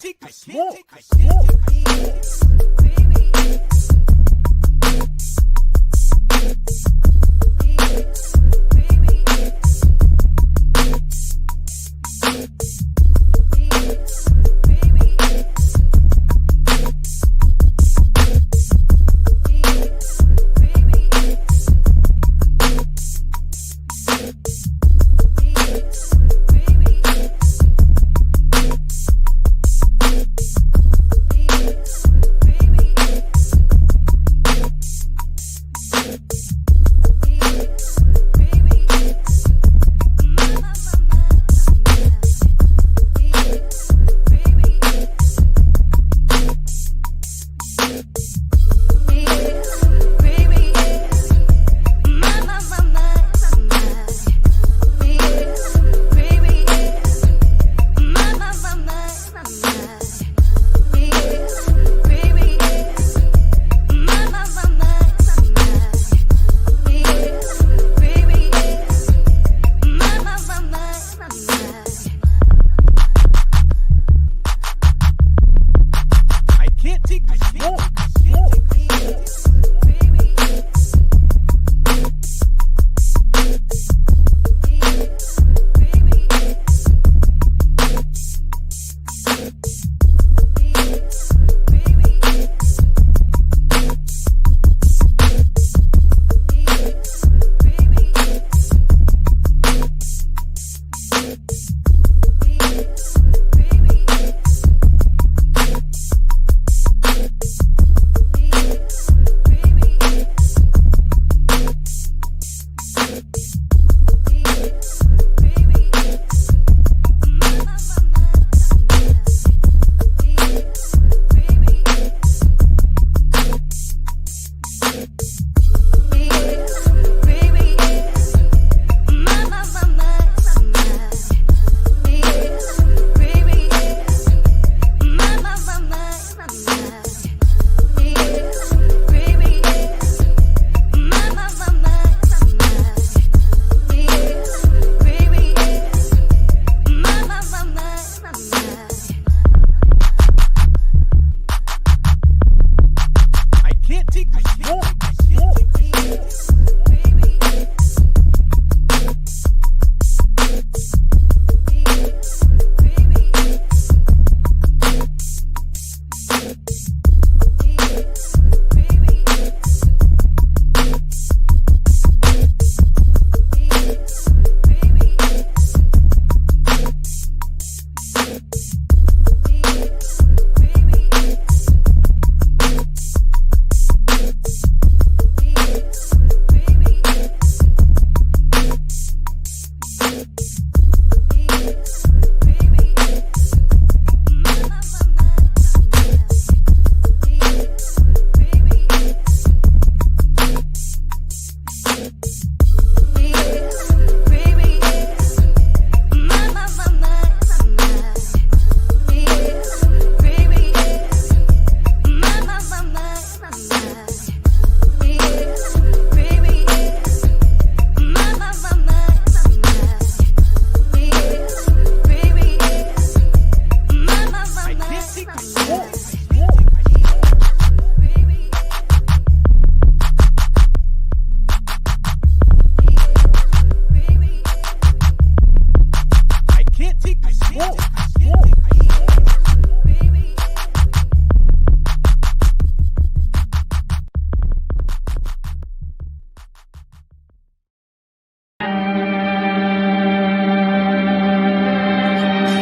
take the smoke.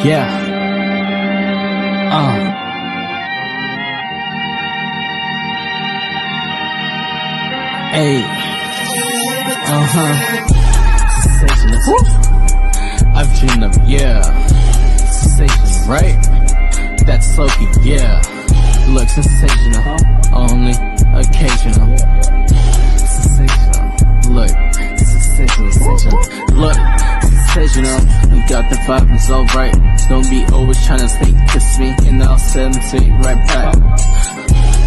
Yeah. Hey. Sensational. I've dreamed of, yeah. Sensational, right? That's Loki, yeah. Look, sensational. Only occasional. Sensational. Look, sensational. Look, sensational. We got the vibe, it's alright. Don't be always trying to sneak kiss me, and I'll send it right back.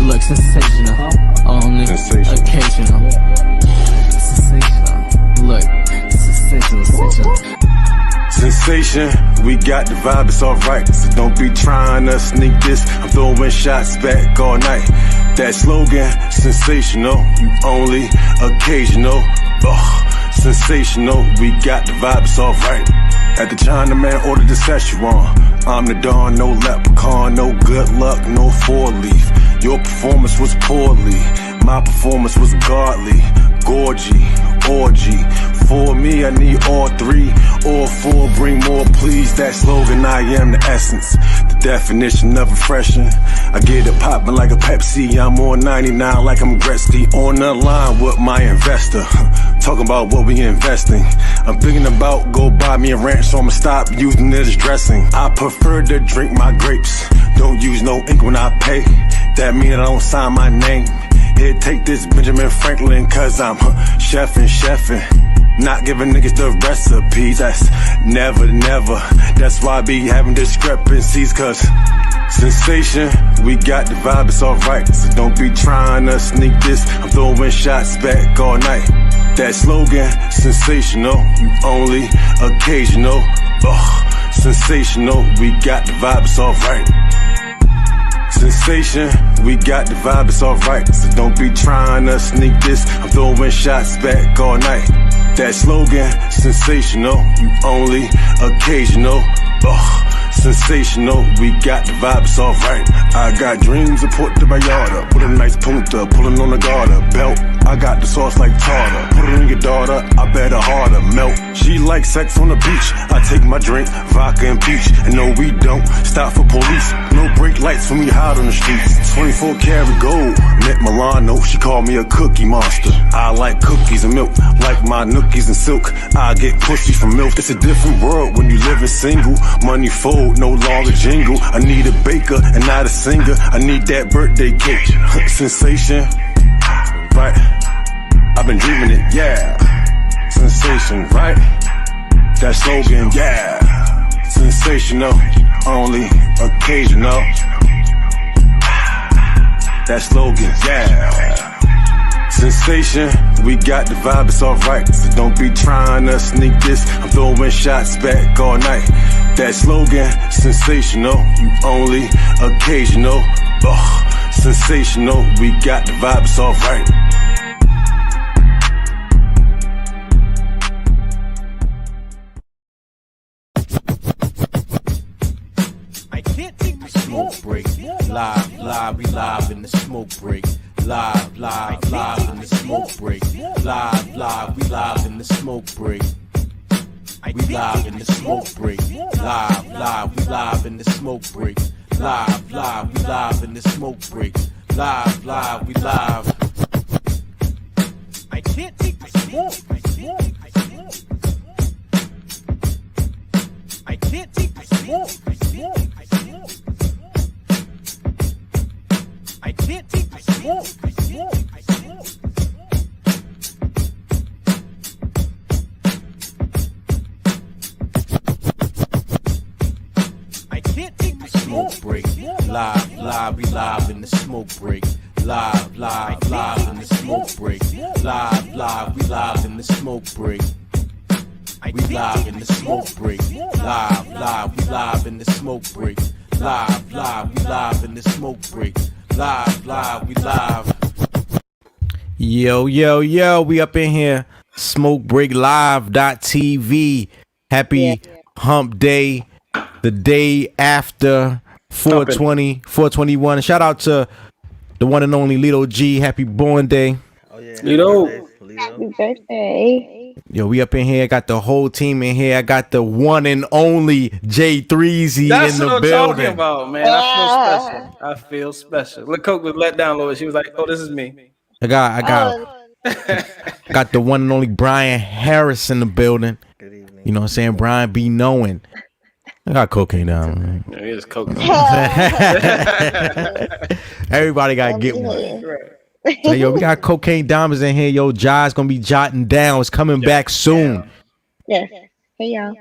Look, sensational. Only occasional. Sensational. Look, sensational. Sensation, we got the vibe, it's alright. So don't be trying to sneak this. I'm throwing shots back all night. That slogan, sensational, you only occasional. Sensational, we got the vibe, it's alright. At the Chinaman ordered the Szechuan. I'm the Don, no leprechaun, no good luck, no four-leaf. Your performance was poorly, my performance was godly. Gorgy, orgy. For me, I need all three. All four, bring more, please. That slogan, I am the essence. The definition of refreshing. I get it poppin' like a Pepsi. I'm on 99 like I'm Gretzky. On the line with my investor. Talking about what we investing. I'm thinking about go buy me a ranch, so I'ma stop using it as dressing. I prefer to drink my grapes. Don't use no ink when I pay. That mean I don't sign my name. Here, take this Benjamin Franklin, cause I'm chefin'. Not giving niggas the recipe, that's never. That's why I be having discrepancies, cause sensation, we got the vibe, it's alright. So don't be trying to sneak this. I'm throwing shots back all night. That slogan, sensational, you only occasional. Sensational, we got the vibe, it's alright. Sensation, we got the vibe, it's alright. So don't be trying to sneak this. I'm throwing shots back all night. That slogan, sensational, you only occasional. Sensational, we got the vibe, it's alright. I got dreams of Puerto Vallarta, with a nice punta, pulling on the garter belt. I got the sauce like tartar, put it on your daughter, I bet her harder melt. She likes sex on the beach, I take my drink, vodka and peach. And no, we don't stop for police, no brake lights when we hide on the streets. 24 karat gold, met Milano, she called me a cookie monster. I like cookies and milk, like my nookies and silk. I get pussy from milk. It's a different world when you living single. Money fold, no longer jingle. I need a baker and not a singer. I need that birthday cake. Sensation, right? I've been dreaming it, yeah. Sensation, right? That slogan, yeah. Sensational, only occasional. That slogan, yeah. Sensation, we got the vibe, it's alright. So don't be trying to sneak this. I'm throwing shots back all night. That slogan, sensational, you only occasional. Sensational, we got the vibe, it's alright. Smoke break, live, we live in the smoke break. Live in the smoke break. Live, we live in the smoke break. We live in the smoke break. Live, we live in the smoke break. Live, we live in the smoke break. Live, we live. I can't take the smoke. I can't take the smoke. I can't take the smoke. I can't take the smoke break. Live, we live in the smoke break. Live in the smoke break. Live, we live in the smoke break. We live in the smoke break. Live, we live in the smoke break. Live, we live in the smoke break. Live, we live. Yo, we up in here. SmokeBreakLive.tv. Happy hump day. The day after 420, 421. Shout out to the one and only Lito G. Happy born day. Oh yeah, Lito. Happy birthday. Yo, we up in here. Got the whole team in here. I got the one and only J3Z That's in the what I'm building. talking about, man. I feel special. Look, Coke was let down a little bit. She was like, "Oh, this is me." I got the one and only Brian Harris in the building. Good evening. You know what I'm saying? Brian be knowing. I got cocaine down, man. Yeah, it is Coke. Everybody gotta get one. So, yo, we got cocaine diamonds in here. Yo, Jai's gonna be jotting down. It's coming back soon. Yes. Hey y'all.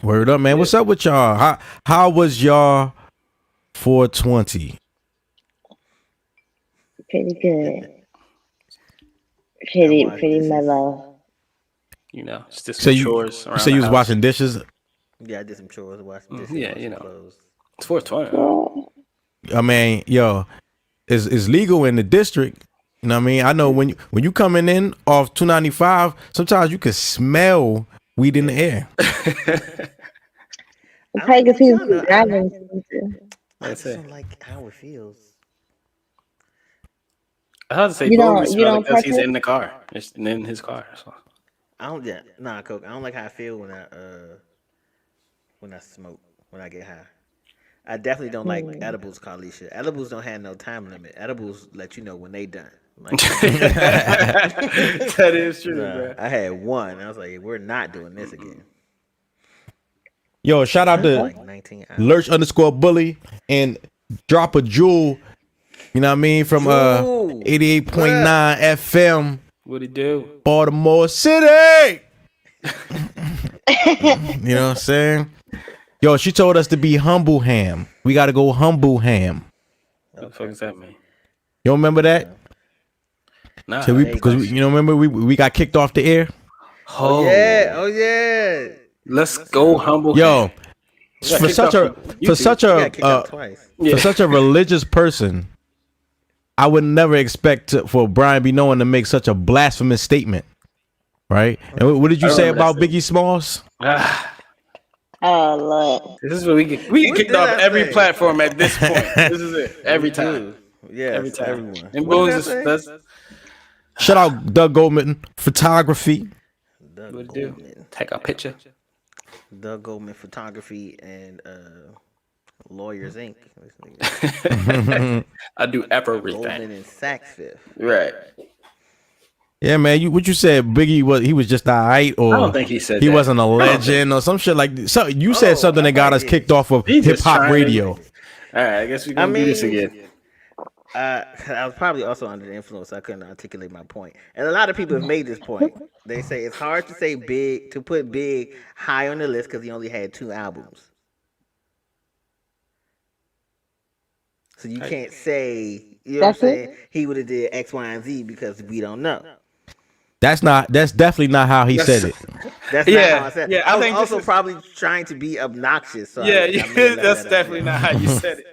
Word up, man. What's up with y'all? How was y'all 420? Pretty good. Pretty mellow. You know, just did So some you chores around say you the was house. washing dishes. Yeah, I did some chores, washed dishes, Yeah, washed you some know. clothes. It's 420. I mean, yo, is legal in the district. You know what I mean? I know when you coming in off 295, sometimes you can smell weed in the air. It's probably because he was driving. I That's just it. don't like how it feels. I had to say You Boone don't smell it because he's partake? in the car. It's in his car. So. I don't. Yeah, nah, Coke. I don't like how I feel when I smoke, when I get high. I definitely don't like edibles, Carlisha. Edibles don't have no time limit. Edibles let you know when they done. Like, That is true, bro. I had one. I was like, we're not doing this again. Yo, shout out to Like 19 hours. Lurch_bully and Drop a Jewel. You know what I mean? From Jewel. 88.9 FM, What'd he do? Baltimore City. You know what I'm saying? Yo, she told us to be humble ham. We got to go humble ham. What the fuck does that mean? You remember that? Nah. So because you know, remember we got kicked off the air. Oh Yeah. Oh yeah. Let's go humble. Yo, hand. for such a Twice. for such a religious person, I would never expect for Brian B. Knowing to make such a blasphemous statement, right? And what did you say about Biggie Smalls? Oh Lord. This is what we get kicked off every platform at this point. This is it. Every time. Yeah. Every time. Everyone. And What did Boone's I say? that's Shout out Doug Goldman Photography. Doug what it do. Goldman. Take a picture. Doug Goldman Photography and Lawyers Inc. I do everything. Goldman and Saks Fifth. Right. Yeah, man. What you said? Biggie was just alright, or I don't think he said he that. wasn't a legend or some shit like. So you said something that got us kicked off of He's hip just hop trying to- radio. All right, I guess we're gonna do this again. I was probably also under the influence. So I couldn't articulate my point. And a lot of people have made this point. They say it's hard to say to put Big high on the list because he only had 2 albums. So you can't say, you know what I'm saying? He would have did X, Y, and Z because we don't know. That's definitely not how he said it. That's not how I said it. Yeah, I was think also this is- probably trying to be obnoxious. So Yeah, I may let that's that out. definitely not how you said it.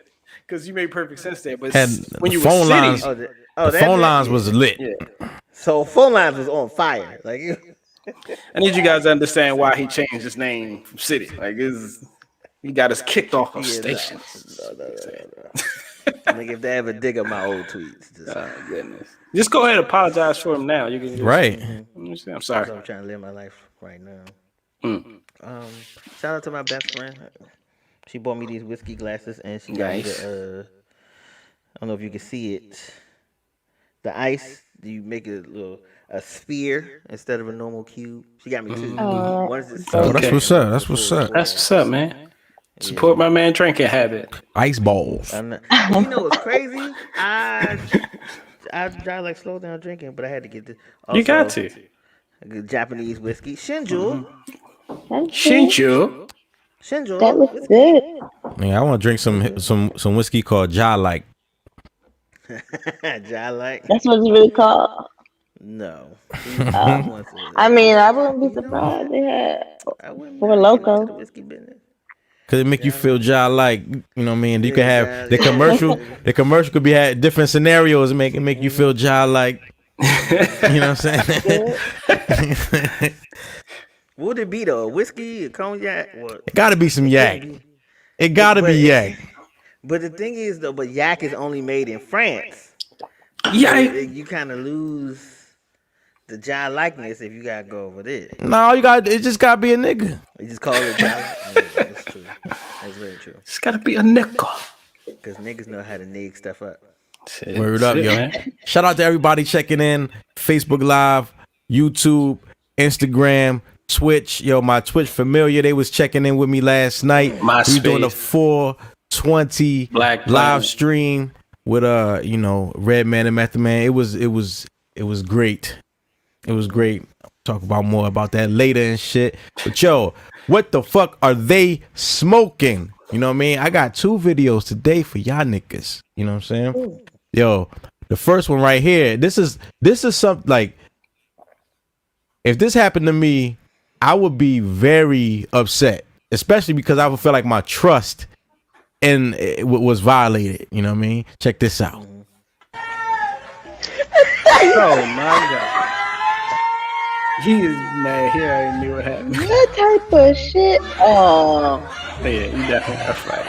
Because you made perfect sense there. But And when you phone were lines- sitting, The phone lines was lit. So phone lines was on fire. Like I need you guys to understand why he changed his name from City. Like, he got us kicked off of station. Nigga, if they ever dig up my old tweets, just, Oh, goodness. Just go ahead and apologize for him now. You can just, Right. I'm sorry. I'm trying to live my life right now. Mm. Shout out to my best friend. She bought me these whiskey glasses, and she got me Nice. the. I don't know if you can see it. The ice. You make a sphere instead of a normal cube. She got me 2. One is the Oh, that's what's up. That's what's up. That's what's up, man. Support my man drinking habit. Ice balls. You know what's crazy? I like slow down drinking, but I had to get this. You got to. Japanese whiskey, Shinju. Shinchu. Shinju. That looks good. Man, I want to drink some whiskey called Jai Like. Jai like. That's what it's really called. No. I mean, I wouldn't be surprised they had for loco. Whiskey business. Cause it make you feel Jai Like, you know what I mean? You can have the commercial. The commercial could be had different scenarios and make you feel Jai Like. You know what I'm saying? What would it be though? A whiskey, a cognac? What? It gotta be some yak. It gotta be yak. But the thing is though, yak is only made in France. Yeah. You kind of lose the Jai likeness if you gotta go over there. No, it just gotta be a nigga. You just call it Jai. Yeah, that's true. That's very true. It's got to be a nickel. Because niggas know how to nig stuff up. Word up, yo. Man. Shout out to everybody checking in. Facebook Live, YouTube, Instagram, Twitch. Yo, my Twitch familiar, they was checking in with me last night. We doing a 420 Black live stream with Redman and Method Man. It was great. It was great. Talk about more about that later and shit. But yo, what the fuck are they smoking? You know what I mean? I got 2 videos today for y'all niggas. You know what I'm saying? Yo, the first one right here. This is something like if this happened to me, I would be very upset, especially because I would feel like my trust and it was violated. You know what I mean? Check this out. Oh my god. He is mad. He already knew what happened. What type of shit? Oh. Yeah, you definitely gotta fight.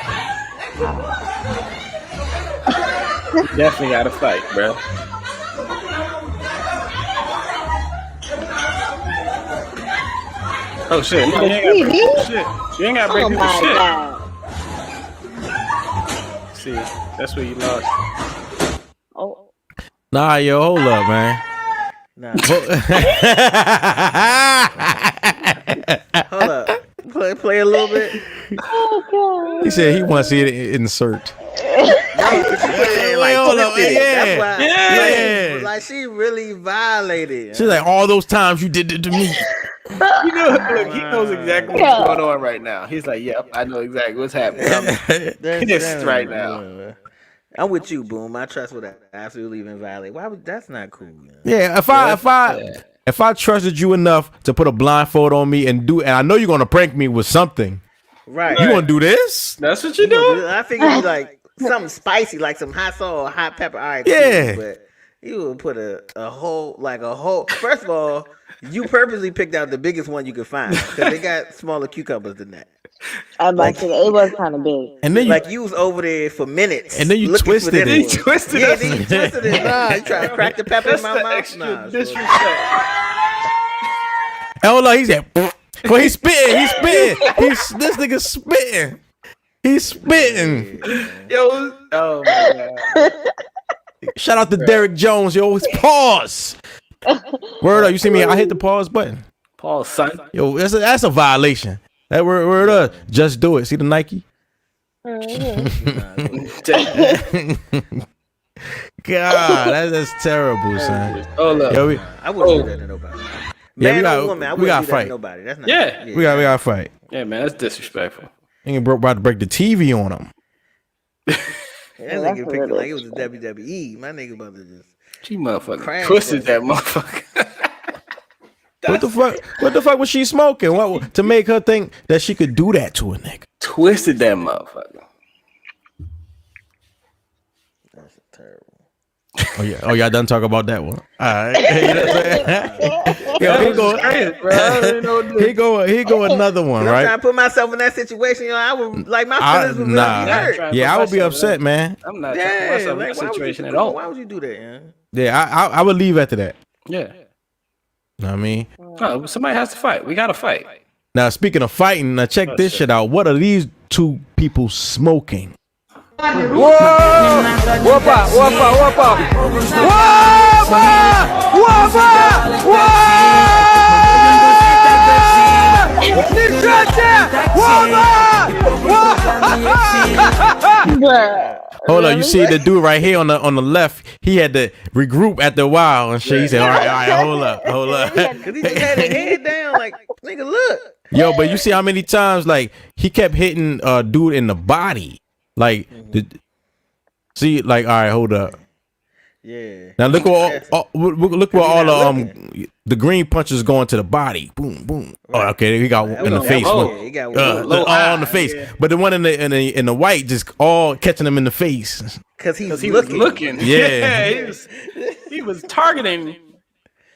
You definitely gotta fight, bro. Oh shit! No, you ain't gotta break this shit. You ain't gotta break Oh this my shit. god. See, that's where you lost. Oh. Nah, yo, hold up, man. Nah. Hold up. Play a little bit. Oh god. He said he wants to see it insert. Like, hold up, twisted it. yeah. That's why, Yeah. like she really violated. She's like, all those times you did it to me. You know, look, he knows exactly what's going on right now. He's like, "Yep, I know exactly what's happening." This right now. I'm with you, Boom. I trust would absolutely been violated. Why would that's not cool, man. Yeah, if I trusted you enough to put a blindfold on me and I know you're gonna prank me with something. Right. You gonna do this? That's what you do. I figured you like something spicy, like some hot salt or hot pepper. All right, Yeah. cool, but you would put a whole. First of all, you purposely picked out the biggest one you could find because they got smaller cucumbers than that. I'm like, it was kind of big. And then You was over there for minutes. And then you looking for twisted this it. one. He twisted Yeah, us. then you twisted it. Nah, you trying to crack the pepper in That's my the mouth? extra Nah, disrespect. hold on, he said, well, he's spitting. This nigga spitting. He's spitting. Yo, oh my god. Shout out to Derek Jones, yo. It's pause. Word up, you see me? I hit the pause button. Paul, son. Yo, that's a violation. That word up. Just do it. See the Nike? God, that's terrible, son. Oh look. Yo, I wouldn't do that to nobody. Man or woman, I wouldn't do that to nobody. That's not. Yeah. we gotta fight. Yeah, man, that's disrespectful. Ain't about to break the TV on him. That nigga picked it like it was a WWE. My nigga about to just. She motherfucker Crash twisted that motherfucker. What the fuck? What the fuck was she smoking? What to make her think that she could do that to a nigga? Twisted that motherfucker. That's terrible. Oh, y'all done talk about that one. All right. Yo, here go another one, I'm right? trying to put myself in that situation. You know, I would like my feelings would really be hurt. Yeah, I would be upset, man. I'm not trying to put myself in that situation at all. Why would you do that? Yeah? Yeah, I would leave after that. Yeah. Know what I mean? No, somebody has to fight. We gotta fight. Now, speaking of fighting, now check this shit out. What are these two people smoking? Whoa! Whoppa! Whoppa! Whoppa! Hold on, you see the dude right here on the left? He had to regroup after a while and shit. He said, "All right, hold up." Cause he just had his head down, like nigga, look. Yo, but you see how many times like he kept hitting dude in the body, like see, like all right, hold up. Yeah. Now look where all the green punches going to the body. Boom, boom. Oh, okay, he got in the face. He got all in the face. Yeah. But the one in the white just all catching him in the face. Cause he was looking. Yeah. he was targeting.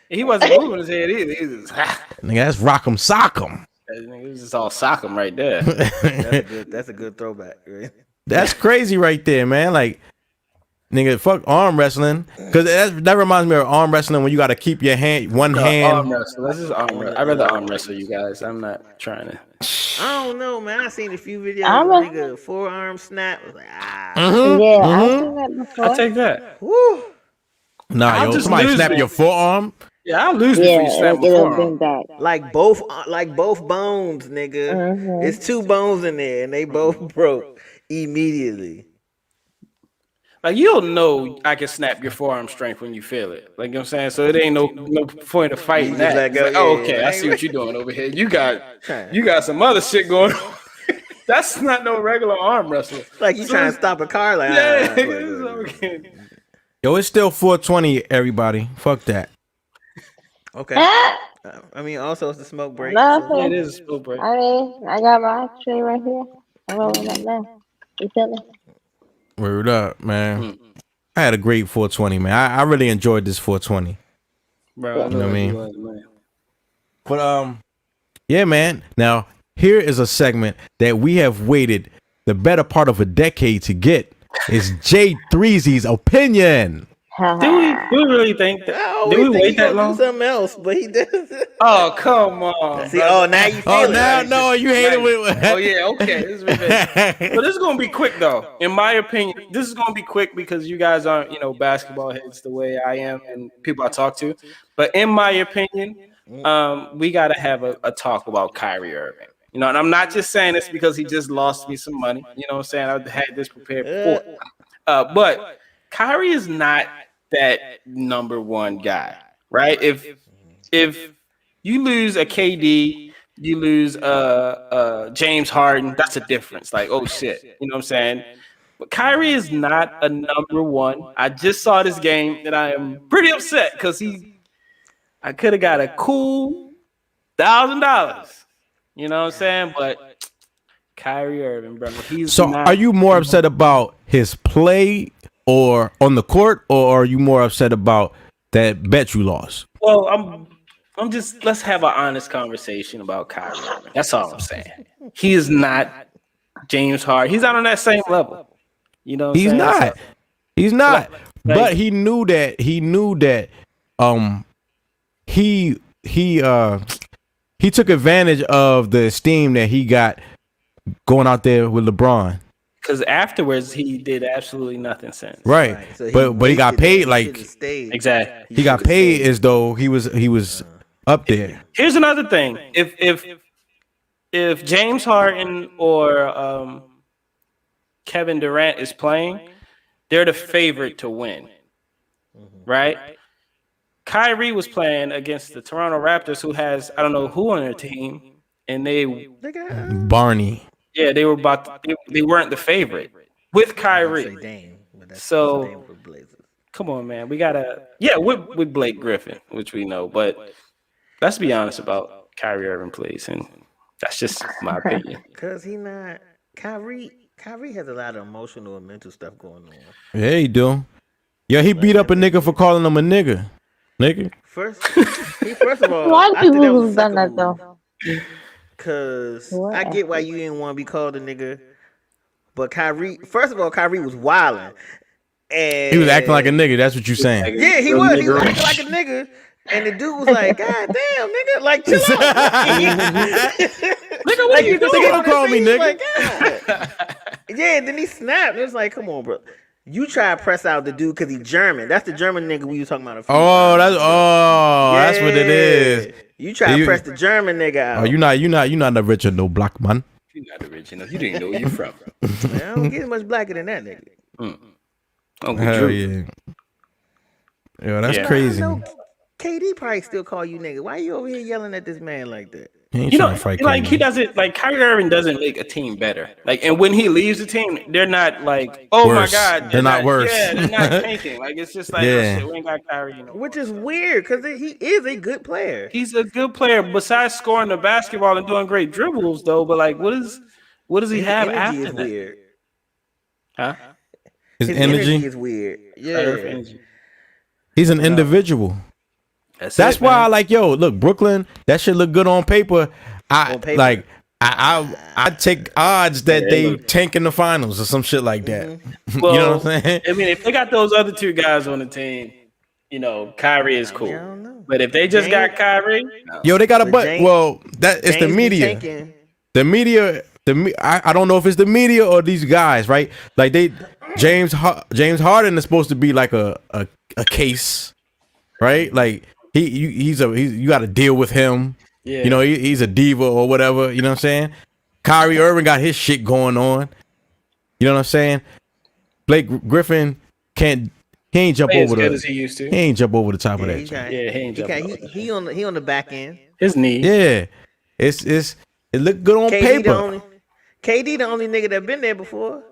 He wasn't moving his head either. He was nigga, that's rock'em sock'em. It was just all sock'em right there. That's a good throwback. Right? That's crazy right there, man. Like, nigga, fuck arm wrestling. Cause that reminds me of arm wrestling when you got to keep your hand, one hand. Arm wrestle. This is arm wrestle. I'd rather arm wrestle you guys. I'm not trying to. I don't know, man. I seen a few videos. Nigga, forearm snap. I was like, I've seen that before. I'll take that. Woo. Nah, yo, somebody snap your forearm. Yeah, I'll lose before you snap my forearm. Like both bones, nigga. It's two bones in there, and they both broke immediately. Like, you'll know I can snap your forearm strength when you feel it. Like, you know what I'm saying? So it ain't no point of fighting that. Let go, like, oh, okay, I see what you're doing over here. You got some other shit going on. That's not no regular arm wrestling. Like you trying to stop a car. Like, yeah, it's okay. Yo, it's still 420, everybody. Fuck that. Okay. I mean, also it's the smoke break. No, So. Yeah, it is a smoke break. I mean, I got my tray right here. I'm rolling up now. You feel me? Word up, man. I had a great 420, man. I really enjoyed this 420. Bro, I You know what I mean? was, man. But yeah, man. Now here is a segment that we have waited the better part of a decade to get. It's J3Z's opinion. Do we really think that? I Did we always think wait he that gonna long? do something else, but he doesn't. Oh, come on. See, brother. now you feel Oh, it. now right? no, you hate it with. Oh yeah, okay. This is ridiculous. But this is gonna be quick though. In my opinion, this is gonna be quick because you guys aren't, basketball heads the way I am and people I talk to. But in my opinion, we gotta have a talk about Kyrie Irving. And I'm not just saying this because he just lost me some money. You know what I'm saying? I've had this prepared before. But Kyrie is not that number one guy, right? If you lose a KD, you lose James Harden, that's a difference. Like, oh shit, you know what I'm saying? But Kyrie is not a number one. I just saw this game and I am pretty upset because I could have got a cool $1,000. You know what I'm saying? But Kyrie Irving, bro, Are you more upset about his play or on the court, or are you more upset about that bet you lost? Well, I'm just, let's have an honest conversation about Kyrie Irving. That's all I'm saying. He is not James Harden. He's not on that same level. You know what I'm saying? He's not. But he knew that he took advantage of the esteem that he got going out there with LeBron. Because afterwards he did absolutely nothing since. Right. So but he got paid like Exactly. he got paid as though he was up there. Here's another thing. If James Harden or Kevin Durant is playing, they're the favorite to win. Right? Kyrie was playing against the Toronto Raptors, who has I don't know who on their team, and they Barney. Yeah, they weren't the favorite with Kyrie. So come on, man, we gotta with Blake Griffin, which we know, but let's be honest about Kyrie Irving, please, and that's just my opinion. Cause he not Kyrie has a lot of emotional and mental stuff going on. Yeah, he do. Yeah, he beat up a nigga for calling him a nigga. First of all, A lot of people who've done that though. Cause I get why you didn't want to be called a nigga, but Kyrie was wilding, and He was acting like a nigga. That's what you saying. yeah, he was acting like a nigga, and the dude was like, "God damn, nigga, like chill out, nigga, what you doing? Don't call me nigga." Like, yeah, then he snapped. It was like, come on, bro. You try to press out the dude because he's German. That's the German nigga we were talking about. That's what it is. You try to press the German nigga out. Oh, you not the original black man. You're not original. You didn't know where you're from. Man, I don't get much blacker than that nigga. Hell yeah. Yo, that's crazy. I know KD probably still call you nigga. Why you over here yelling at this man like that? He doesn't like Kyrie Irving doesn't make a team better. Like, and when he leaves the team, they're not like, oh worse. my god, they're not worse. Yeah, they're not tanking. Like, it's just like, oh, shit, we ain't got Kyrie. Which is weird because he is a good player. He's a good player. Besides scoring the basketball and doing great dribbles, though, but like, what does he have after is that? Weird. Huh? His energy is weird. Yeah. He's an individual. That's why I like, look, Brooklyn, that shit look good on paper. I take odds that they tank in the finals or some shit like that. Well, you know what I'm saying? I mean, if they got those other two guys on the team, Kyrie is cool. But if they just got Kyrie, they got it's the media. The media, I don't know if it's the media or these guys, right? Like James Harden is supposed to be like a case, right? Like you got to deal with him. Yeah. He's a diva or whatever. You know what I'm saying? Kyrie Irving got his shit going on. You know what I'm saying? Blake Griffin he ain't jump over the. As he used to. He ain't jump over the top of that. He on the back end. His knee. Yeah, it looked good on paper. KD the only nigga that been there before.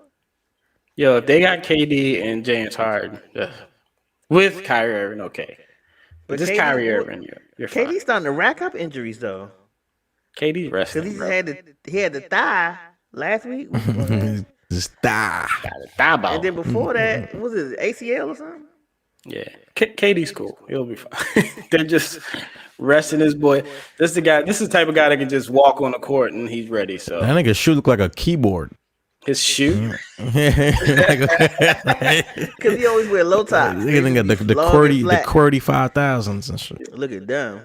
Yo, if they got KD and James Harden with Kyrie Irving, okay. But This Kyrie Irving, you're fine. KD's starting to rack up injuries though. KD's resting. Because he had the thigh last week. Just die. Thigh ball. And then before that, was it ACL or something? Yeah, KD's cool. He'll be fine. They're just resting his boy. This is the guy. This is the type of guy that can just walk on the court and he's ready. So That nigga shoe look like a keyboard. his shoe. Because he always wear low top. Nigga got the QWERTY 5000s and shit. Look at them.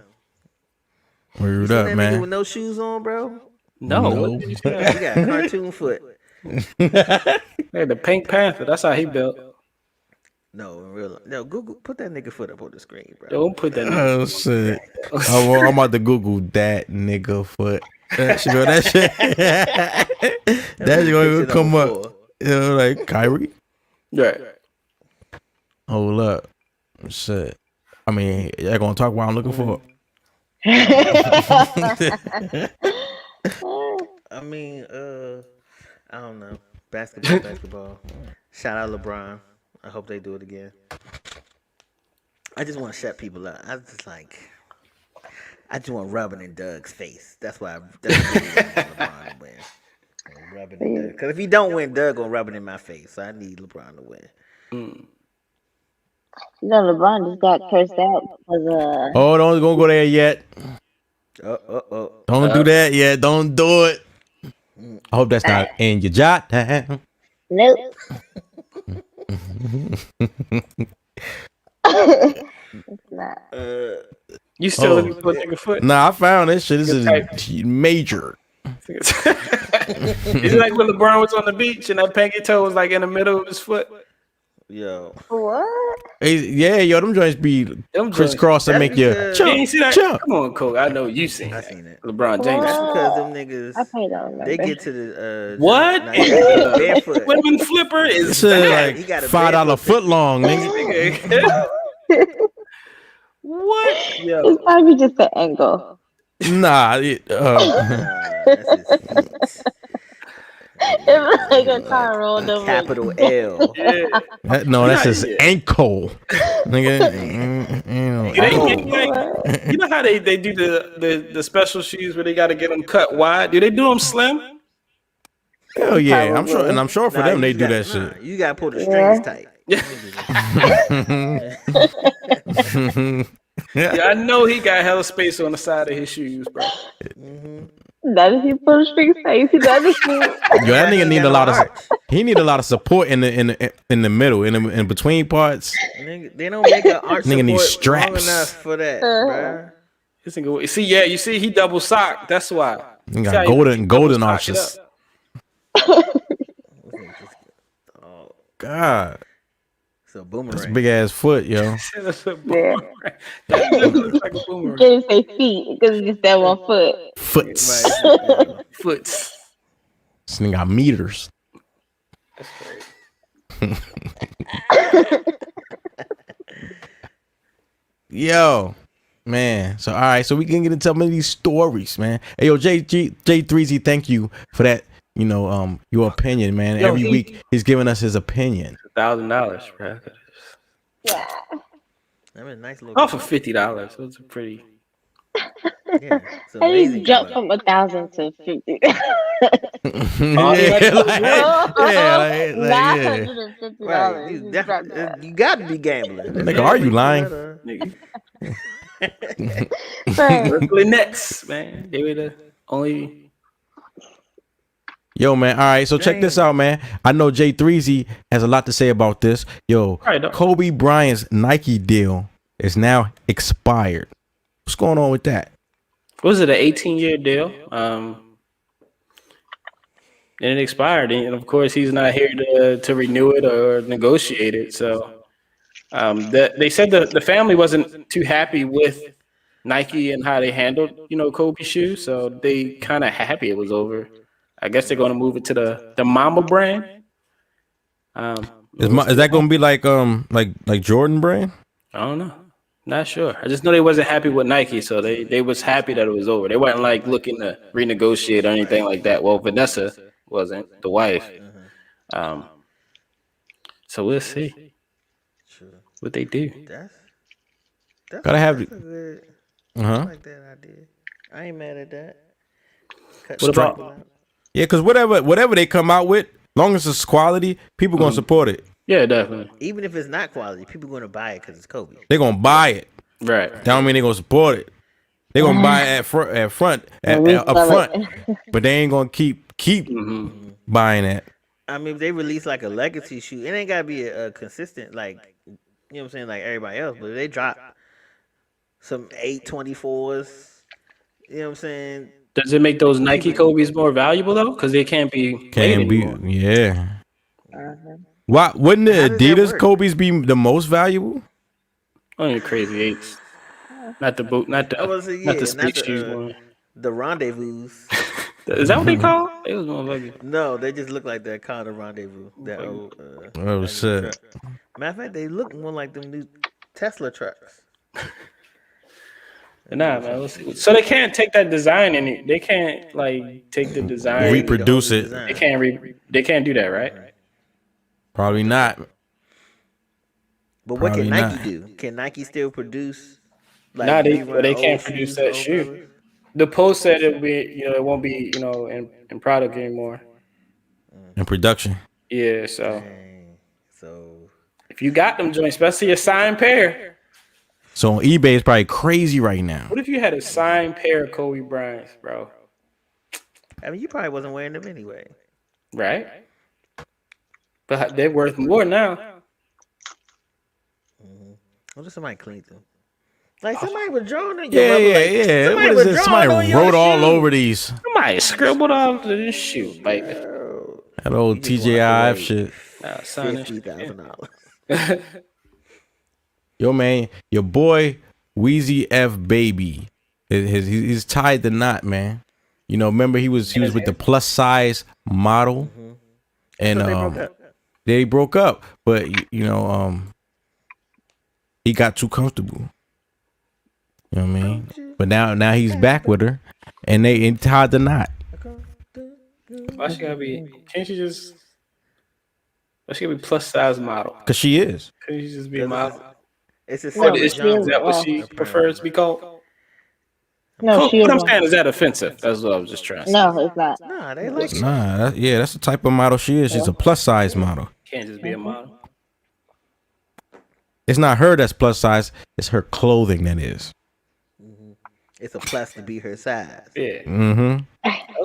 Word That up, nigga man. with no shoes on, bro. No. He got cartoon foot. Hey, the Pink Panther. That's how he built. No, in real life. No, Google, put that nigga foot up on the screen, bro. Don't put that. Oh shit! I'm about to Google that nigga foot. That shit, that shit. That shit gonna come up. You know, like Kyrie. Right. Hold up, shit. I mean, y'all gonna talk what I'm looking for? I mean, I don't know. Basketball. Shout out LeBron. I hope they do it again. I just want to shut people up. I just want rubbing in Doug's face. That's why. That's what I want LeBron to win. Rubbing in Doug. Because if he don't win, Doug gonna rub it in my face. So I need LeBron to win. You know, LeBron just got cursed out because Oh, don't go there yet. Don't do that yet. Don't do it. I hope that's not in your jot. nope. It's not. You still looking for a nigga foot? Nah, I found this shit. This is major. It's like when LeBron was on the beach and that pinky toe was like in the middle of his foot. Yo. What? Yeah, yo, them joints be crisscross and make you You ain't see that? jump. Come on, Cole. I know you seen I that. seen it. LeBron James. That's because them niggas, I probably don't remember. they get to the What? barefoot. Women flipper is This shit He like got a $5 foot long, nigga. What? Yo. It's probably just the angle. Nah, That's his feet. It's like a car rolled over. Capital L. Yeah. that's his ankle, nigga. You know how they do the special shoes where they got to get them cut wide? Do they do them slim? Hell yeah, I'm sure for them they do that shit. You gotta pull the strings tight. Yeah, I know he got hella space on the side of his shoes, bro. That is he put a string face. He does it. Yo, that nigga need a lot of support in the middle, in between parts. They don't make an arch Nigga need support long straps. enough for that, bruh. This nigga, see, yeah, you see, he double sock. That's why. He got golden arches. God, So boomerang. that's a big ass foot, yo. That's a boomerang. That looks like a boomerang. Can't say feet because it's just that one foot. Foots. Foots. This nigga got meters. That's crazy. Yo, man. So all right, so we can get into some of these stories, man. Hey, yo, J3Z, thank you for that. You know, your opinion, man. Yo, Every week he's giving us his opinion. $1,000, bro. Yeah. I mean, nice little. All for $50. Those are pretty. Yeah, it's How do you amazing. jump from 1,000 to 50? $950. Right, you got to be gambling. Nigga, are you lying? Berkeley Nets, man. They were the only. Yo, man. All right, so check this out, man. I know J3Z has a lot to say about this. Yo, Kobe Bryant's Nike deal is now expired. What's going on with that? Was it an 18-year deal? And it expired, and of course he's not here to renew it or negotiate it. So they said the family wasn't too happy with Nike and how they handled, Kobe's shoes. So they kind of happy it was over. I guess they're going to move it to the Mamba brand. Is that going to be like Jordan brand? I don't know. Not sure. I just know they wasn't happy with Nike, so they was happy that it was over. They weren't like looking to renegotiate or anything like that. Well, Vanessa wasn't, the wife. So we'll see what they do. Gotta have that's it. a good. I Uh-huh. like that idea. I ain't mad at that. Cut What about- people out. Yeah, because whatever they come out with, long as it's quality, people gonna support it. Yeah, definitely. Even if it's not quality, people gonna buy it because it's Kobe. They gonna buy it. Right. That don't mean they gonna support it. They gonna buy it up front, but they ain't gonna keep buying it. I mean, if they release like a legacy shoe, it ain't gotta be a consistent like, you know what I'm saying, like everybody else. But if they drop some 824s, you know what I'm saying. Does it make those Nike Kobe's more valuable though? Because they can't be made Can't be, anymore. yeah. Why wouldn't the How does that Adidas work? Kobe's be the most valuable? Only crazy eights. Not the boot, not the, I was saying, not yeah, the space not shoes the, one. the rendezvous. Is that what they call? It was motherfucking. No, they just look like that car, the rendezvous. That old. Oh like shit! truck. Matter of fact, they look more like them new Tesla trucks. Nah, man. Let's see. So they can't take that design and they can't like take the design. Reproduce it. They can't they can't do that, right? Probably not. But what Probably can Nike not. do? Can Nike still produce? Nah, they rerun can't old produce shoes, that old shoe. colors? The post said it'll be, it won't be, in product anymore. In production. Yeah, so Dang. So if you got them joints, especially a signed pair. So on eBay, it's probably crazy right now. What if you had a signed pair of Kobe Bryant's, bro? I mean, you probably wasn't wearing them anyway. Right? But they're worth more now. What if somebody cleaned them? Like somebody was drawing on your Yeah, rubber, yeah, like, yeah. Somebody What was is this? drawing Somebody on your wrote all shoe. over these. Somebody scribbled off this shoe, baby. Bro, That old you just TJI walked away. shit. Son, $50,000. Yo, man, your boy Wheezy F Baby, he's tied the knot, man. You know, remember he was with the plus size model, and they broke up. But he got too comfortable. You know what I mean? But now he's back with her, and they tied the knot. why she gotta be? Can't she just? Why she gotta be plus size model? Cause she is. Couldn't she just be a model? It's a What summer is genre. that? What she prefers to be called? No, she What I'm is saying is that offensive. That's what I was just trying to say. No, it's not. Nah, they like it. Nah, that's the type of model she is. She's a plus size model. Can't just be a model. It's not her that's plus size. It's her clothing that is. It's a plus to be her size. Yeah. Mm-hmm.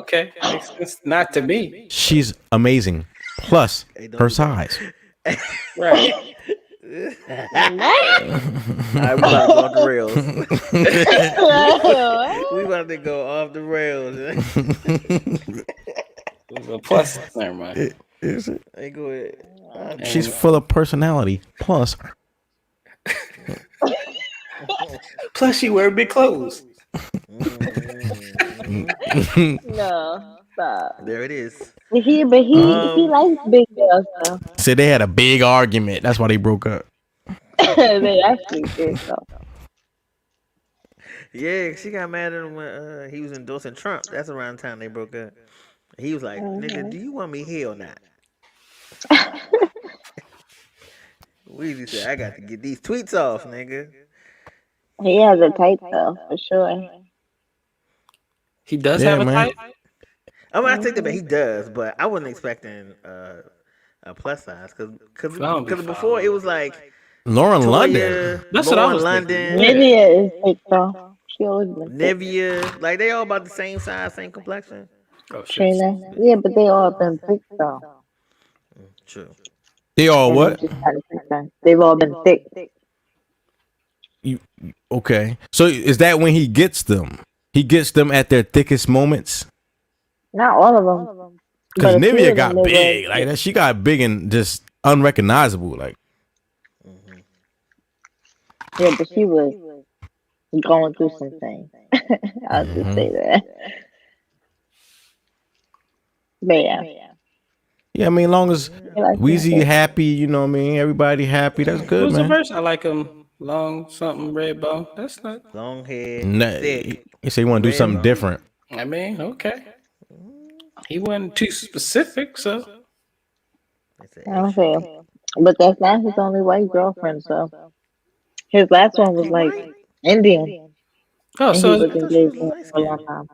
Okay. Makes sense. Not to me. She's amazing. Plus her size. Right. I was about to go off the rails. We about to go off the rails. A plus. Never mind. Is it? Hey, go ahead. She's full of personality. Plus, Plus, she wear big clothes. No, stop. There it is. But he likes big girls though. said they had a big argument. That's why they broke up. They actually did so. Yeah, she got mad at him when he was endorsing Trump. That's around the time they broke up. He was like, "Nigga, do you want me here or not?" Weezy said, "I got to get these tweets off, nigga." He has a type though, for sure. He does Yeah, have a man. type. I mean, I think that he does, but I wasn't expecting a plus size because before it was like Lauren London. Toya, That's what I Lauren was London, Nivea is thick though. She always been thick. Nivea, like they all about the same size, same complexion. Oh shit. Trina. Yeah, but they all been thick though. True. They all what? They've all been thick. Okay. So is that when he gets them? He gets them at their thickest moments? Not all of them. Because But a few Nivea of got them, they big. were- Like that, she got big and just unrecognizable. Like Yeah, but she was going through some things. I'll just say that. But yeah. yeah, I mean, long as like Weezy that. happy, you know what I mean? Everybody happy. That's good, Who's the man. verse? I like him long something red bone. That's not. Long hair, Nah, thick. he said he want to do something different. I mean, okay. He wasn't too specific, so I don't say. But that's not his only white girlfriend, so His last one was like Indian, Oh, and he so was I thought she engaged was for light a long skinned. time.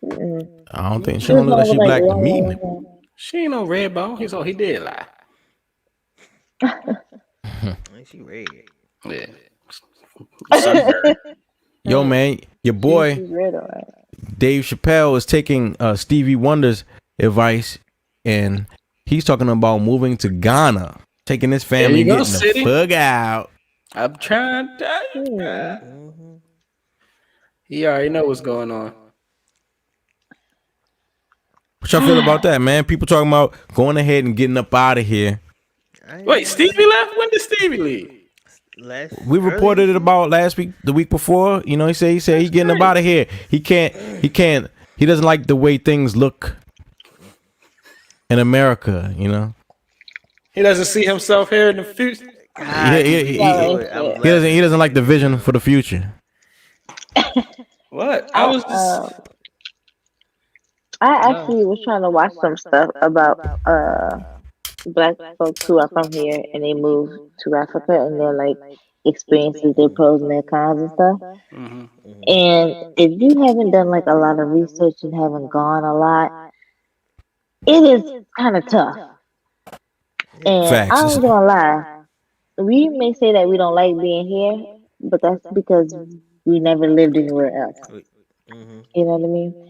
Mm. I don't think she His don't look mom like was she like black to long, me, long man. hair. she ain't no red bone. He did lie. She red. Yeah. Sunburned. Yo, man, your boy She's red, all right. Dave Chappelle is taking Stevie Wonder's advice, and he's talking about moving to Ghana, taking his family and There you go, getting City. the fuck out. I'm trying to tell you. Mm-hmm. He already know what's going on. What y'all feel about that, man? People talking about going ahead and getting up out of here. Wait, Stevie left? When did Stevie leave? We reported it about last week, the week before. You know, he said he getting up out of here. He doesn't like the way things look in America. You know, He doesn't see himself here in the future. he doesn't like the vision for the future. What? I was just. I actually was trying to watch some stuff about black folks who are from here and they move to Africa and their like experiences, their pros and their cons and stuff. Mhm. And if you haven't done like a lot of research and haven't gone a lot, it is kind of tough. And Facts. I'm gonna lie, we may say that we don't like being here, but that's because we never lived anywhere else. You know what I mean?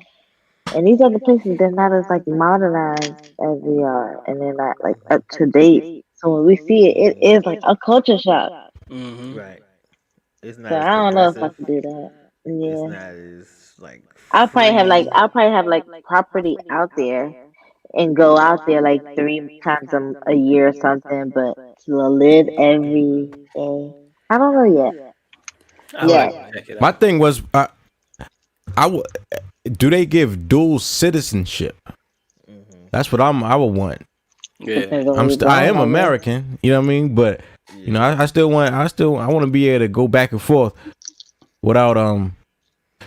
And these other places, they're not as like modernized as we are, and they're not like up to date. So when we see it, it is like a culture shock. Mm-hmm. Right. It's not So as I don't know if I progressive. could do that. It's Yeah, not as like I'll probably free. have like property out there and go out there like 3 times a year or something, but to live every day, I don't know yet. I like to check it My out. thing was, do they give dual citizenship? That's what I would want. Yeah. I am American, you know what I mean, but you know, I want to be able to go back and forth without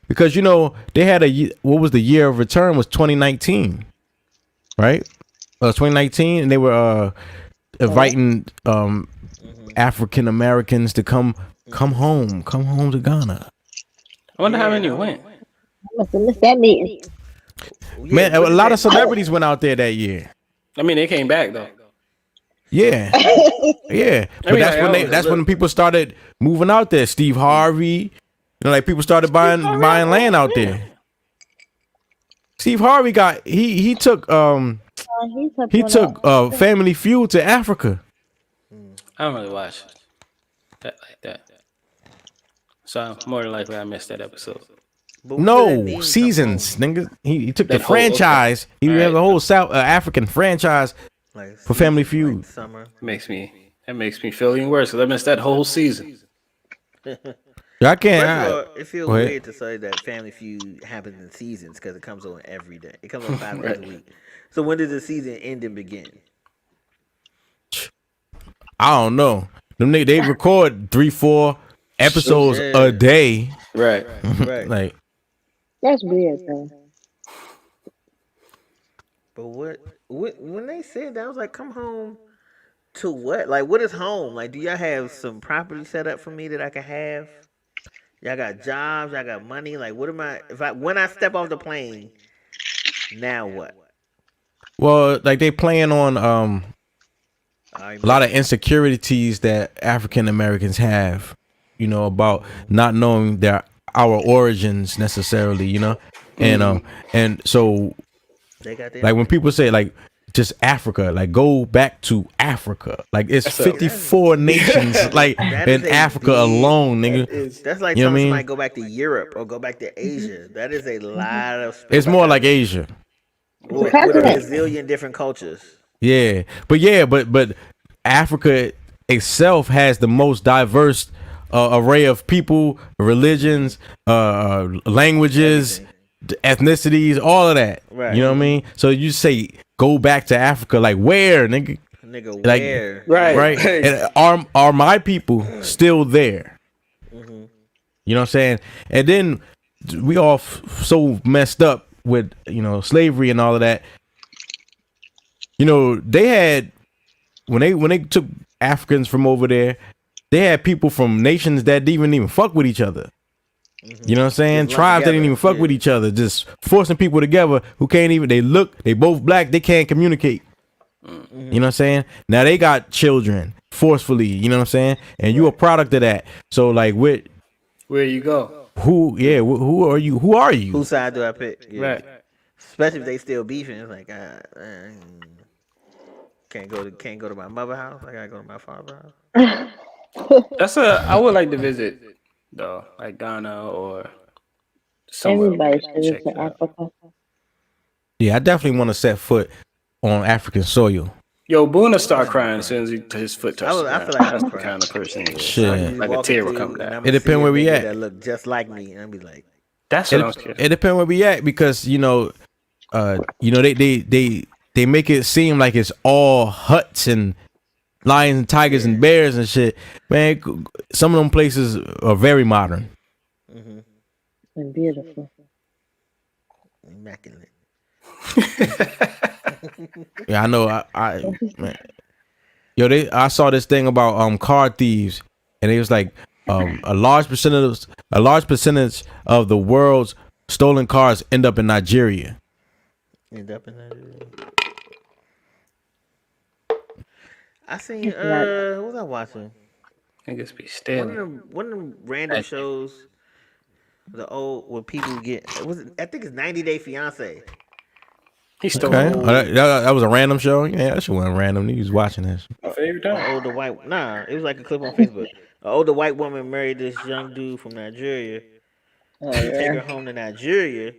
because you know they had what was the year of return was 2019, right? 2019, and they were inviting African Americans to come home to Ghana. I wonder how many went. I must have missed that meeting. Man, a lot of celebrities went out there that year. I mean, they came back though. Yeah, yeah. But mean, that's when people started moving out there. Steve Harvey, you know, like people started buying land out there. Steve Harvey he took Family Feud to Africa. I don't really watch that like that. So more than likely I missed that episode. No seasons, nigga. He took the That whole- franchise. He All had right. the whole South African franchise Like for Family Feud. like summer. Makes me feel even worse because I missed that whole season. I First can't. of all, it feels Go ahead. weird to say that Family Feud happens in seasons because it comes on every day. It comes on 5 days a week. So when did the season end and begin? I don't know. Them niggas, they record 3-4 episodes a day. Right. Right. Like That's weird though. But what when they said that, I was like, come home to what? Like, what is home? Like, do y'all have some property set up for me that I can have? Y'all got jobs, y'all got money. Like, what am I when I step off the plane, now what? well, like they playing on a lot of insecurities that African Americans have, you know, about not knowing our origins necessarily, you know, and so They got their like when people say like just Africa, like go back to Africa, like it's 54 nations like in Africa alone, nigga. That's like You know what I telling mean? somebody go back to Europe or go back to Asia. That is a lot of It's more like Asia. with a gazillion different cultures. Yeah, but Africa itself has the most diverse array of people, religions, languages, ethnicities, all of that. Right. You know what I mean? So you say go back to Africa, like where, nigga? Nigga, Like, where? Right? And are my people still there? You know what I'm saying? And then we all so messed up with, you know, slavery and all of that. You know, they had when they took Africans from over there, they had people from nations that didn't even fuck with each other. You know what I'm saying? Tribes that didn't even fuck with each other, just forcing people together who can't even. They both black, they can't communicate. You know what I'm saying? Now they got children forcefully. You know what I'm saying? And you a product of that. So like, where you go? Who are you? Who are you? Whose side do I pick? Yeah. Right. Especially if they still beefing. It's like, can't go to my mother house. I gotta go to my father house. I would like to visit though, like Ghana or somewhere. Everybody should visit Africa. Yeah, I definitely want to set foot on African soil. Yo, Boone will start crying as soon as his foot touches. I feel like that's the kind of person he is. Shit. Like a tear will come down. It depends where we at. That look just like me, and I'll be like, that's what I'm scared. It depends where we at because they make it seem like it's all huts and lions and tigers and bears and shit. Man, some of them places are very modern. And beautiful. immaculate. Yeah, I know. Man. Yo, I saw this thing about car thieves, and it was like a large percentage of the world's stolen cars end up in Nigeria. I seen what was I watching? I guess be stealing. One of them random shows. The old where people get I think it's 90 Day Fiance. He stole. Okay. That was a random show. Yeah, that shit wasn't random. He was watching this. My favorite time. An older white it was like a clip on Facebook. An older white woman married this young dude from Nigeria. They take her home to Nigeria.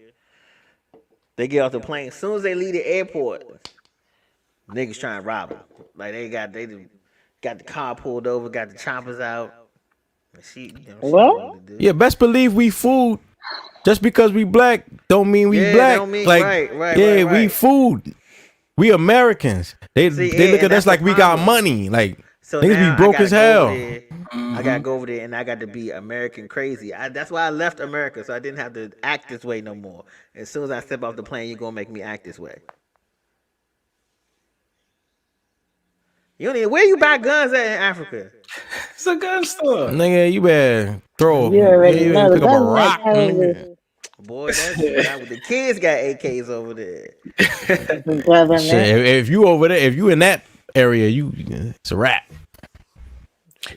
They get off the plane. As soon as they leave the airport, niggas trying to rob her. Like they got the car pulled over, got the choppers out. What? Yeah, best believe we food. Just because we black don't mean we black. Don't mean, like, right. We food. We Americans. They look at us like we got money. Like, so niggas be broke as hell. I gotta go over there and I got to be American crazy. That's why I left America, so I didn't have to act this way no more. As soon as I step off the plane, you're gonna make me act this way. Where you buy guns at in Africa? It's a gun store. Nigga, you better throw. You already know pick the up a gun rock. Boy, that's the kids got AKs over there. Shit, if you over there, if you in that area, it's a wrap.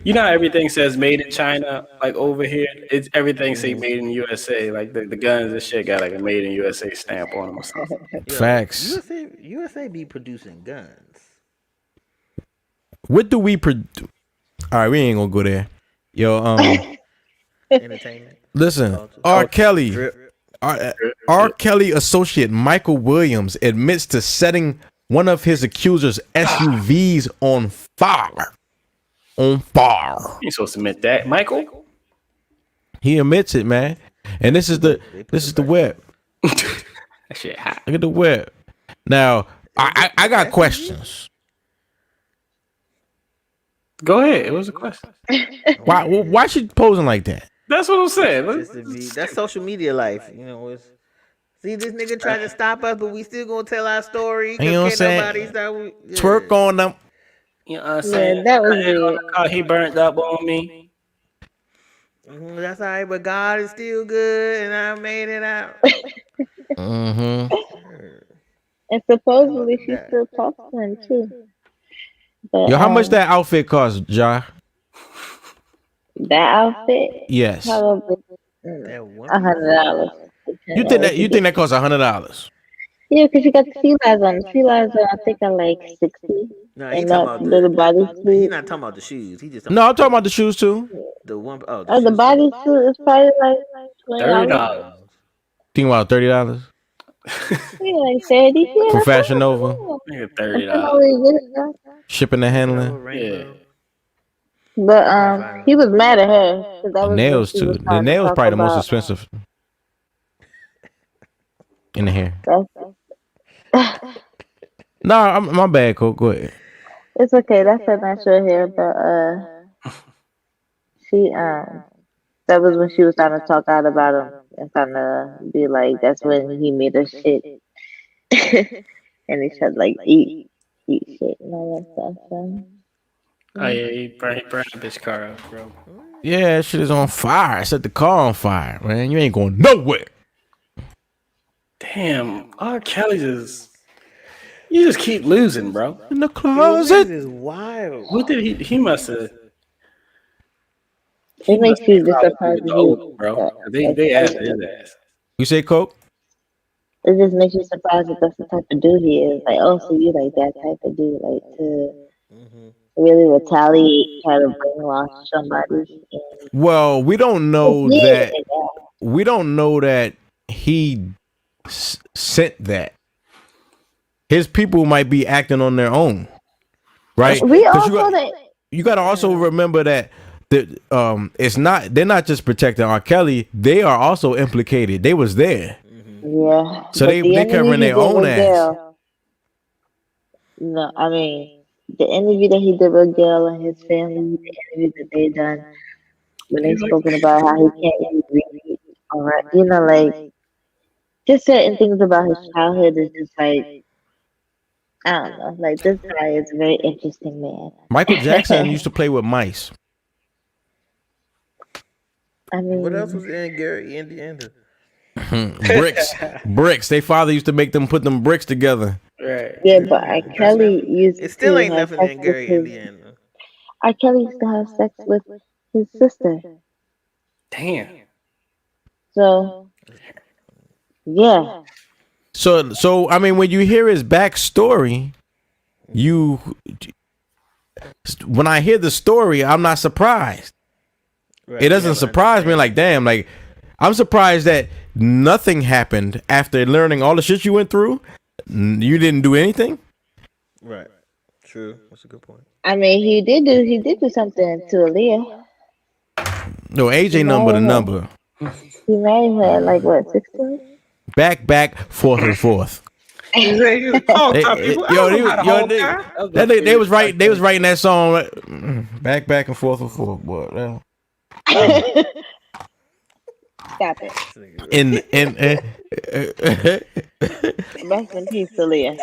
You know how everything says made in China, like over here, it's everything say made in USA. Like the guns and shit got like a made in USA stamp on them or something. Facts. USA be producing guns. What do we produce? All right, we ain't gonna go there. Yo, Entertainment. Listen, R. Kelly associate Michael Williams admits to setting one of his accusers' SUVs on fire. On fire. You supposed to admit that, Michael? He admits it, man. And this is the web. That shit hot. Look at the web. Now, I got questions. Go ahead. It was a question. Why she posing like that? That's what I'm saying. That's social media life. See, this nigga tried to stop us, but we still gonna tell our story. You know what I'm saying? Twerk on them. You know what I'm saying? Yeah, that was weird. He burnt up on me. That's all right, but God is still good, and I made it out. And supposedly she still talks to him too. But, Yo, how much that outfit cost, Ja? That outfit? Yes. Probably $100. You think that costs $100? Yeah, because you got the sea lies on. The sea lies are, I think, are like 60. No, and that little body suit. He's not talking about the shoes. He just I'm talking about the shoes too. The one. The body suit is probably like $30. Think about $30. Yeah, like 30. Yeah, From Fashion Nova. $30. Shipping and handling. Yeah. But he was mad at her. The nails too. The nails probably the most expensive in the hair. Nah, my bad, Coke. Go ahead. It's okay. That's her natural hair, but she that was when she was trying to talk out about him and trying to be like, that's when he made her shit, and he said like eat shit and all that stuff. So. Oh yeah, he burned the bitch car up, bro. Yeah, that shit is on fire. Set the car on fire, man. You ain't going nowhere. Damn, R. Kelly you just keep losing, bro. In the Yo, closet. this is wild. What did he must have? It makes you just Probably surprised with the if old, you. bro. They asked his ass. You say Coke? It just makes you surprised that that's the type of dude he is. Like, oh, so you like that type of dude, like to really retaliate, try to brainwash somebody. Well, we don't know Yeah, that. We don't know that he sent that. His people might be acting on their own, right? we all know that. You got to also remember that it's not. They're not just protecting R. Kelly. They are also implicated. They was there. Yeah. So they covering their own ass. No, I mean the interview that he did with Gail and his family, the interview that they done when they spoken about how he can't even read, all right, like just certain things about his childhood is just like I don't know, like this guy is a very interesting man. Michael Jackson used to play with mice. I mean, What else was in Gary Indiana? Bricks. Their father used to make them put them bricks together. Right. yeah, but R. Kelly used It still to ain't have nothing sex in with Gary, his. Indiana. R. Kelly used to have sex with his sister. Damn. So, yeah. So I mean, when you hear his backstory, when I hear the story, I'm not surprised. Right. It doesn't surprise me. Like, damn, like I'm surprised that nothing happened after learning all the shit you went through. You didn't do anything. Right. True. That's a good point. I mean, he did do something to Aaliyah. No, age ain't number the number. He married her at like what, 16? Back, forth and forth. They was right. They was writing that song. Back and forth and forth. Boy, Stop it. Rest in peace, Aaliyah.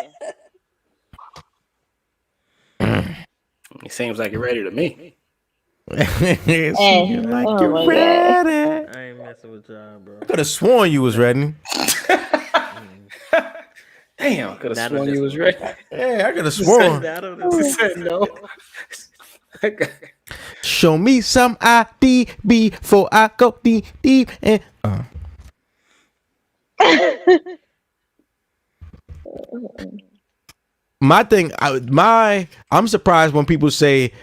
It seems like you're ready to me. Seems like oh you're my ready. I ain't messing with y'all, bro. I could have sworn you was ready. Damn, I could have sworn you was ready. Yeah, I could have sworn. He said no. Show me some ID before I go deep and. My thing, I'm surprised when people say,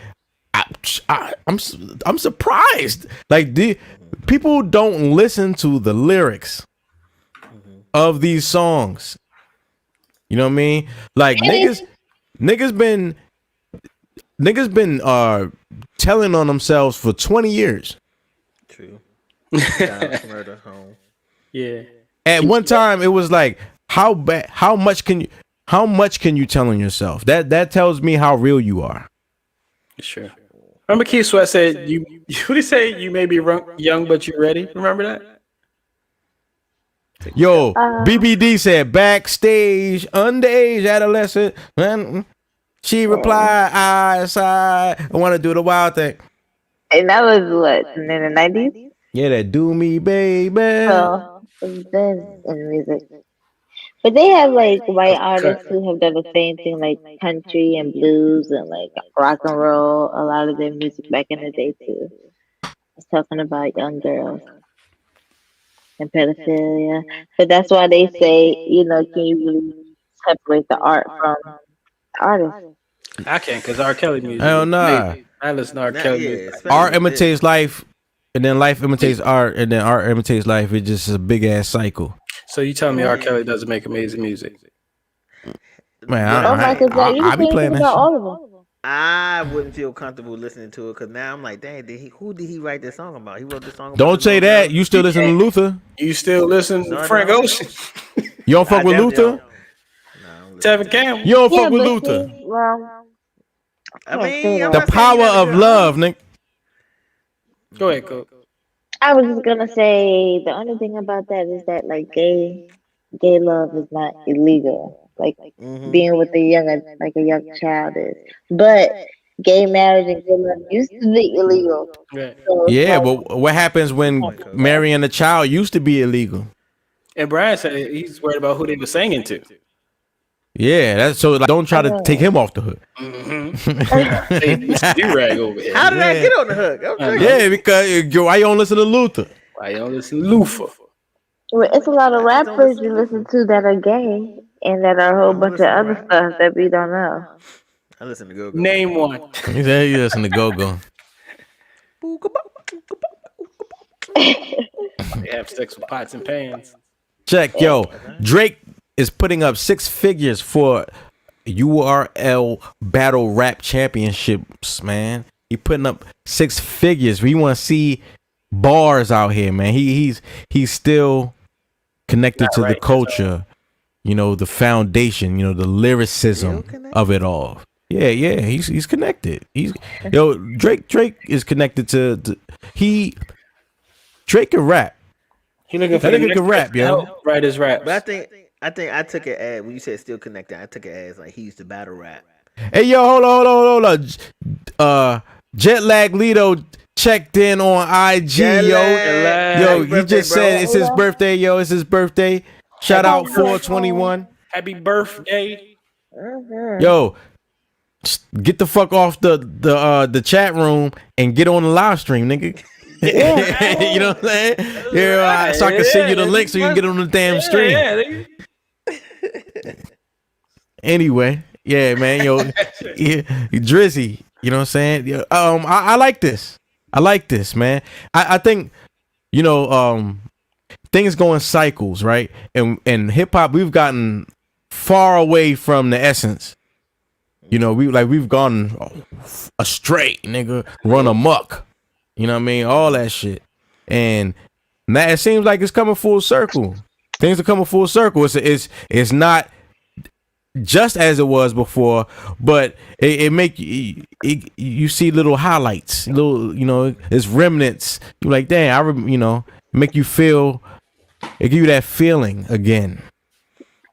I'm surprised. Like people don't listen to the lyrics of these songs. You know what I mean? Like niggas been telling on themselves for 20 years. True. Murder home. Yeah. At one time, it was like, how much can you tell on yourself? That tells me how real you are. Sure. Remember Keith Sweat said, what did he say? You may be young, but you're ready. Remember that? Yo, BBD said backstage, underage adolescent. She replied, I want to do the wild thing. And that was what, in the 90s? Yeah, that do me, baby. So, it's been in music. But they have like white artists who have done the same thing, like country and blues and like rock and roll. A lot of their music back in the day too. It's talking about young girls and pedophilia. But that's why they say, can you really separate the art from the artist? I can't, because R. Kelly music. Hell nah. I listen to R. Kelly music. Art imitates life, and then life imitates art, and then art imitates life. It's just a big ass cycle. So you tell me R. Kelly doesn't make amazing music? Man, I be playing that shit. All of them. I wouldn't feel comfortable listening to it because now I'm like, dang, who did he write this song about? He wrote this song about. Don't say that. You still listen to Luther? You still listen to Frank Ocean? You don't fuck with Luther? Tevin Campbell. You don't fuck with Luther? Well, I mean, the power of love, Nick. Go ahead, Coach. I was just gonna say the only thing about that is that like gay love is not illegal. Like being with a young child is. But gay marriage and gay love used to be illegal. Right. So it's Yeah, like, but what happens when marrying a child used to be illegal? And Brian said he's worried about who they were singing to. Yeah, that's so. Like, don't try to take him off the hook. Hey, Mr. D-Rag over here. How did I get on the hook? Okay. Yeah, because why you don't listen to Luther? Why y'all listen to Lufa? well, it's a lot of rappers you listen to that are gay and that are a whole bunch of other stuff that we don't know. I listen to Go. Name one. He said you listen to Go Go. They have sex with pots and pans. Check, yo. Drake is putting up 6 figures for URL Battle Rap Championships, man. He putting up 6 figures. We want to see bars out here, man. He's still connected to the culture, you know, the foundation, you know, the lyricism of it all. Yeah, he's connected. Drake is connected to Drake can rap. He looking for That the nigga can next rap, person to yo. help write his raps. But I think I took it as when you said still connected. I took it as like he used to battle rap. Hey, yo, hold on. Jet Lag Lido checked in on IG, yo, he just said it's his birthday, yo. It's his birthday. Shout out 421. Happy birthday. Yo, get the fuck off the chat room and get on the live stream, nigga. You know what I'm saying? Yeah, so I can send you the link so you can get on the damn stream. Anyway, yeah, man, yo, Drizzy, you know what I'm saying? Yo, I like this. I like this, man. I think, you know, things go in cycles, right? And hip hop, we've gotten far away from the essence. You know, we've gone astray, nigga, run amok. You know what I mean? All that shit. And now it seems like it's coming full circle. Things are coming full circle. It's not just as it was before, but it make you see little highlights, little, you know, it's remnants. You're like, damn, you know, make you feel, it give you that feeling again.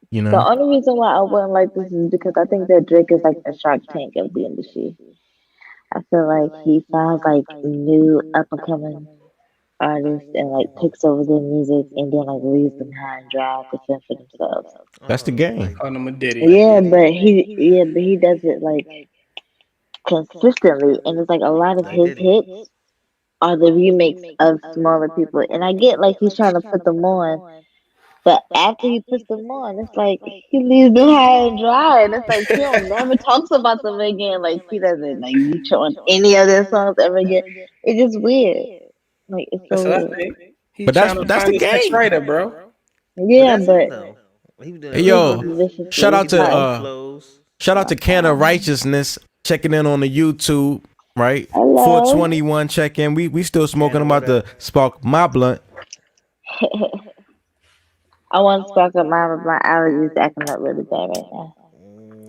You know, the only reason why I wouldn't like this is because I think that Drake is like a Shark Tank of the industry. I feel like he finds like new up and coming artists and like takes over their music and then like leaves them high and dry to fend for themselves. that's the game. On him a Diddy. Yeah, but he does it like consistently, and it's like a lot of his hits are the remakes of smaller people. And I get like he's trying to put them on, but after he puts them on, it's like he leaves them high and dry, and it's like he don't never talks about them again. Like he doesn't like reach on any of their songs ever again. It's just weird. Like it's so weird. But that's the game, writer, bro. Yeah, but hey, yo, shout out to Can of Righteousness checking in on the YouTube, right? Hello. 421 check in. We still smoking. I'm about to spark my blunt. I want to spark up mine, but my allergies acting up really bad right now.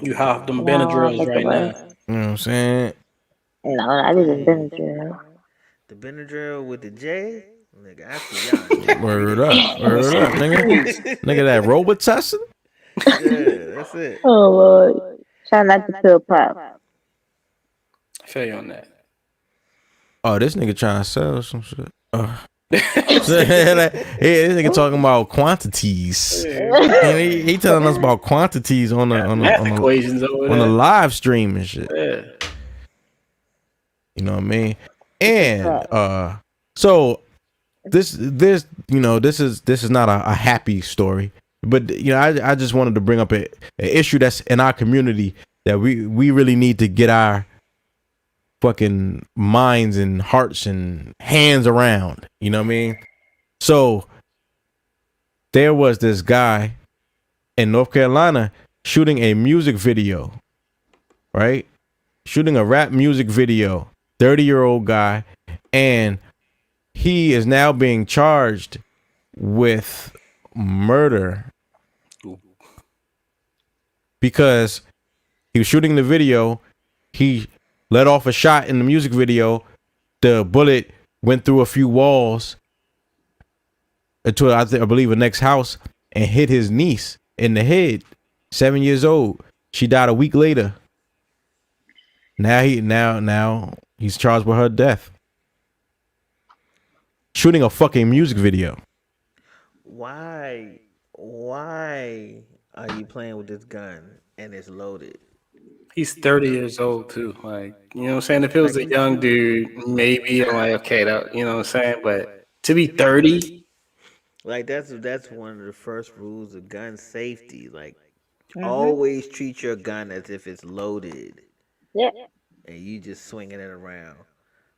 You have them Benadryls right now. You know what I'm saying? No, I didn't Benadryl. The Benadryl with the J? Nigga, I see y'all. Word up, nigga. Nigga, that Robitussin? Yeah, that's it. Oh, Lord. Try not to feel pop. I feel you on that. Oh, this nigga trying to sell some shit. This nigga talking about quantities. And he telling us about quantities on the live stream and shit. Yeah. You know what I mean? And so this you know, this is not a happy story, but you know, I just wanted to bring up an issue that's in our community that we really need to get our fucking minds and hearts and hands around. You know what I mean? So there was this guy in North Carolina shooting a music video, right? Shooting a rap music video, 30-year-old guy, and he is now being charged with murder because he was shooting the video. He let off a shot in the music video. The bullet went through a few walls into, I believe, a next house and hit his niece in the head, 7 years old. She died a week later. Now he's charged with her death. Shooting a fucking music video. Why are you playing with this gun and it's loaded? He's 30 years old too. Like, you know what I'm saying? If it was a young dude, maybe I'm like, okay, that, you know what I'm saying? But to be 30, like that's one of the first rules of gun safety. Like, always treat your gun as if it's loaded. Yeah. And you just swinging it around.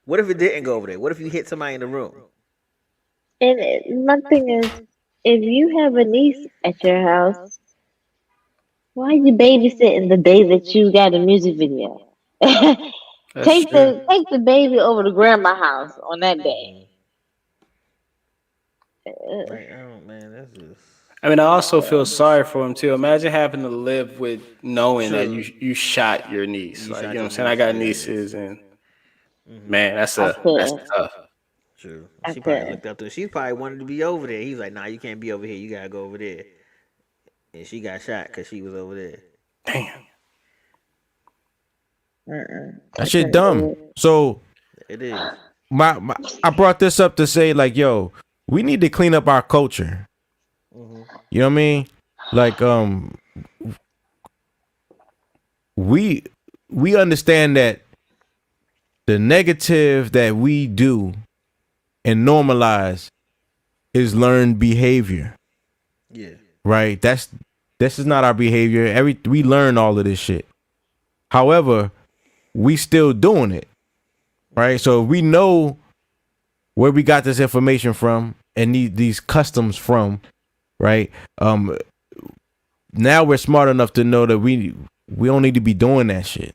What if it didn't go over there? What if you hit somebody in the room? And my thing is, if you have a niece at your house, why are you babysitting the day that you got a music video? take the baby over to grandma's house on that day. Like, oh man, that's just. I mean, I also feel sorry for him too. Imagine having to live with knowing that you shot your niece. Like, you know what I'm saying? I got nieces, and man, that's tough. True. She probably looked up to. She probably wanted to be over there. He's like, "Nah, you can't be over here. You gotta go over there." And she got shot because she was over there. Damn. That shit dumb. So it is. I brought this up to say, like, yo, we need to clean up our culture. You know what I mean? Like, we understand that the negative that we do and normalize is learned behavior. Yeah. Right? This is not our behavior. We learn all of this shit. However, we still doing it. Right? So we know where we got this information from and these customs from, right? Now we're smart enough to know that we don't need to be doing that shit.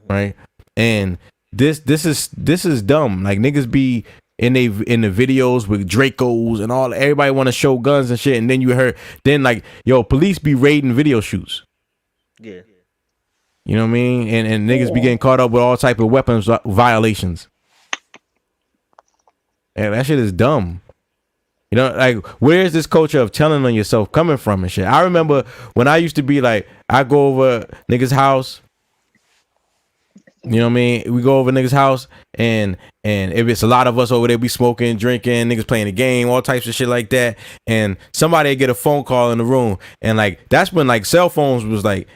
Right? And this is dumb. Like, niggas be in the videos with Dracos and all, everybody want to show guns and shit, and then like, yo, police be raiding video shoots. Yeah. You know what I mean? And niggas be getting caught up with all type of weapons violations. And that shit is dumb. You know, like, where's this culture of telling on yourself coming from and shit? I remember when I used to be like, I go over niggas' house. You know what I mean? We go over niggas' house, and if it's a lot of us over there, we smoking, drinking, niggas playing the game, all types of shit like that. And somebody get a phone call in the room, and like, that's when like cell phones was like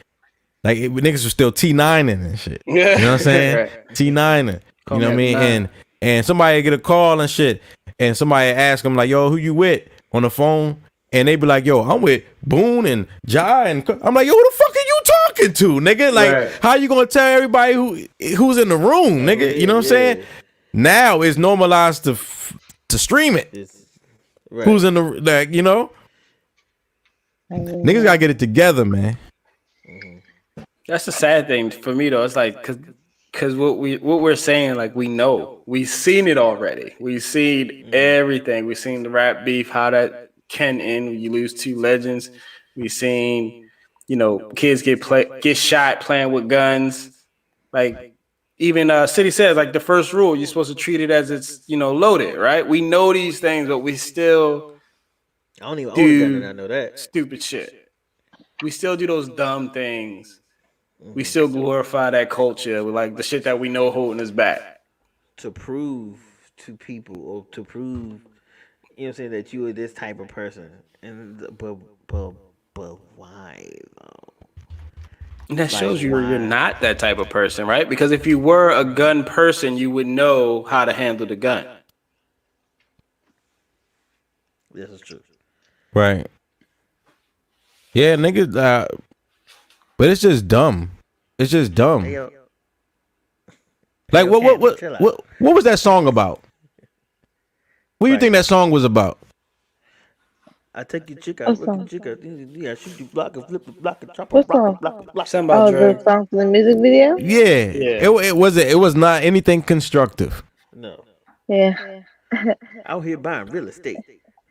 niggas was still T9ing and shit. You know what I'm saying? Right. T9ing. You know what I mean? And somebody get a call and shit, and somebody ask them like, yo, who you with on the phone? And they be like, yo, I'm with Boone and Jah, and I'm like, yo, who the fuck are you talking to, nigga? Like, how you gonna tell everybody who's in the room, nigga? You know what I'm saying? Now it's normalized to stream it. Who's in the, like, you know? Niggas gotta get it together, man. That's the sad thing for me though. It's like, cause what we're saying, like, we know, we've seen it already. We've seen everything. We've seen the rap beef, how that can end when you lose two legends. We've seen, you know, kids get shot playing with guns. Like, even City says, like, the first rule, you're supposed to treat it as it's, you know, loaded, right? We know these things, but we still I don't even own a gun and I know that. Stupid shit. We still do those dumb things. We still glorify that culture with, like, the shit that we know holding us back. To prove to people, or to prove, you know what I'm saying, that you are this type of person. And but why though? And that shows you're not that type of person, right? Because if you were a gun person, you would know how to handle the gun. This is true. Right. Yeah, niggas, but it's just dumb. It's just dumb. Hey, yo. Like, what was that song about? What do you think that song was about? I take your chick out, yeah, shoot you, block and flip the block and chop What block. Something about the song from the music video? Yeah. It was not anything constructive. No. Yeah. Out here buying real estate.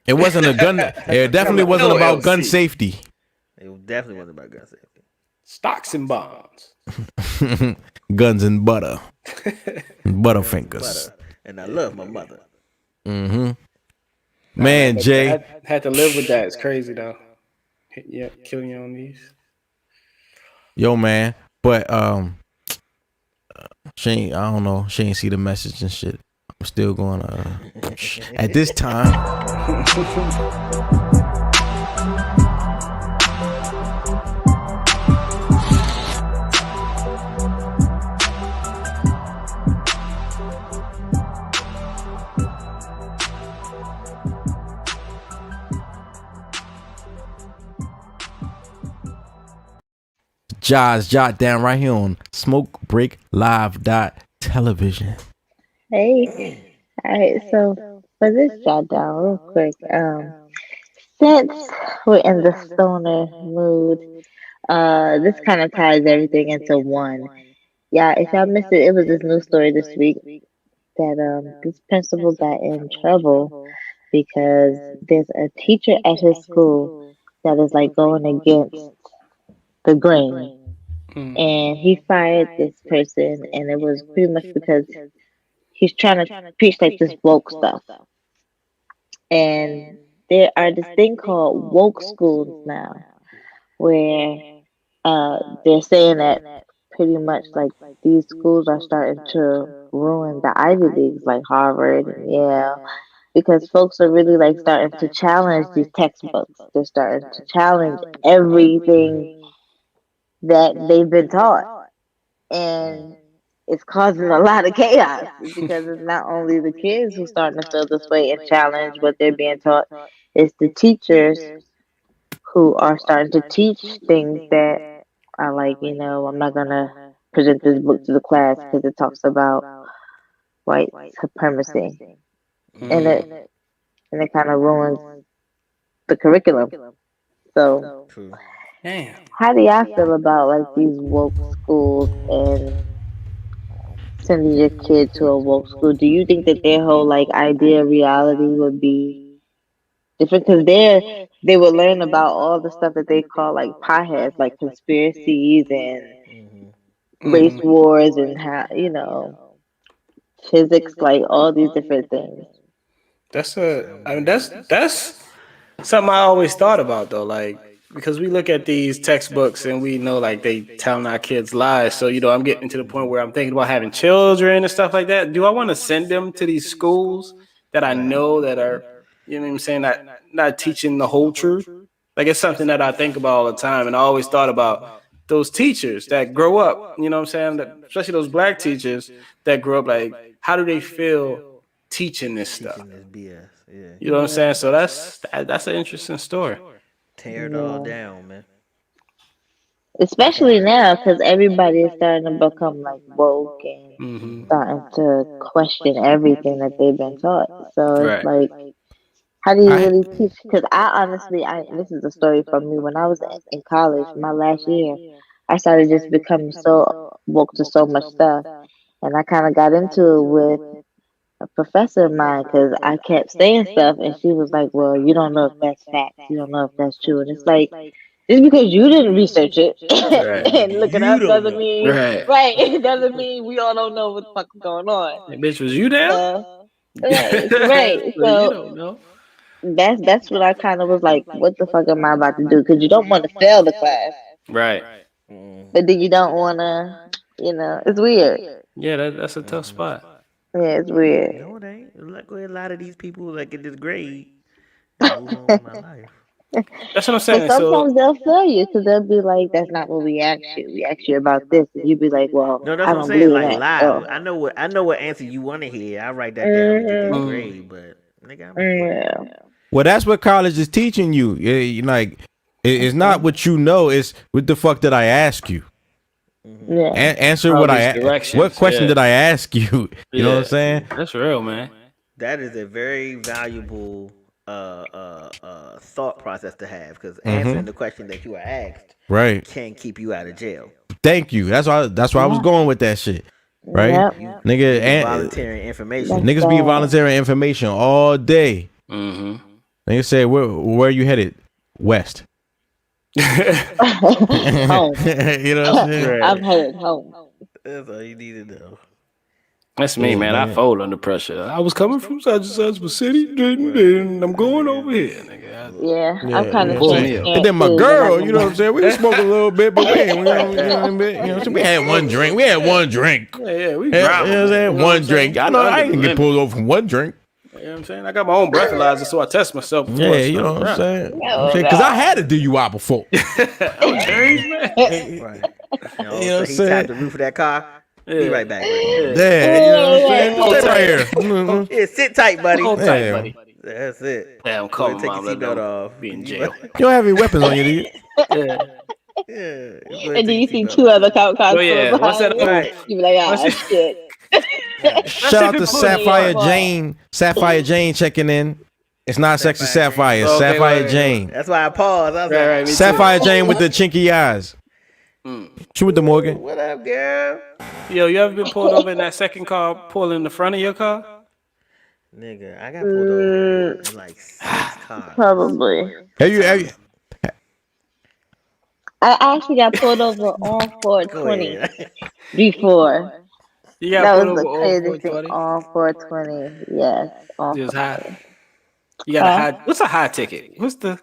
It wasn't a gun. It definitely wasn't about gun safety. It definitely wasn't about gun safety. Stocks and bonds. Guns and butter. Butterfingers. And I love my mother. Mm-hmm. Man, Jay. I had to live with that. It's crazy, though. Yeah, killing your own niece. Yo, man. But I don't know. She ain't see the message and shit. I'm still going at this time. Jahsjotdown right here on SmokeBreakLive.television. Hey. Alright, so for this jot down real quick, since we're in the stoner mood, this kind of ties everything into one. Yeah, if y'all missed it, it was this news story this week that this principal got in trouble because there's a teacher at his school that is like going against the grain. And he fired this person, and it was pretty much because he's trying to preach like this woke stuff. And there are this thing called woke schools now, where they're saying that pretty much like these schools are starting to ruin the Ivy Leagues like Harvard and Yale, because folks are really like starting to challenge these textbooks. They're starting to challenge everything that they've been taught. And it's causing a lot of chaos because it's not only the kids who starting to feel this way and challenge what they're being taught, it's the teachers who are starting to teach things that are like, I'm not gonna present this book to the class because it talks about white supremacy, and it kind of ruins the curriculum. So, how do y'all feel about like these woke schools and sending your kid to a woke school? Do you think that their whole like idea of reality would be different? Because they would learn about all the stuff that they call like potheads, like conspiracies and race wars and how physics, like all these different things. That's something I always thought about though, like because we look at these textbooks and we know like they telling our kids lies. So I'm getting to the point where I'm thinking about having children and stuff like that. Do I want to send them to these schools that I know that are, what I'm saying, not teaching the whole truth? Like it's something that I think about all the time, and I always thought about those teachers that grow up. What I'm saying, especially those black teachers that grow up. Like, how do they feel teaching this stuff? This BS. Yeah. You know what I'm saying? So that's an interesting story. Tear it all down, man. Especially now, because everybody is starting to become like woke and starting to question everything that they've been taught. So it's like, how do you really teach? Because I honestly, this is a story from me. When I was in college, my last year, I started just becoming so woke to so much stuff, and I kind of got into it with a professor of mine because I kept saying stuff, and she was like, "Well, you don't know if that's fact. You don't know if that's true." And it's like, just because you didn't research it and look it up doesn't mean it doesn't mean we all don't know what the fuck is going on. Hey, bitch, was you there? Right. So you don't know. That's what I kind of was like, what the fuck am I about to do? Because you don't want to fail the class, right? But then you don't want to, it's weird. Yeah, that's a tough spot. Yeah, it's weird. No, it ain't. Like a lot of these people that get this grade and move on with my life. That's what I'm saying. But sometimes they'll fail you because they'll be like, "That's not what we asked you. We asked you about this," and you'd be like, "Well, no, that's I what I'm don't saying. believe Like, that." lie. I know what answer you want to hear. I write that down and get this grade, but nigga, Well, that's what college is teaching you. It's not what you know. It's what the fuck did I ask you? Yeah. Answer what what question did I ask you? You know what I'm saying? That's real, man. That is a very valuable thought process to have, because answering the question that you are asked can keep you out of jail. Thank you. That's why I was going with that shit. Right? Yep. Nigga, volunteering information. Niggas be volunteering information all day. Niggas say, where are you headed? West. Home. You know what I'm saying? I'm headed home. That's all you need to know. That's me, man. I fold under pressure. I was coming from such and such a city, and I'm going over here, nigga. Yeah, I'm kind of and then my girl, you know what I'm saying? We can smoke a little bit, but we ain't, we had one drink. We had one drink. Yeah, we you know what I'm saying? One drink. I know I ain't gonna get pulled over from one drink. You know what I'm saying? I got my own breathalyzer, so I test myself. Yeah, you know what I'm saying? Because I had a DUI before. I'm changed, man. Right. You know what I'm saying? He tapped the roof of that car. Be right back. Yeah, you know what I'm saying? Hold right here. Yeah, sit tight, buddy. Hold tight, buddy. That's it. Yeah, I'm calling take your seatbelt off. Be in jail. You don't have any weapons on you, do you? Yeah. And then you see 2 other cop cars. Oh yeah, what's that? Right. You be like, ah, shit. Shout out to Sapphire Jane. Sapphire Jane checking in. It's not Sexy Sapphire. It's Sapphire Jane. That's why I paused. I was Right, like, Sapphire Jane with the chinky eyes. Shoot with the Morgan. what up, girl? Yo, you ever been pulled over in that second car, pulling the front of your car? Nigga, I got pulled over in like 6 cars. Probably. Have you? I actually got pulled over on 420 before. You got That pulled was the over craziest over thing on 420. Yes. On Just 420. high. You got a high. What's a high ticket? What's the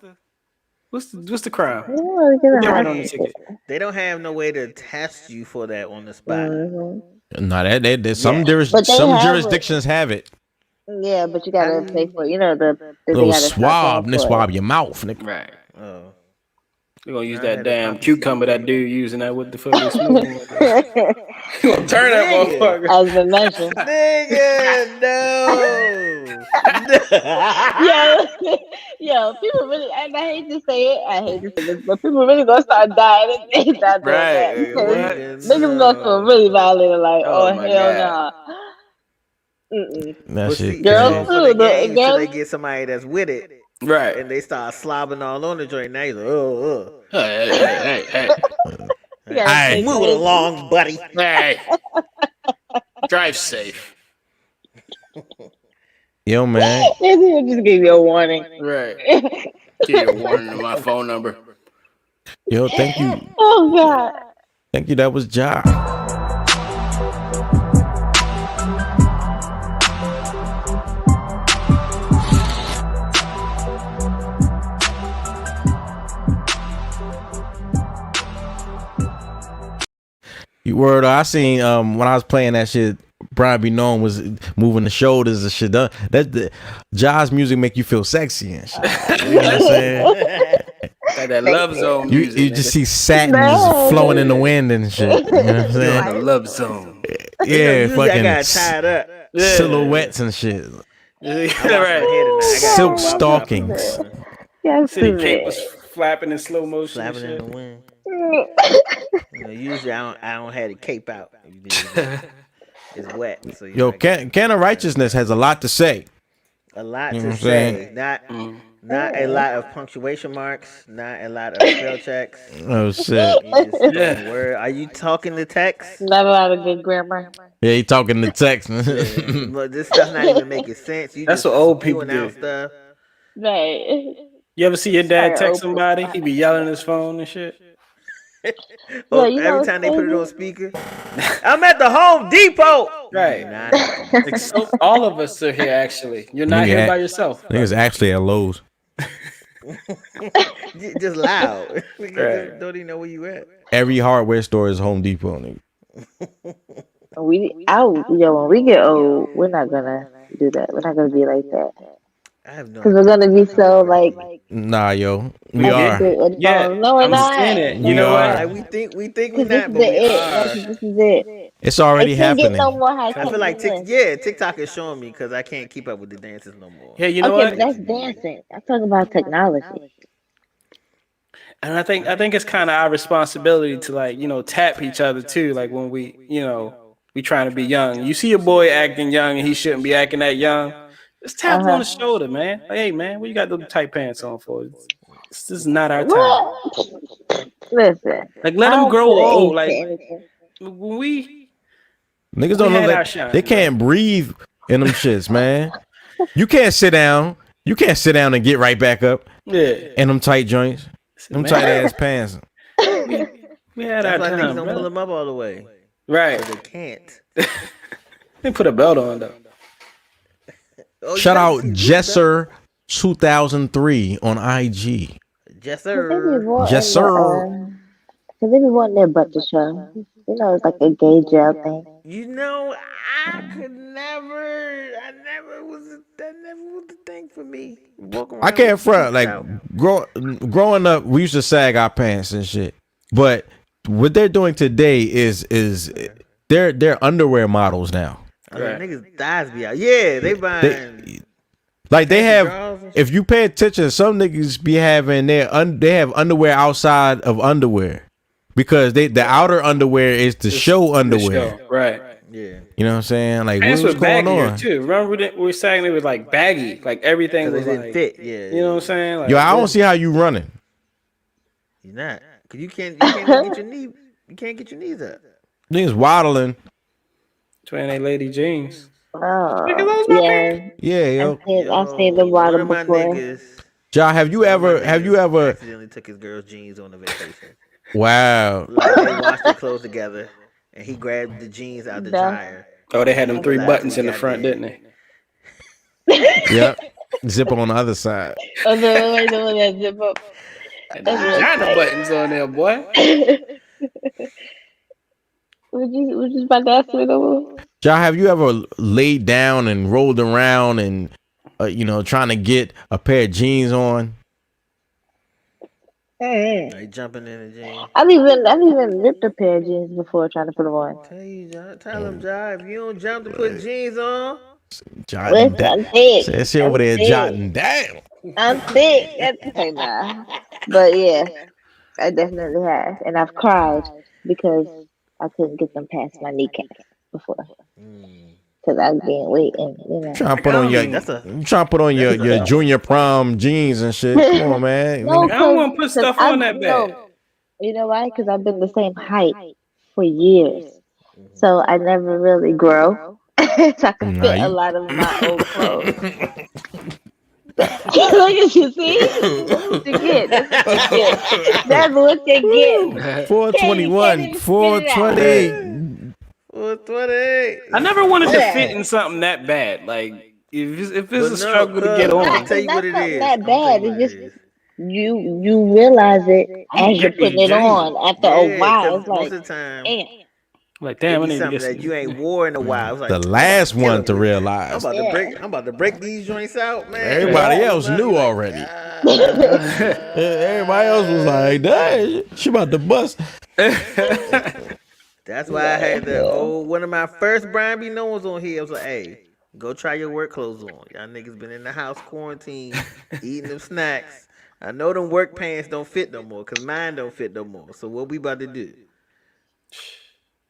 crime? You don't really get a Get right high on the ticket. They don't have no way to test you for that on the spot. No, that some But they some have jurisdictions have it. Yeah, but you gotta pay for it. You know the Little they swab, and they swab your mouth, nigga. Right. Oh. We're gonna use that damn cucumber that dude using that with the fuck is smoking. You gonna turn that motherfucker. As been mentioned. Nigga, no. Yo, people really, and I hate to say it, but people really gonna start dying if they not doing that. Because niggas gonna feel really violated, like, oh hell nah. That shit. Girls too. Until they get somebody that's with it. Right. And they start slobbing all on the joint. Now you're like, Hey. Hey, move it along, buddy. Hey. Drive safe. Yo, man. Just give you a warning. Right. Give you a warning to my phone number. Yo, thank you. Oh God. Thank you. That was Ja. You word, I seen when I was playing that shit, BRYANBEKNOWIN was moving the shoulders and shit. That the Ja's music make you feel sexy and shit. You know what I'm saying? That love zone music. You just see satin just flowing in the wind and shit. You know what I'm saying? The love zone. Yeah, I fucking got tied up. silhouettes and shit. Right. Silk stockings. Yes, City cape was flapping in slow motion. Flapping in the wind. Usually I don't have the cape out. It's wet. So Yo, Can of Righteousness has a lot to say. A lot You know to what I'm say. saying? Not a lot of punctuation marks. Not a lot of spell checks. Oh shit. Are you talking the text? Not a lot of good grammar. Yeah, he talking the text. But this stuff not even making sense. That's what old people do. Stuff. Right. You ever see your dad text somebody? He be yelling at his phone and shit. Every time they put it on speaker, I'm at the Home Depot. Right. All of us are here. Actually, you're not here by yourself. Niggas actually at Lowe's. Just loud. Right. Don't even know where you at. Every hardware store is Home Depot, nigga. When we get old, we're not gonna do that. We're not gonna be like that. I have no. Because we're gonna be so like. Nah, yo, we are. Yeah, no, we're not. You know what? Like, we think we're not, but This we are. is it. It's already I can't happening. Get no more high I feel like TikTok is showing me because I can't keep up with the dances no more. Yeah, you know but what? that's dancing. I'm talking about technology. And I think it's kind of our responsibility to tap each other too. Like when we trying to be young. You see a boy acting young and he shouldn't be acting that young. Just tap him on the shoulder, man. Like, hey, man, what you got those tight pants on for? This is not our time. Listen. Like, let them grow old. Like, when we niggas don't know that they can't breathe in them shits, man. You can't sit down. You can't sit down and get right back up. Yeah. In them tight joints. Them tight ass pants. We had our time. Don't pull them up all the way. Right. They can't. They put a belt on though. Oh, Shout out see, this belt. Jesser2003 on IG. Yes, Cause they be sir. wanting Yes, sir. cause they be wanting their butt to show. You know, it's like a gay gel thing. You know, I could never. That never was the thing for me. Walk around I can't with front. cheeks Like out. growing up, we used to sag our pants and shit. But what they're doing today is they're underwear models now. I mean, niggas thighs be out. Yeah, they buying. Like they fancy have, drawers and if you pay attention, some niggas be having they have underwear outside of underwear because the outer underwear is the show underwear. Right. Yeah. You know what I'm saying? Like Pants what's was going baggier on? too. Remember we were saying it was like baggy, like everything was Because it didn't like fit. Yeah. You know what I'm saying? Like, Yo, I don't see how you running. You're not. Because you can't even get your knee. You can't get your knees up. Niggas waddling. Twin A lady jeans. Oh, yeah. Yeah, yo. I've seen the One water of my before. niggas. Ja, have you ever accidentally took his girl's jeans on a vacation? Wow. Like they washed their clothes together, and he grabbed the jeans out the dryer. Oh, they had them 3 Last buttons we in the got front, there. didn't they? Yep. Zip on the other side. Oh, the one that zip up. Vagina buttons on there, boy. Would you about to ask me though? Ja, have you ever laid down and rolled around and trying to get a pair of jeans on? Like jumping in the jeans. I've even ripped a pair of jeans before trying to put them on. Tell him, Jai, if you don't jump to put jeans on. Jotting Listen, down. I'm thick. That shit over there jotting down. I'm thick. Hey, nah. But yeah, I definitely have, and I've cried because I couldn't get them past my kneecaps before. Because I gained weight, and Trying to put on your junior prom jeans and shit. Come on, man. No, I don't want to put stuff on that bed. You know why? Because I've been the same height for years, so I never really grow. So I can fit a lot of my old clothes. Look at you, see? That's what you get. That's what you get. 421, 428. 428. I never wanted to fit in something that bad. Like if it's a struggle to get on. I'll tell you what it is. Not that bad. It's just you realize it as you're putting it on. After a while, it's most like, of the time, damn. Like damn, I it be need to something get that you ain't wore in a while. It's like, The last one to I'm realize. about to break these joints out, man. Everybody else knew already. Everybody else was like, "Dang, she about to bust." That's why I had one of my first Brian B. Knowns on here. I was like, hey, go try your work clothes on. Y'all niggas been in the house quarantine, eating them snacks. I know them work pants don't fit no more, because mine don't fit no more. So what we about to do?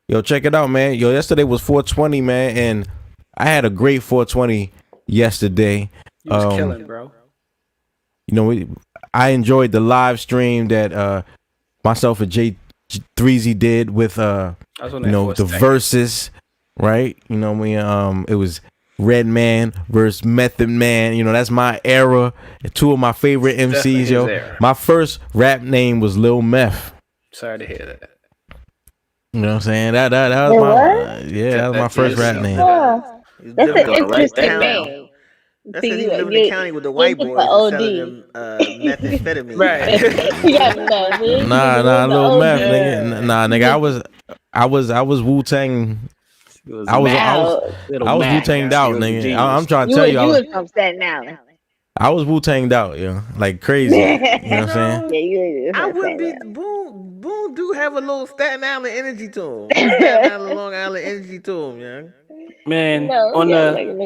Yo, check it out, man. Yo, yesterday was 420, man, and I had a great 420 yesterday. You was killing, bro. You know, I enjoyed the live stream that myself and J3Z did with the verses, right? You know, it was Redman versus Method Man. You know, that's my era. Two of my favorite MCs, yo. Era. My first rap name was Lil Meth. Sorry to hear that. You know what I'm saying? That was that was my first rap name. Oh, that's an interesting down. name. That's because he live in the county with the white boys and selling them methamphetamine. Right. Nah, Lil Meth, nigga. Nah, nigga, I was Wu-Tang. I was Wu-Tanged out, nigga. I'm trying to tell you. You was from Staten Island. I was Wu-Tanged out, yo. Like crazy. You know what I'm saying? Yeah, you I wouldn't be Boone do have a little Staten Island energy to him. Staten Island, Long Island energy to him, young. Man,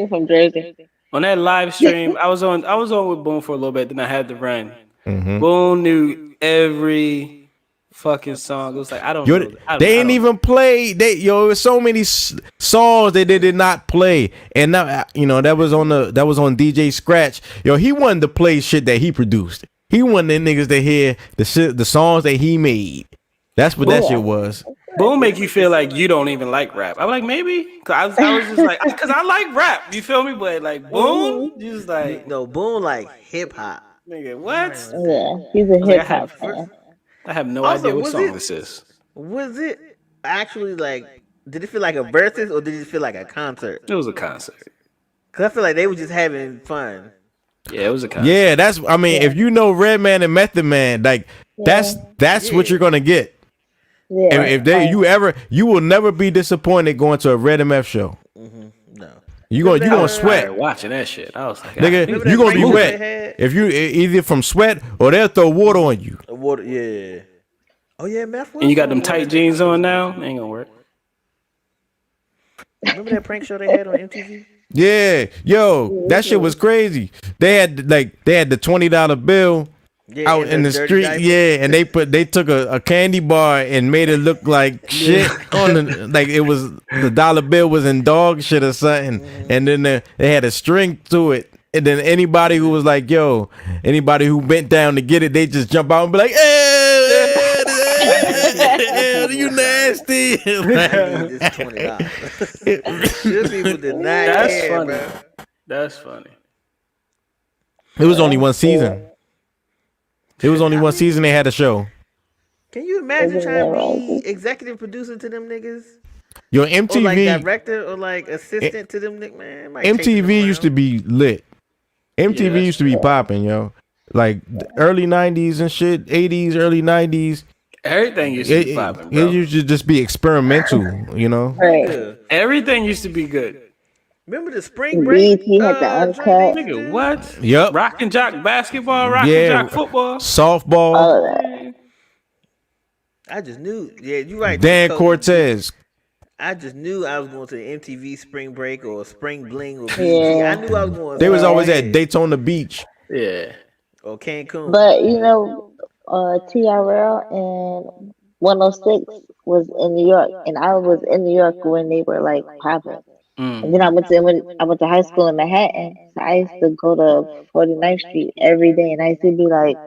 from Jersey. On that live stream, I was on with Boone for a little bit, then I had to run. Mm-hmm. Boone knew every fucking song. It was like I don't know. They ain't even play. It was so many songs that they did not play, and now that was on DJ Scratch. Yo, he wanted to play shit that he produced. He wanted the niggas to hear the songs that he made. That's what that shit was. Boone make you feel like you don't even like rap. I'm like, maybe. Cause I was just like, because I like rap. You feel me? But like Boone, just like. No, Boone like hip hop. Nigga, what? Yeah, he's a hip hop fan. I have no idea what song this is. Was it actually like Did it feel like a versus or did it feel like a concert? It was a concert. Cause I feel like they were just having fun. Yeah, it was a concert. Yeah, that's. I mean, if you know Redman and Method Man, like that's what you're gonna get. Yeah. You will never be disappointed going to a Red MF show. No. You gonna sweat. Watching that shit. I was like, Nigga, you gonna be wet. If you either from sweat or they'll throw water on you. Water, yeah. Oh yeah, Meth. And you got them tight jeans on now? Ain't gonna work. Remember that prank show they had on MTV? Yeah, yo, that shit was crazy. They had the $20 bill out in the street, and they took a candy bar and made it look like shit on the like it was the dollar bill was in dog shit or something, and then they had a string to it, and then anybody who was like, yo, anybody who bent down to get it, they just jump out and be like, you nasty. It's $20. People did not care, funny. bro. That's funny. It was only one season. It was only one season they had a show. Can you imagine trying to be executive producer to them niggas? Your MTV, or like director or like assistant to them niggas, man. MTV used to be lit. MTV used to be popping, yo. Like the early 90s and shit, 80s, early 90s. Everything used to be popping, bro. It used to just be experimental, you know? Right. Everything used to be good. Remember the spring break? He had the uncut. Nigga, what? Yep. Rock and Jock basketball, Rock and Jock football. Softball. All of that. I just knew. Yeah, you right. Dan Cortez. I just knew I was going to the MTV Spring Break or Spring Bling or BET. Yeah. I knew I was going. They was always at Daytona Beach. Yeah. Or Cancun. But you know, TRL and 106 was in New York, and I was in New York when they were like popping. And then I went to high school in Manhattan. So I used to go to 49th Street every day, and I used to be like,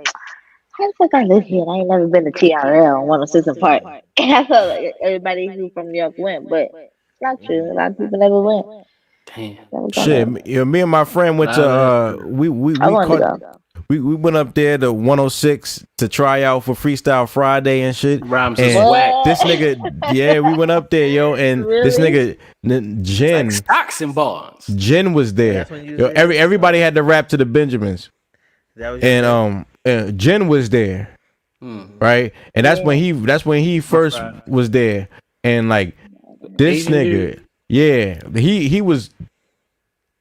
how the fuck I live here and I ain't never been to TRL on 106 and Park? And I felt like everybody who from New York went, but it's not true. A lot of people never went. Damn. Shit, me and my friend went to we went up there to 106 to try out for Freestyle Friday and shit. Rhymes and was whack. This nigga, we went up there, yo, and this nigga Jen, like stocks and bonds. Jen was there. Yo, everybody had to rap to the Benjamins, and Jen was there, right? And that's when he first was there, and like this nigga, he was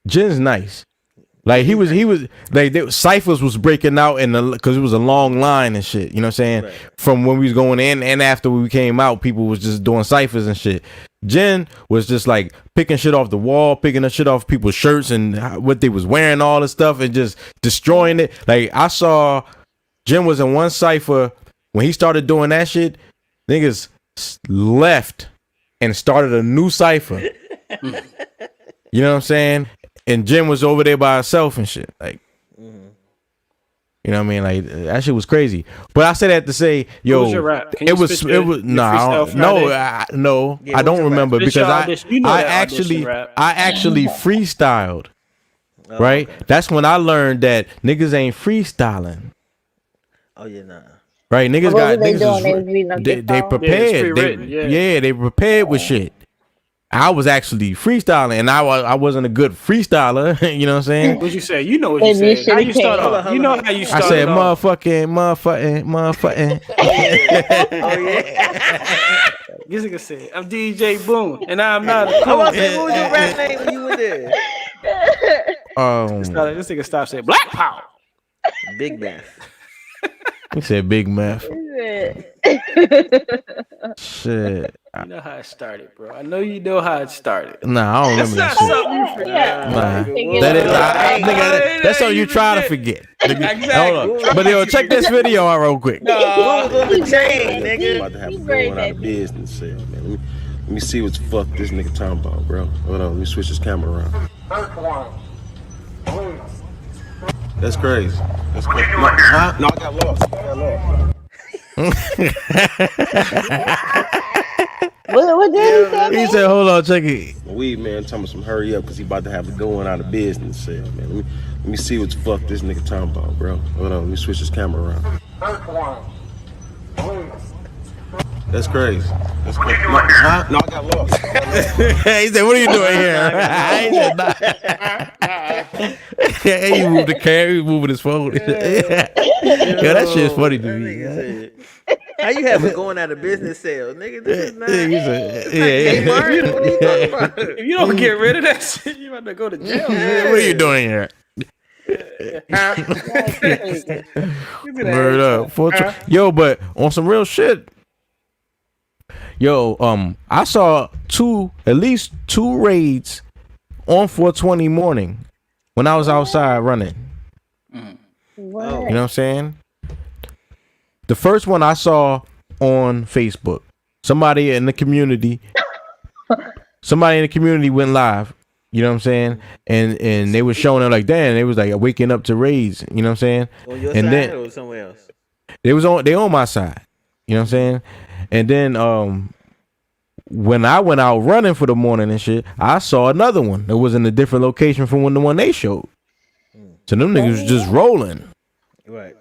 Jen's nice. Like he was like ciphers was breaking out because it was a long line and shit. You know what I'm saying? Right. From when we was going in and after we came out, people was just doing ciphers and shit. Jen was just like picking shit off the wall, picking up shit off people's shirts and what they was wearing, all this stuff, and just destroying it. Like I saw Jen was in one cipher when he started doing that shit. Niggas left and started a new cipher. You know what I'm saying? And Jen was over there by herself and shit. Like, you know what I mean? Like, that shit was crazy. But I said that to say, yo, what was your rap? it was no, I don't remember because I actually freestyled. Right? Okay. That's when I learned that niggas ain't freestyling. Oh yeah, nah. Right? Niggas they prepared. They prepared with shit. I was actually freestyling, and I wasn't a good freestyler. You know what I'm saying? What you say? You know what you said. How you start off? You know how you start off. I said motherfucking. Oh yeah. This nigga said, I'm djboone, and I'm not a cool. What was your rap name when you were there? This nigga stopped saying Black Power. Big Math. He said Big Math. Shit. You know how it started, bro. I know you know how it started. Nah, I don't remember that shit. Something you forget. That's something you try to forget. Hold on. But yo, check this video out real quick. What was on the chain, nigga? About to have him going out of business sale, man. Let me see what the fuck this nigga talking about, bro. Hold on, let me switch his camera around. That's crazy. That's crazy. No, I got lost. What did he say? He said, hold on, check it. Weed man telling me some hurry up because he about to have it going out of business sale, man. Let me see what the fuck this nigga talking about, bro. Hold on, let me switch his camera around. That's crazy. That's crazy. No, huh? No, I got lost. He said, "What are you doing here?" He said, "Nah." He moved the camera. He was moving his phone. Yo, that shit's funny to me. How you have it going out of business sales, nigga? This is not. Yeah. What are you talking about? If you don't get rid of that shit, you about to go to jail. What are you doing here? Word up. Yo, but on some real shit. Yo, I saw at least two raids on 420 morning when I was outside running. What? You know what I'm saying? The first one I saw on Facebook. Somebody in the community went live. You know what I'm saying? And they were showing them like, damn, they was like waking up to raids. You know what I'm saying? On your and side then or somewhere else? they on my side. You know what I'm saying? And then when I went out running for the morning and shit, I saw another one that was in a different location from the one they showed. So them niggas was just rolling. Right.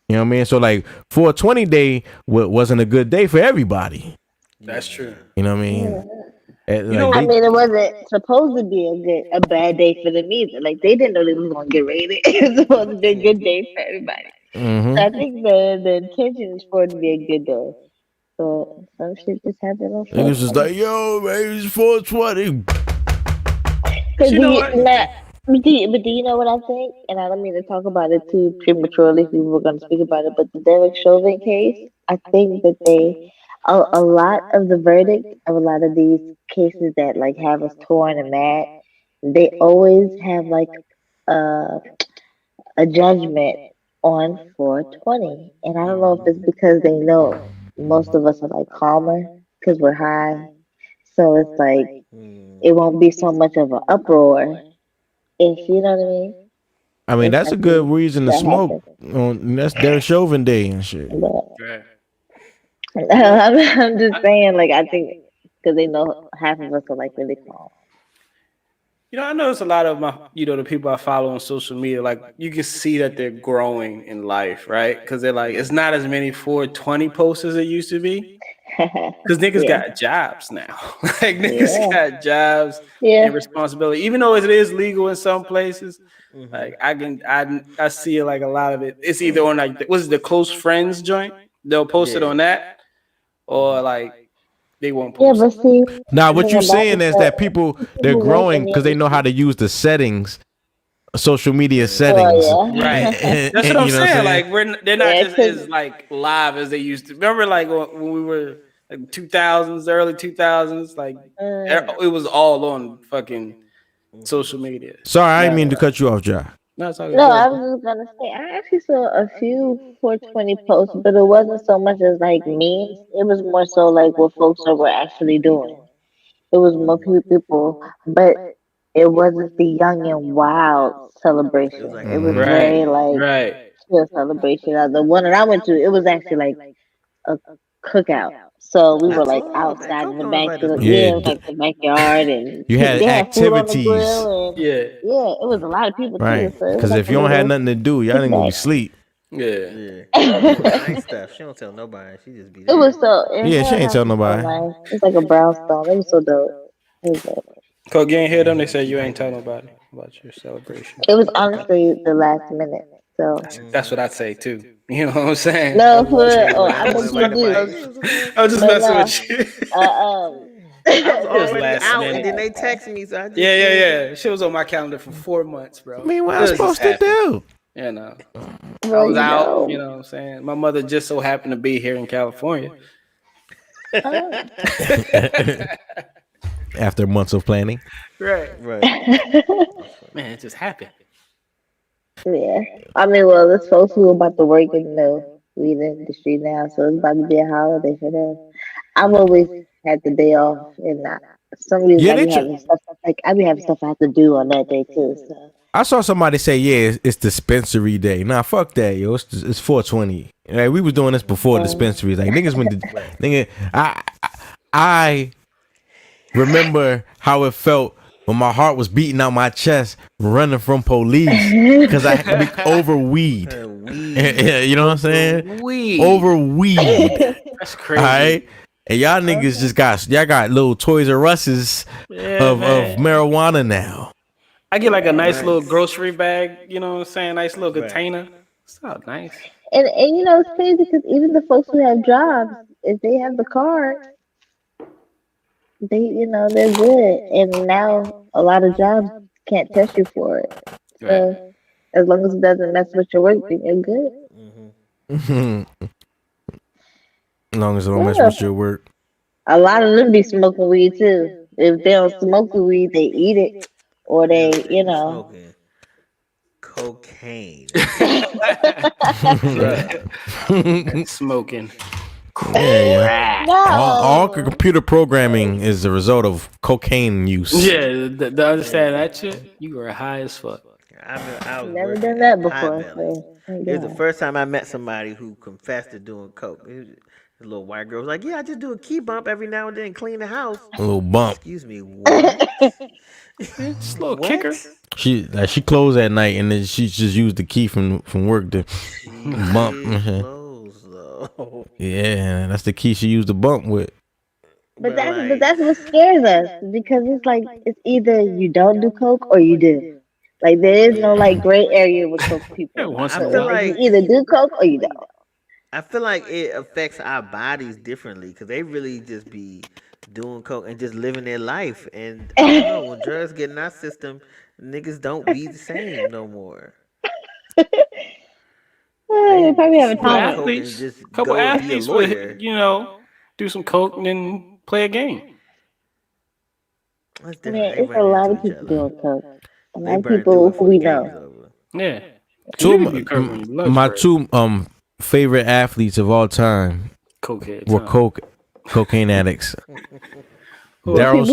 You know what I mean? So like 420 day wasn't a good day for everybody. That's true. You know what I mean? I mean, it wasn't supposed to be a bad day for them either. Like they didn't know they was gonna get raided. It's supposed to be a good day for everybody. Mm-hmm. So I think the intention is for it to be a good day. But some shit just happened on Niggas just like, yo, man, it's 420. But You know what? do you know what I think? And I don't mean to talk about it too prematurely if we were going to speak about it, but the Derek Chauvin case, I think that a lot of the verdict of a lot of these cases that like have us torn and mad, they always have like a judgment on 420. And I don't know if it's because they know most of us are like calmer because we're high. So it's like it won't be so much of an uproar. If you know what I mean. I mean, that's a good reason to smoke. That's Derek Chauvin Day and shit. Right. I'm just saying, like, I think because they know half of us are like really calm. You know, I notice a lot of my, the people I follow on social media, like you can see that they're growing in life, right? Because they're like, it's not as many 420 posts as it used to be. Because niggas got jobs now. Like niggas got jobs and responsibility. Even though it is legal in some places, like I see like a lot of it. It's either on like what's the close friends joint? They'll post it on that, or like they won't post but see, now what you're saying is that they're growing because they know how to use the settings, social media settings. Right. That's what I'm saying. Like they're not just as like live as they used to. Remember like when we were like 2000s, early 2000s, like it was all on fucking social media. Sorry, I didn't mean to cut you off, Ja. No, I was just gonna say I actually saw a few 420 posts, but it wasn't so much as like memes. It was more so like what folks were actually doing. It was more people, but it wasn't the young and wild celebration. It was very like chill celebration. The one that I went to, it was actually like a cookout. So we were like outside in the back, it was like the backyard, and you had activities. Food on the grill, and it was a lot of people too. Because if you don't have nothing to do, y'all ain't gonna be sleep. Nice stuff. She don't tell nobody. She just be there. It was so. She ain't tell nobody. It's like a brownstone. It was so dope. Coke, you ain't hear them. They said you ain't tell nobody about your celebration. It was honestly the last minute. So that's what I'd say too. You know what I'm saying? No, I was you do. I was just messing with you. I was already out, and then they texted me. So I just yeah. She was on my calendar for 4 months, bro. I mean, what I'm supposed to do? Yeah, no. I was out. You know what I'm saying? My mother just so happened to be here in California. After months of planning. Right. Man, it just happened. Yeah. I mean, well, there's folks who are about to work in the weed industry now, so it's about to be a holiday for them. I've always had the day off, and some reason I be having stuff I have to do on that day too. So. I saw somebody say, it's dispensary day. Nah, fuck that, yo. It's 420. Like, we was doing this before dispensaries. Like, niggas went to... I remember how it felt when my heart was beating out my chest running from police because I had to be over weed. You know what I'm saying? Weed. Over weed. That's crazy. All right? And y'all niggas just got little Toys R Us's of marijuana now. I get like a nice little grocery bag, you know what I'm saying? Nice little container. It's all nice. And you know, it's crazy because even the folks who have jobs, if they have the card, they're good. And now a lot of jobs can't test you for it. So as long as it doesn't mess with your work, then you're good. As long as it don't mess with your work. A lot of them be smoking weed too. If they don't smoke the weed, they eat it. Or they smoking cocaine. Smoking. Yeah. No. All computer programming is the result of cocaine use. Yeah, to understand that shit, you are high as fuck. I've never done that before. It was the first time I met somebody who confessed to doing coke. The little white girl was like, "Yeah, I just do a key bump every now and then, clean the house." A little bump. Excuse me, what? Just a little kicker. She closed at night and then she just used the key from work to bump. Close, though. Yeah, that's the key she used to bump with. But that's what scares us because it's either you don't do coke or you do. Like there is no gray area with coke people. I feel like you either do coke or you don't. I feel like it affects our bodies differently because they really just be doing coke and just living their life. And I don't know, when drugs get in our system, niggas don't be the same no more. They probably have a time. Couple athletes would, do some coke and then play a game. Man, it's a lot of people doing coke. A lot of people who we know. Yeah. My two favorite athletes of all time were cocaine addicts. Daryl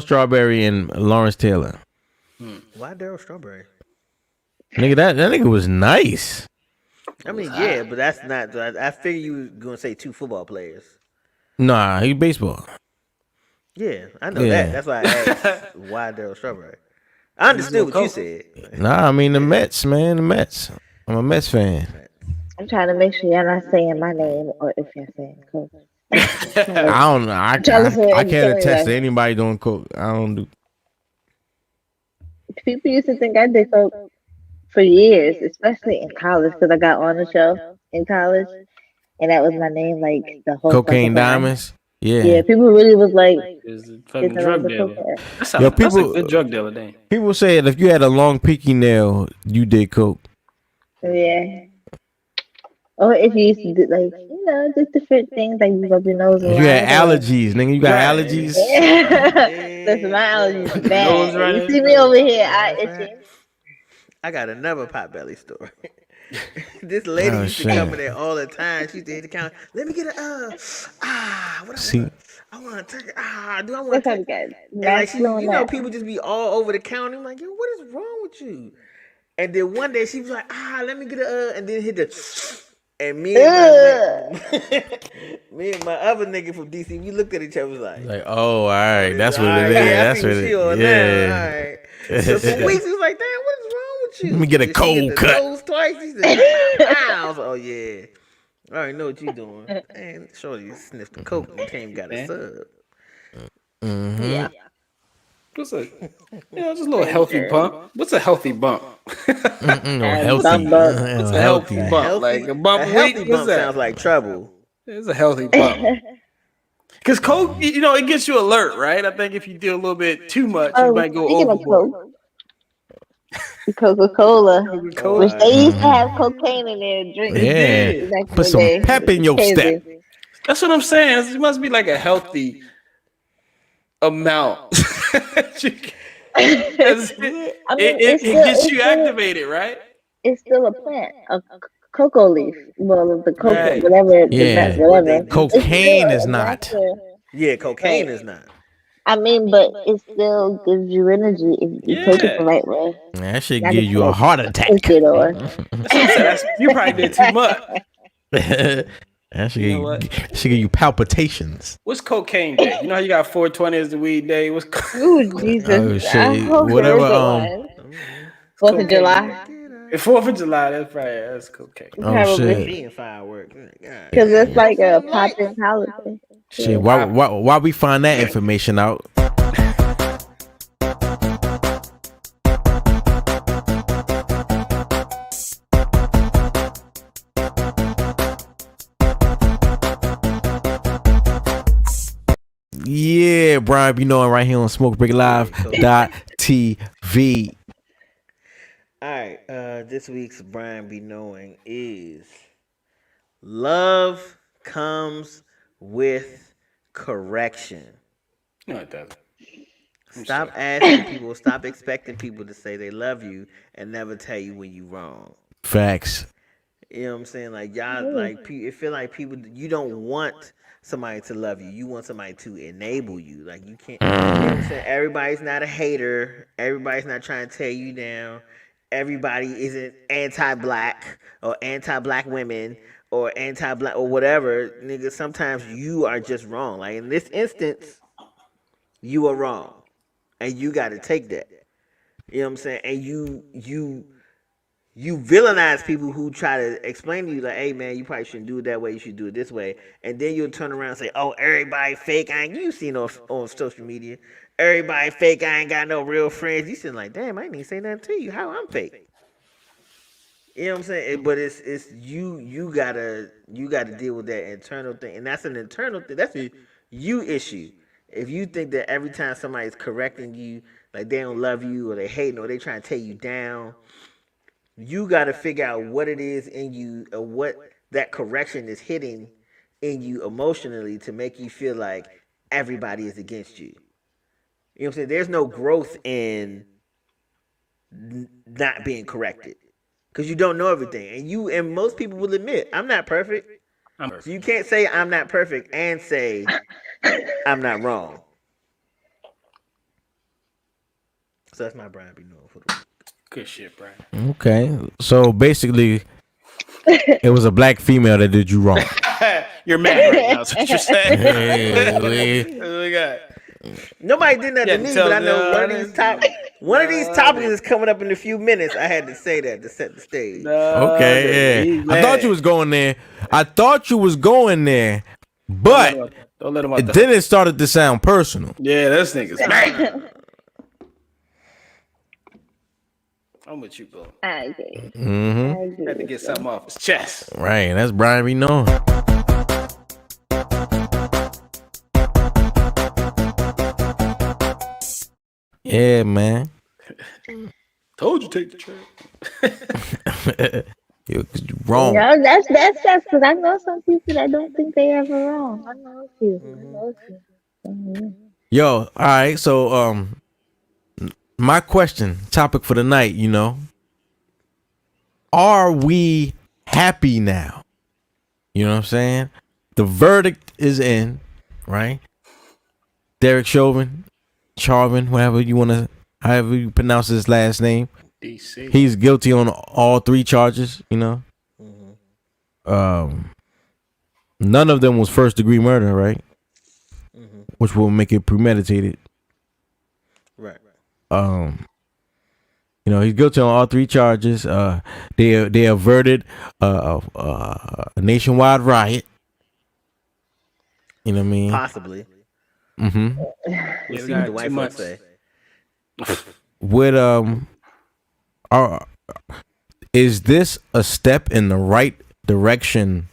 Strawberry and Lawrence Taylor. Why Daryl Strawberry? Nigga, that nigga was nice. I mean, yeah, but that's not. I figured you were gonna say two football players. Nah, he baseball. Yeah, I know that. That's why I asked why Daryl Strawberry. I understood what you said. Nah, I mean the Mets, man, the Mets. I'm a Mets fan. I'm trying to make sure y'all not saying my name or if you're saying coke. I don't know. I can't attest to anybody doing coke. I don't do. People used to think I did coke for years, especially in college, because I got on the show in college, and that was my name, like the whole Cocaine Diamonds. Yeah. Yeah, people really was like, it's a fucking drug dealer. That's a good drug dealer thing. People say that if you had a long pinky nail, you did coke. Yeah. Or if you used to do just different things like you rub your nose around. You had allergies, nigga. You got allergies. Listen, my allergies are bad. You see me over here, I itching. I got another potbelly story. This lady used to come in there all the time. She used to hit the counter. Let me get a I want to take do I want to take it? And people just be all over the counter. I'm like, yo, what is wrong with you? And then one day she was like, let me get a and then hit the and me and my other nigga from DC, we looked at each other was like, oh, all right, that's what it is. That's what it is. Yeah. All right. So for weeks he was like, damn, what is wrong with you? Let me get a cold cut. Twice. He said, I was like, oh yeah. I already know what you doing. And shorty sniffed the coke and came got a sub. Mm-hmm. Yeah. What's just a little healthy bump. What's a healthy bump? Healthy. What's a healthy bump? Like a bump. A healthy bump sounds like trouble. It's a healthy bump. Because coke, it gets you alert, right? I think if you do a little bit too much, you might go overboard. Coca-Cola, which they used to have cocaine in their drink. Yeah, put some pep in your step. That's what I'm saying. It must be like a healthy amount. It gets you activated, right? It's still a plant, a cocoa leaf. Well, the cocoa, whatever. Yeah, whatever. Cocaine is not. Yeah, cocaine is not. I mean, but it still gives you energy if you take it the right way. That should give you a heart attack. You probably did too much. That should give you palpitations. What's cocaine day? You know how you got 420 as the weed day? What's Ooh, Jesus. Oh shit! Whatever. 4th of July. If 4th of July, that's cocaine. Oh Probably. shit. Seeing fireworks. Because it's like a popping holiday. Shit. Why we find that information out? Yeah, Brian be knowing right here on SmokeBreakLive.tv. All right. This week's Brian be knowing is love comes with correction. No, it doesn't. Stop asking people, stop expecting people to say they love you and never tell you when you wrong. Facts. You know what I'm saying? Like y'all, like it feel like people. You don't want somebody to love you. You want somebody to enable you. Like you can't. You know what I'm saying? Everybody's not a hater. Everybody's not trying to tear you down. Everybody isn't anti-black or anti-black women or anti-black or whatever. Nigga, sometimes you are just wrong. Like in this instance, you are wrong, and you got to take that. You know what I'm saying? And you villainize people who try to explain to you like, hey man, you probably shouldn't do it that way, you should do it this way. And then you'll turn around and say, oh, everybody fake. You've seen on social media. Everybody fake, I ain't got no real friends. You sitting like, damn, I ain't even say nothing to you. How I'm fake. You know what I'm saying? But it's you gotta deal with that internal thing. And that's an internal thing. That's a you issue. If you think that every time somebody's correcting you, like they don't love you or they hating or they trying to tear you down, you got to figure out what it is in you or what that correction is hitting in you emotionally to make you feel like everybody is against you. You know what I'm saying? There's no growth in not being corrected because you don't know everything. And most people will admit, I'm not perfect. So you can't say I'm not perfect and say I'm not wrong. So that's my Brian be knowing for the week. Good shit, Brian. Okay, so basically, it was a black female that did you wrong. You're mad right now. That's what you're saying. We got. Nobody did that to me, but I know one of these topics is coming up in a few minutes. I had to say that to set the stage. Okay, yeah. I thought you was going there. But don't let him then it started to sound personal. Yeah, this nigga's mad. I'm with you, bro. I agree. Had to get something off his chest. Right, that's Brian be knowing. Yeah, man. Told you take the train. You're wrong. No, that's because I know some people that don't think they ever wrong. I know a few. Yo, all right. So, my topic for the night, are we happy now? You know what I'm saying? The verdict is in, right? Derek Chauvin, however you pronounce his last name. DC. He's guilty on all 3 charges, None of them was first-degree murder, right? Which will make it premeditated. Right. He's guilty on all 3 charges. They averted a nationwide riot. You know what I mean? Possibly. Mm-hmm. We'll see what the white folks say. With is this a step in the right direction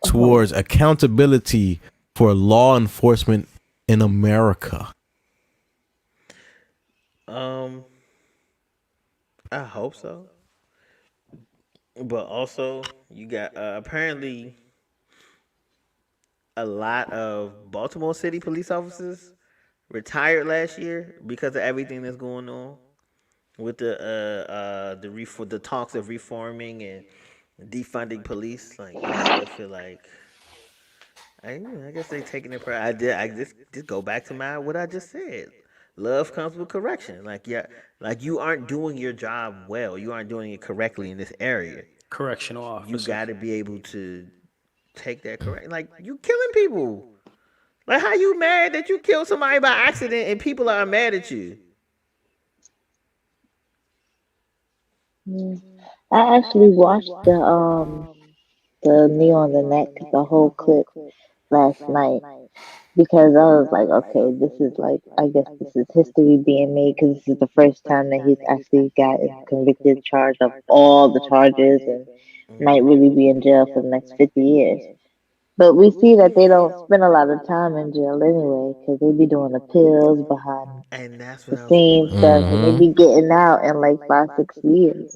towards accountability for law enforcement in America? I hope so. But also, you got apparently a lot of Baltimore City police officers retired last year because of everything that's going on with the talks of reforming and defunding police. Like I feel like I guess they taking it. I just go back to what I just said. Love comes with correction. Like you aren't doing your job well. You aren't doing it correctly in this area. Correctional officer. You got to be able to take that correct. Like you killing people. Like how you mad that you killed somebody by accident and people are mad at you? I actually watched the Knee on the Neck, the whole clip last night because I was like, okay, this is like, I guess this is history being made because this is the first time that he's actually gotten convicted, charged of all the charges, and might really be in jail for the next 50 years. But we see that they don't spend a lot of time in jail anyway because they be doing appeals behind And that's the what I was scenes going. stuff, and they be getting out in like 5, 6 years.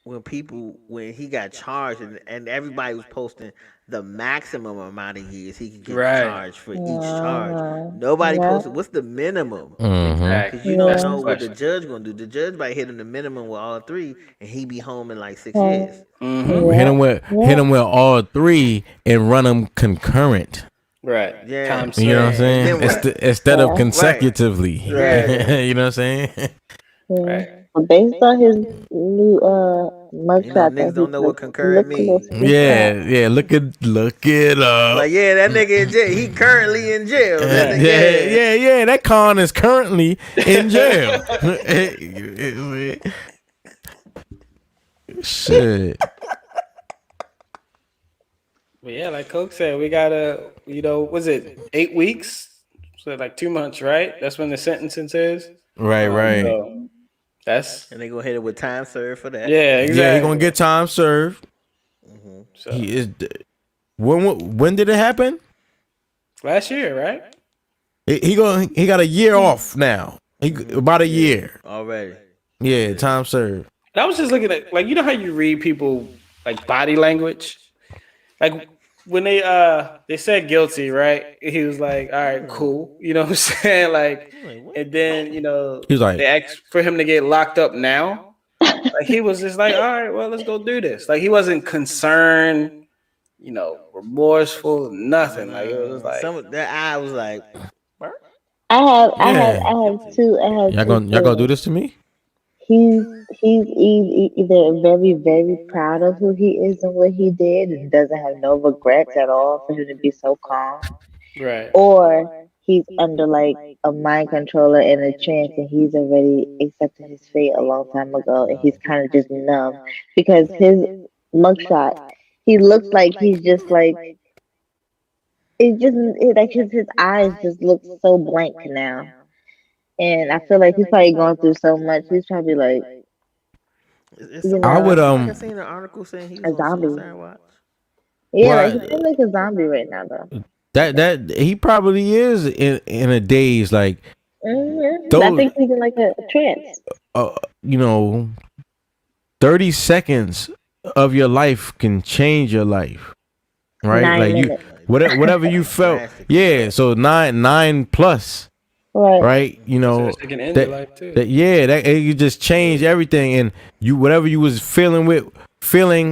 When people when he got charged and everybody was posting the maximum amount of years he could get Right. charged for each charge. Uh-huh. Nobody Yeah, posted what's the minimum. Cause Exactly. you don't That's the know yeah, what the question. judge gonna do. The judge might hit him the minimum with all three, and he be home in like 6 years. Mm-hmm. Hit yeah, him with yeah. all three and run them concurrent. Right. Yeah, Time You know what I'm served. yeah. And saying? then what? Instead of Yeah. Right. consecutively. Yeah. You know what I'm saying? Yeah. Right. But based on his new You know mugshot, that niggas he don't know what concurrent look a little means. spaced out. Yeah. Look it up. Like yeah, that nigga in jail. He currently in jail. That Right. nigga, Yeah. That con is currently in jail. Shit. But yeah, like Coke said, we gotta, was it 8 weeks? So like 2 months, right? That's when the sentencing is. Right. So that's and they gonna hit it with time served for that. yeah, exactly. Yeah, he gonna get time served. So, He is. When did it happen? last year, right? He got a year off now. About a year. Already. Yeah, time served. And I was just looking at, like, you know how you read people like body language, like when they said guilty, right? He was like, all right, cool. You know what I'm saying? Like, and then He was like, they asked for him to get locked up now. Like he was just like, all right, well, let's go do this. Like he wasn't concerned, remorseful, nothing. Like it was like, Some of that I was like, I have two. y'all gonna do this to me? He's either very, very proud of who he is and what he did and doesn't have no regrets at all for him to be so calm, right, or he's under like a mind controller and a trance and he's already accepted his fate a long time ago and he's kind of just numb because his mugshot, he looks like he's just like like his eyes just look so blank now. And I feel like he's probably going through so much. He's probably like, I would I seen an article saying he a was on zombie. suicide watch. Yeah, Why- like he feels like a zombie right now, though. That he probably is in a daze. Like I Those- think he's in like a trance. 30 seconds of your life can change your life, right? 9 like minutes. whatever you felt. Yeah, so 9 plus, right? it can end your life too. that you just change everything, and you whatever you was feeling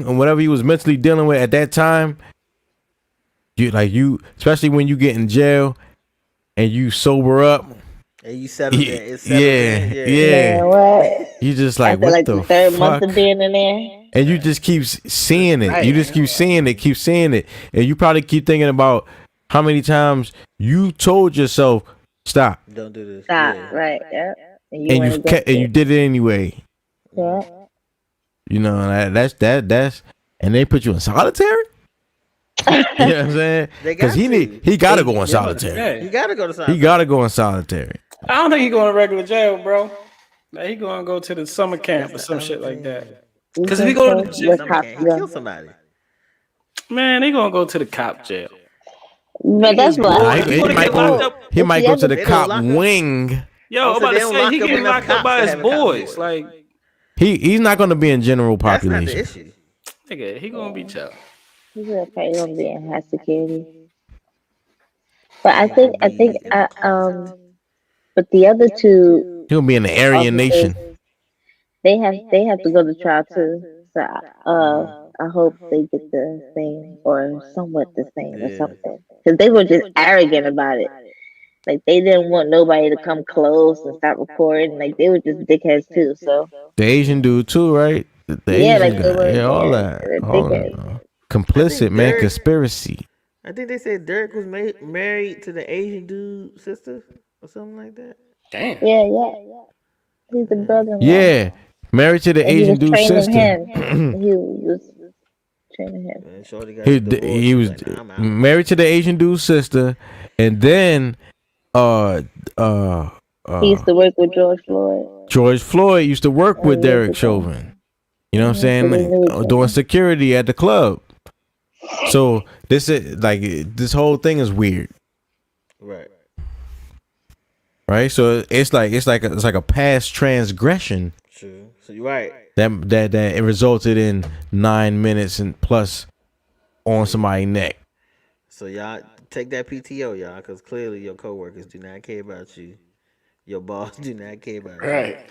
and whatever you was mentally dealing with at that time, you especially when you get in jail and you sober up. And you settled Yeah, in. It settled in. yeah. What? You just like After what like the the third fuck? month of being in there. And you just keep seeing it. You just keep seeing it. And you probably keep thinking about how many times you told yourself, stop. Don't do this. Stop. Yeah. Right. Yeah. And You did it anyway. Yeah. That's and they put you in solitary? You know what I'm saying? They got Because to. he gotta go in solitary. You gotta go to something. He gotta go in solitary. I don't think he's going to regular jail, bro. Like, he going to go to the summer camp or some shit like that. Because if he go to the jail, He kill somebody. man, they going to go to the cop jail. But that's Nah, why. he might go to the They don't cop lock up. wing. Yo, I'm Also, about they to don't say lock he up getting enough locked up cops by to his have a cop boys. board. Like, He's not gonna be in general That's not the population. issue. nigga, he going to be chill. He's probably gonna be in high security. But I think but the other two He'll be in the Aryan Nation. they have to go to trial too. So I hope they get the same or somewhat the same or something. Because they were just arrogant about it. Like they didn't want nobody to come close and stop recording. Like they were just dickheads too. So The Asian dude too, right? The yeah, Asian like they guy. were Yeah, all they're that. dickheads. Complicit, man. Derek- Conspiracy. I think they said Derek was married to the Asian dude's sister or something like that. Damn. Yeah. He's the brother. Yeah. Married to the And he Asian was dude's training sister. him. He was training him. Man, Shorty got He, divorced. he was Like, nah, I'm out. married to the Asian dude's sister, and then He used to work with George Floyd. George Floyd used to work with years Derek ago. Chauvin. You know what I'm So they saying? knew each other. Doing security at the club. So this is like this whole thing is weird, Right. right? So it's like a past transgression True. So you're right. that it resulted in 9 minutes and plus on somebody's neck. So y'all take that PTO, y'all, because clearly your coworkers do not care about you. Your boss do not care about you. Right.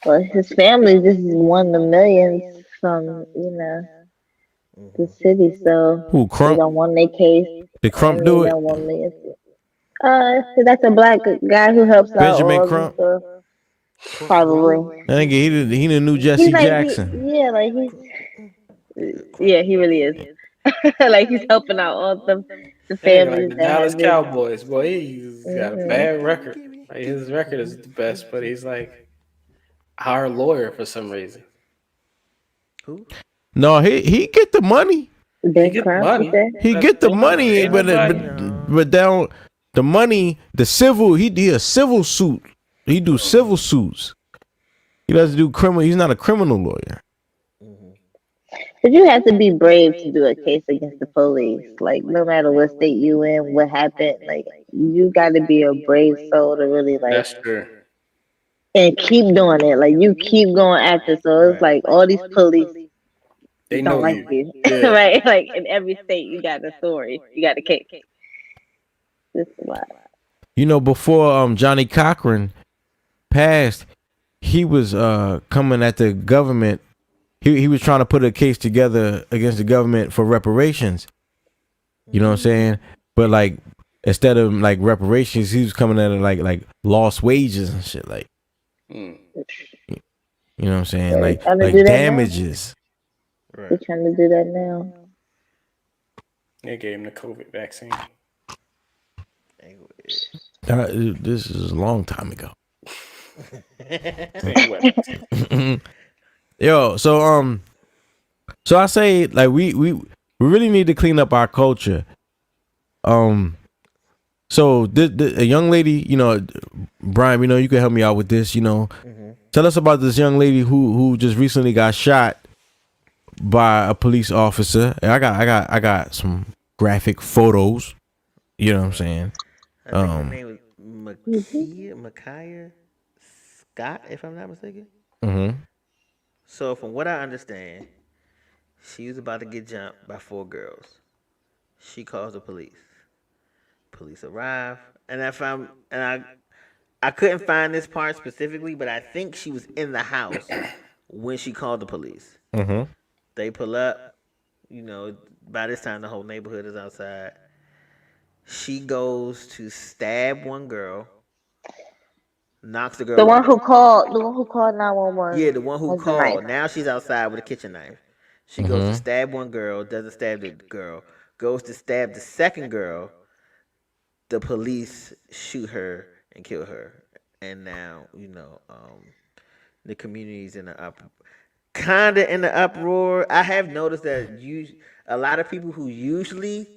Well, his family just won the millions from, the city, so Who, they Crump? don't want their case. Did Crump and do they it? don't want millions. That's a black guy who helps Benjamin out all Crump? of the stuff. Probably. I think he the new Jesse He's like, Jackson. he really is. Like he's helping out all the That nigga families like the that Dallas have been. Cowboys, boy. He's got a bad record. Like, his record is the best, but he's like our lawyer for some reason. Who? No, he get the money. Ben get Crump, money. you said? He That's get the the money, thing. but down the money, the civil. He a civil suit. He do civil suits. He doesn't do criminal. He's not a criminal lawyer. But you have to be brave to do a case against the police. Like, no matter what state you in, what happened, like, you got to be a brave soul to really, like, That's true. and keep doing it. Like, you keep going after. So it's like all these police They don't know like you. Yeah. Right? Like, in every state, you got a story. You got a case. This is a lot. You know, before Johnny Cochran passed, he was coming at the government. He was trying to put a case together against the government for reparations. You know what I'm saying? But like instead of like reparations, he was coming at it like lost wages and shit. Like, you know what I'm saying? Yeah, Like trying to do that damages. They're trying to do that now. They gave him the COVID vaccine. This is a long time ago. Yo, so I say like we really need to clean up our culture. So a young lady, you know, Brian, you know, you can help me out with this. You know, tell us about this young lady who just recently got shot by a police officer. And I got some graphic photos. You know what I'm saying? I think her name was Micaiah Scott, if I'm not mistaken. So from what I understand, she was about to get jumped by 4 girls. She calls the police. Police arrive, and I couldn't find this part specifically, but I think she was in the house when she called the police. They pull up. You know, by this time the whole neighborhood is outside. She goes to stab one girl. Knocks the girl. The one who called 911. Yeah, the one who called. Now she's outside with a kitchen knife. She goes to stab one girl, doesn't stab the girl. Goes to stab the second girl. The police shoot her and kill her. And now, you know, the community's in the kinda in the uproar. I have noticed that a lot of people who usually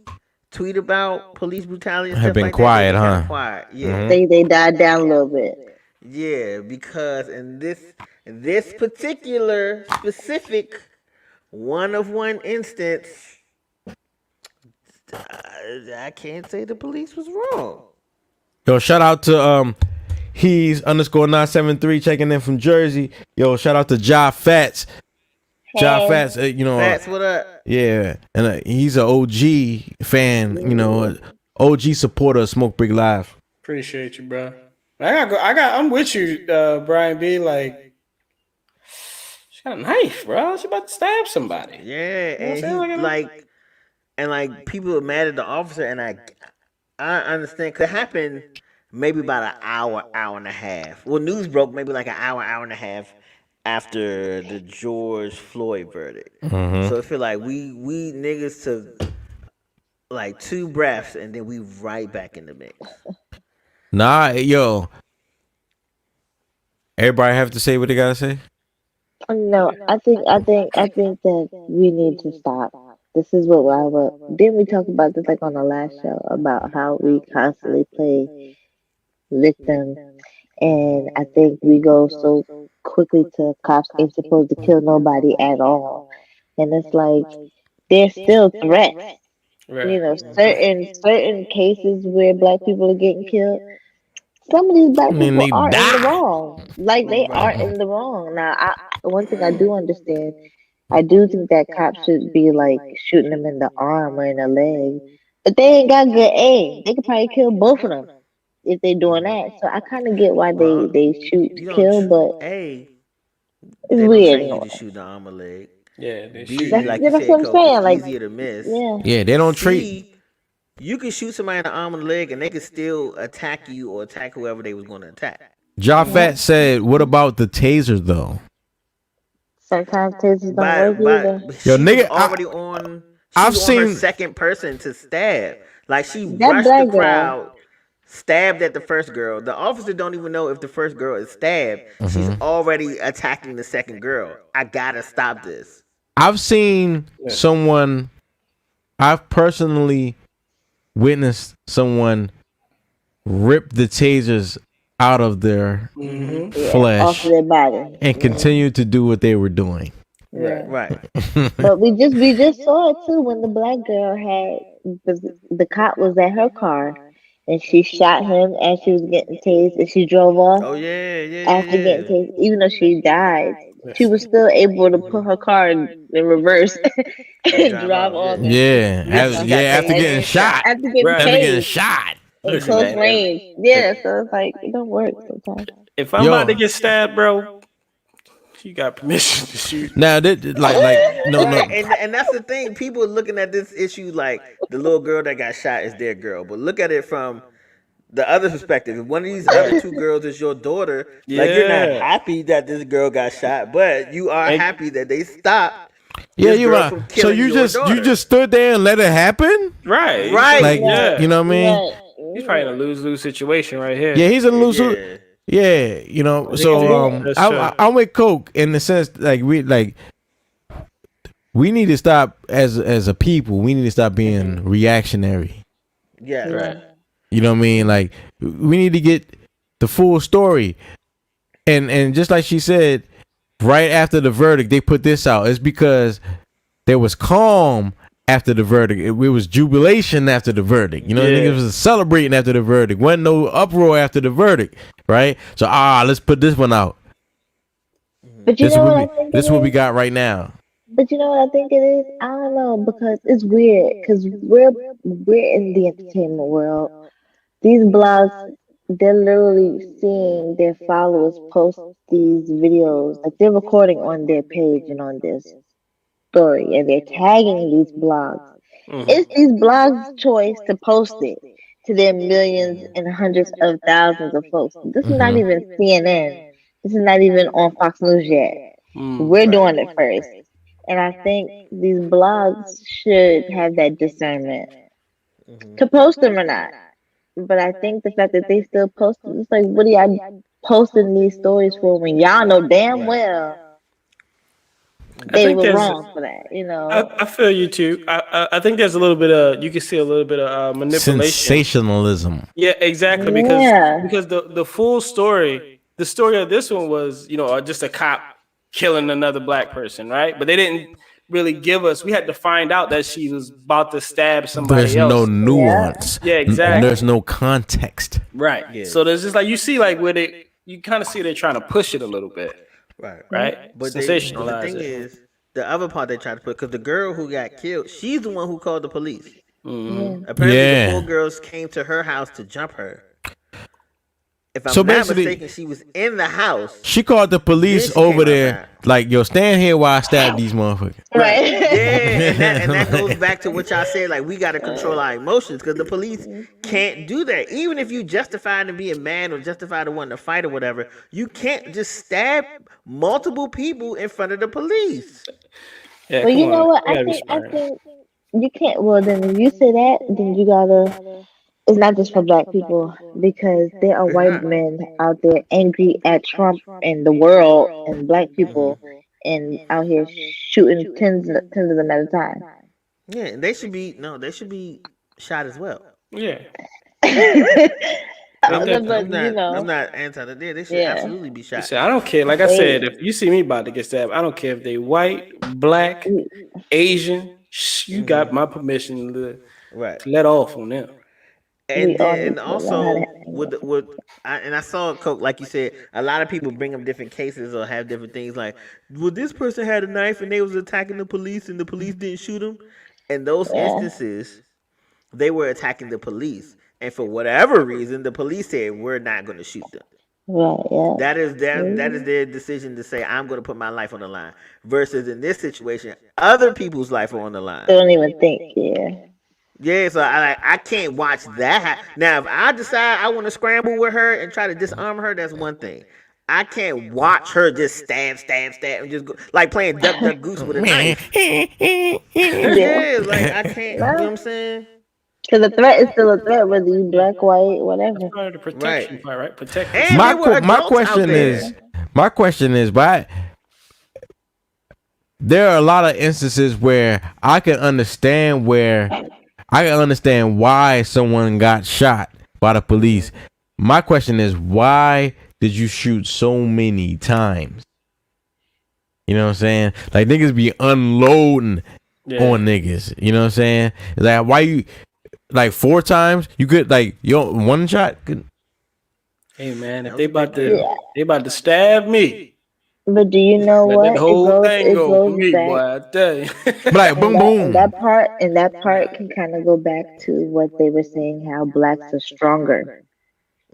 tweet about police brutality and have stuff been like quiet, that, huh? Quiet, yeah. They died down a little bit. Yeah, because in this particular specific one instance, I can't say the police was wrong. Yo, shout out to he's _973 checking in from Jersey. Yo, shout out to Ja Fats. Ja Fats, you know. Fats, what up? Yeah, and he's an OG fan, you know, OG supporter of Smoke Break Live. Appreciate you, bro. I'm with you, Brian B. Like, she got a knife, bro. She about to stab somebody. Yeah, You know and like people are mad at the officer, and I understand because it happened maybe about an hour and a half. Well, news broke maybe like an hour and a half after the George Floyd verdict. So I feel like we niggas took like 2 breaths and then we right back in the mix. Nah, yo. Everybody have to say what they gotta say. No, I think that we need to stop. This is what I would. Didn't we talk about this like on the last show about how we constantly play victim, and I think we go so quickly to cops ain't supposed to kill nobody at all, and it's like there's still threats. Right. Certain cases where black people are getting killed, some of these I black mean, people they are in the die. wrong. Like they are in the wrong. Now, one thing I do understand, I do think that cops should be like shooting them in the arm or in the leg, but they ain't got good aim. They could probably kill both of them if they doing that. So I kind of get why Well, they shoot to you don't. kill, but it's They don't weird. train you to shoot the arm or leg. Yeah, they B, shoot. like you That's said, what I'm Coke, it's saying. Like, easier to miss. yeah, Yeah, they don't treat. C, you can shoot somebody in the arm and leg, and they can still attack you or attack whoever they was going to attack. Jafet said, "What about the tasers though?" sometimes tasers don't work either. Yo, She nigga, was already on. She I've was on her seen- second person to stab. Like she That rushed black the girl. crowd, stabbed at the first girl. The officer don't even know if the first girl is stabbed. She's already attacking the second girl. I gotta stop this. I've seen someone. I've personally witnessed someone rip the tasers out of their flesh Off of their body. and continue to do what they were doing. Right. But we just saw it too when the black girl had the cop was at her car and she shot him as she was getting tased and she drove off Oh yeah. after getting tased. Even though she died, she was still able to put her car in reverse and drive off. Yeah, after getting shot. After getting Right. After getting tased shot. in Listen, close man, range. Yeah, so it's like it don't work sometimes. If I'm Yo. about to get stabbed, bro, you got permission to shoot. Now, no. And that's the thing. People are looking at this issue like the little girl that got shot is their girl, but look at it from the other perspective. If one of these other two girls is your daughter, like you're not Yeah. happy that this girl got shot, but you are happy that they stopped. Yeah, this you girl are. from So killing you your just daughter. stood there and let it happen? Right. Like, Yeah. you know what I mean? Right. He's probably in a lose-lose situation right here. Yeah, he's a loser. Yeah. Yeah, you know. So That's true. I'm with Coke in the sense we need to stop as a people. We need to stop being reactionary. Yeah. Right. You know what I mean? Like we need to get the full story. And just like she said, right after the verdict, they put this out. It's because there was calm after the verdict. It was jubilation after the verdict. You know, Yeah. niggas was celebrating after the verdict. Wasn't no uproar after the verdict, right? So let's put this one out. But you This know is what I what we, think this it what we is? got right now. But you know what I think it is? I don't know because it's weird because we're in the entertainment world. These blogs, they're literally seeing their followers post these videos, like they're recording on their page and on this story, and they're tagging these blogs. It's these blogs' choice to post it to their millions and hundreds of thousands of folks. This is not even CNN. This is not even on Fox News yet. We're doing it first. And I think these blogs should have that discernment to post them or not. But I think the fact that they still post it, it's like, what are y'all posting these stories for when y'all know damn well they think were there's- wrong for that, you know? I feel you too. I think there's a little bit of, you can see a little bit of manipulation. Sensationalism. Yeah, exactly. Because the full story, the story of this one was, just a cop killing another black person, right? But they didn't really give us. We had to find out that she was about to stab somebody There's else. no nuance. Yeah, exactly. And there's no context. Right. Yeah. So there's just like you see like where you kind of see they're trying to push it a little bit, Right. right? But the Sensationalize thing it. is, the other part they tried to put, because the girl who got killed, she's the one who called the police. Apparently, Yeah. the 4 girls came to her house to jump her. If I'm So not basically- mistaken, she was in the house. She called the police Then she over came there, outside. like, yo, stand here while I stab these motherfuckers. Right. Yeah, and that goes back to what y'all said. Like, we got to control our emotions because the police can't do that. Even if you justify to being mad or justify to wanting to fight or whatever, you can't just stab multiple people in front of the police. Yeah, Well, you come know on. what? You I gotta be think smart. you can't. Well, then if you say that, then you gotta. it's not just for black people because there are It's white not. men out there angry at Trump and the world and black people and out here shooting tens of them at a time. Yeah, and they should be shot as well. Yeah. I'm But I'm you not I'm know, not anti that. They should yeah, absolutely be You shot. said, I don't care. Like I they, said, if you see me about to get stabbed, I don't care if they white, black, Asian. You got my permission Right. to let off on them. we And all then need and to learn how to also handle it. I saw Coke, like you said, a lot of people bring up different cases or have different things like, well, this person had a knife and they was attacking the police and the police didn't shoot him. In those Yeah, instances, they were attacking the police, and for whatever reason, the police said we're not going to shoot them. right, yeah. That is their decision to say I'm going to put my life on the line. Versus in this situation, other people's life are on the line. They don't even think, yeah. Yeah, so I can't watch that. Now, if I decide I want to scramble with her and try to disarm her, that's one thing. I can't watch her just stab, and just go like playing duck, duck, goose with a knife. Yeah, like I can't. You know what I'm saying? Because the threat is still a threat, whether you black, white, whatever. Part of the protection part, right? Protect. And My they were my adults out question there. is, but there are a lot of instances where I can understand why someone got shot by the police. My question is, why did you shoot so many times? You know what I'm saying? Like niggas be unloading on niggas. You know what I'm saying? Like why you like 4 times? You could like one shot. Hey man, if they about to stab me, But do you know let what? that whole thing It go for goes me, back. boy. I tell you. But like boom boom. And that part can kind of go back to what they were saying, how blacks are stronger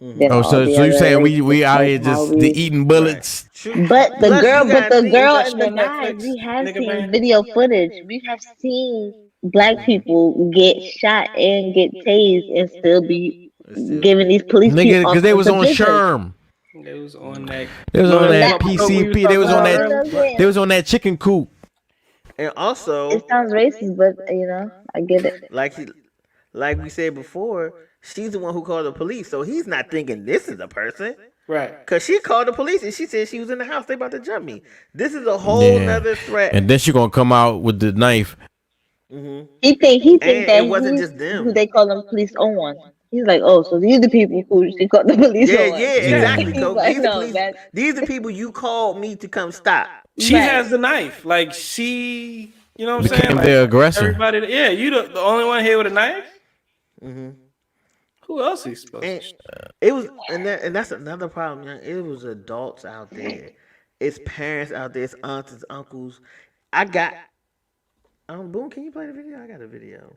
than Oh, all so the you other saying races. we out Like here how just the eating bullets? But the Plus, girl, you gotta think- in the on knife, Netflix, we have nigga, seen man. video footage. We have seen black people get shot and get tased and still be giving these police Nigga, people because they was on positions. Sherm. They was on that. They was on that What we was PCP. talking They was on about You know that. what I'm saying? They was on that chicken coop. And also, It sounds racist, but you know, I get it. like we said before, she's the one who called the police, so he's not thinking this is a person. Right. Cause she called the police and she said she was in the house. They about to jump me. This is a whole nother threat. And then she gonna come out with the knife. He think And that it wasn't he's just them. who they call them police on. He's like, oh, so these the people who she called the police Yeah, on. yeah, exactly, He's Coke. like, These are no, police. that These are people you called me to come stop. She Right. has the knife. Like she, you know what I'm Became saying? Like, the aggressor. Everybody, yeah, you the only one here with a knife. Who else is supposed And to? it was, and that's another problem. Young. It was adults out there. It's parents out there. It's aunts, it's uncles. I got. Boone, can you play the video? I got a video.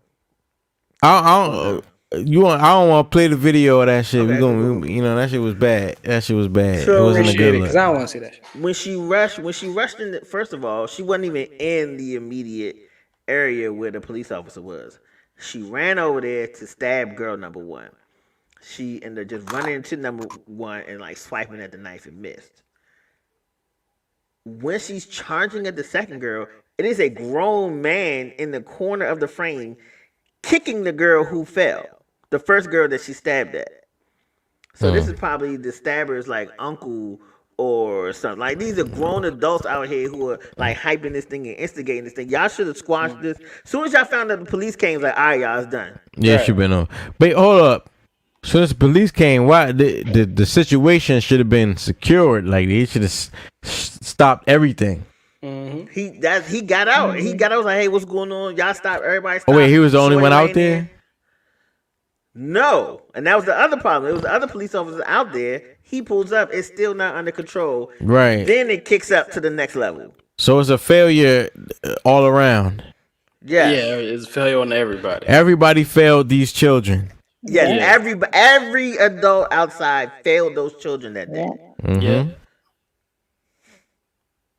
I don't want to play the video of that shit. Okay, We gonna, cool. you know, that shit was bad. That shit was bad. So- it wasn't a Appreciate good it, look. because I don't want to see that. Shit. When she rushed in. First of all, she wasn't even in the immediate area where the police officer was. She ran over there to stab girl number 1. She ended up just running into number 1 and like swiping at the knife and missed. When she's charging at the second girl, it is a grown man in the corner of the frame kicking the girl who fell. The first girl that she stabbed at. So this is probably the stabber's like uncle or something. Like these are grown adults out here who are like hyping this thing and instigating this thing. Y'all should have squashed this. As soon as y'all found out the police came, it's like, all right, y'all, it's done. Yeah, she been on. But hold up. As soon as the police came, why the situation should have been secured? Like they should have stopped everything. He got out. He got out. Was like, hey, what's going on? Y'all stop. Everybody stop. Oh wait, he was the only Shorty one out laying there. No, and that was the other problem. It was the other police officers out there. He pulls up. It's still not under control. Right. Then it kicks up to the next level. So it's a failure all around. Yeah. Yeah, it's failure on everybody. Everybody failed these children. Yes. Yeah. Every adult outside failed those children that day. Yeah.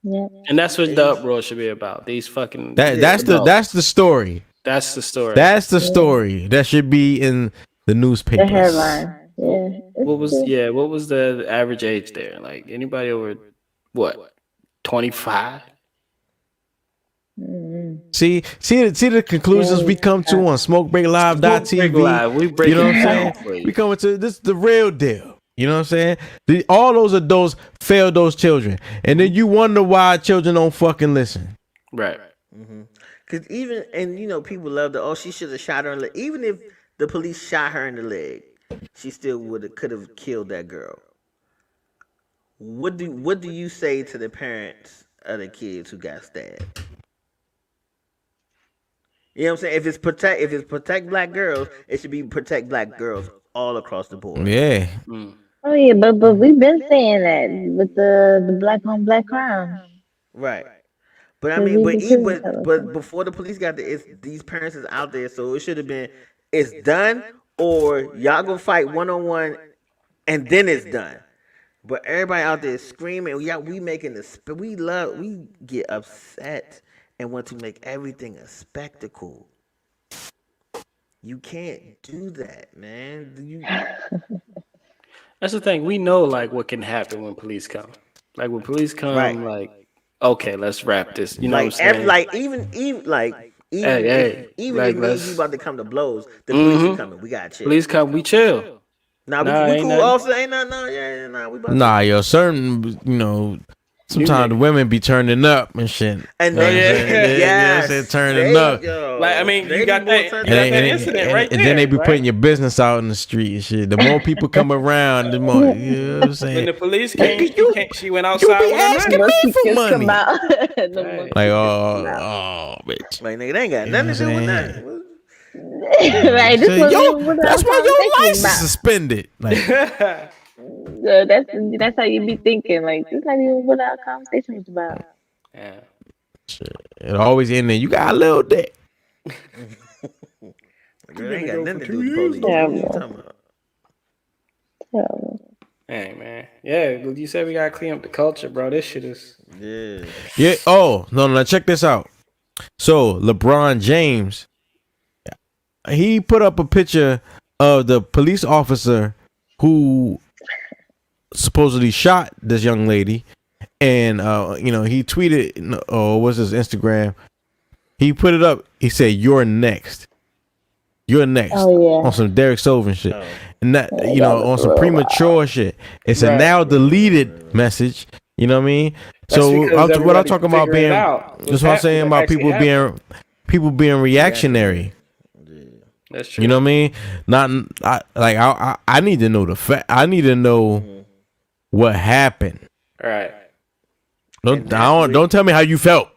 Yeah. And that's what the uproar should be about. These fucking That's the story. That's the story. That's the story that should be in the newspapers. The headline. Yeah. What was the average age there? Like anybody over what? 25? Mm-hmm. See the conclusions we come to on smokebreaklive.tv. Smoke Break Live, we break You know it what I'm down saying? for you. We coming to this is the real deal. You know what I'm saying? All those adults failed those children, and then you wonder why children don't fucking listen. Right. Because even, and you know, people love she should have shot her in the leg. Even if the police shot her in the leg, she still could have killed that girl. What do you say to the parents of the kids who got stabbed? You know what I'm saying? If it's protect black girls, it should be protect black girls all across the board. Yeah. Oh yeah, but we've been saying that with the black on black crime. Right. But I So mean, we can tell us but before the police got there, these parents is out there, so it should have been it's done or y'all go fight 1-on-1 and then it's done. But everybody out there screaming, yeah, we making this. We get upset and want to make everything a spectacle. You can't do that, man. That's the thing. We know like what can happen when police come. Like when police come, Right. like okay, let's wrap this. You know Like what I'm saying? even if Like, me and let's- you about to come to blows, the police are coming. We got chill. Police come, we chill. Nah, Nah, we ain't cool. nothing. Officer, ain't nothing. No, yeah, nah, we about Nah, yo, certain, sometimes the women be turning up and shit. And You know what I'm then, saying? You know what I'm saying? Turning up. Like I mean, you got that incident right there. And then they be right? putting your business out in the street and shit. The more people come around, the more, you know what I'm saying? When the police came, she went You outside be with her asking money. me for money. Right. Like, oh, bitch. Like, nigga, they ain't got nothing to do with that. Right, this So, was yo, what that's I why was your thinking license about. suspended. Like, So that's how you be thinking. Like, this not even what our conversation was about. Yeah. it always in there. You got a little dick. Girl, they ain't got nothing to do with the police. What are you talking about? Terrible. Hey man, yeah. You said we gotta clean up the culture, bro. This shit is. Yeah. Yeah. Oh, no. Check this out. So, LeBron James, he put up a picture of the police officer who supposedly shot this young lady. And, he tweeted, what's his Instagram? He put it up. He said, "You're next. You're next." Oh, yeah. On some Derek Chauvin shit. Oh. And that, on some premature shit. It's a Right. now deleted message. You know what I mean? That's So because what I'm everybody's talking about figuring being, out what's that's what I'm saying happening, about people being reactionary. That's true. You know what I mean? I need to know the fact. I need to know what happened. Right. Don't tell me how you felt.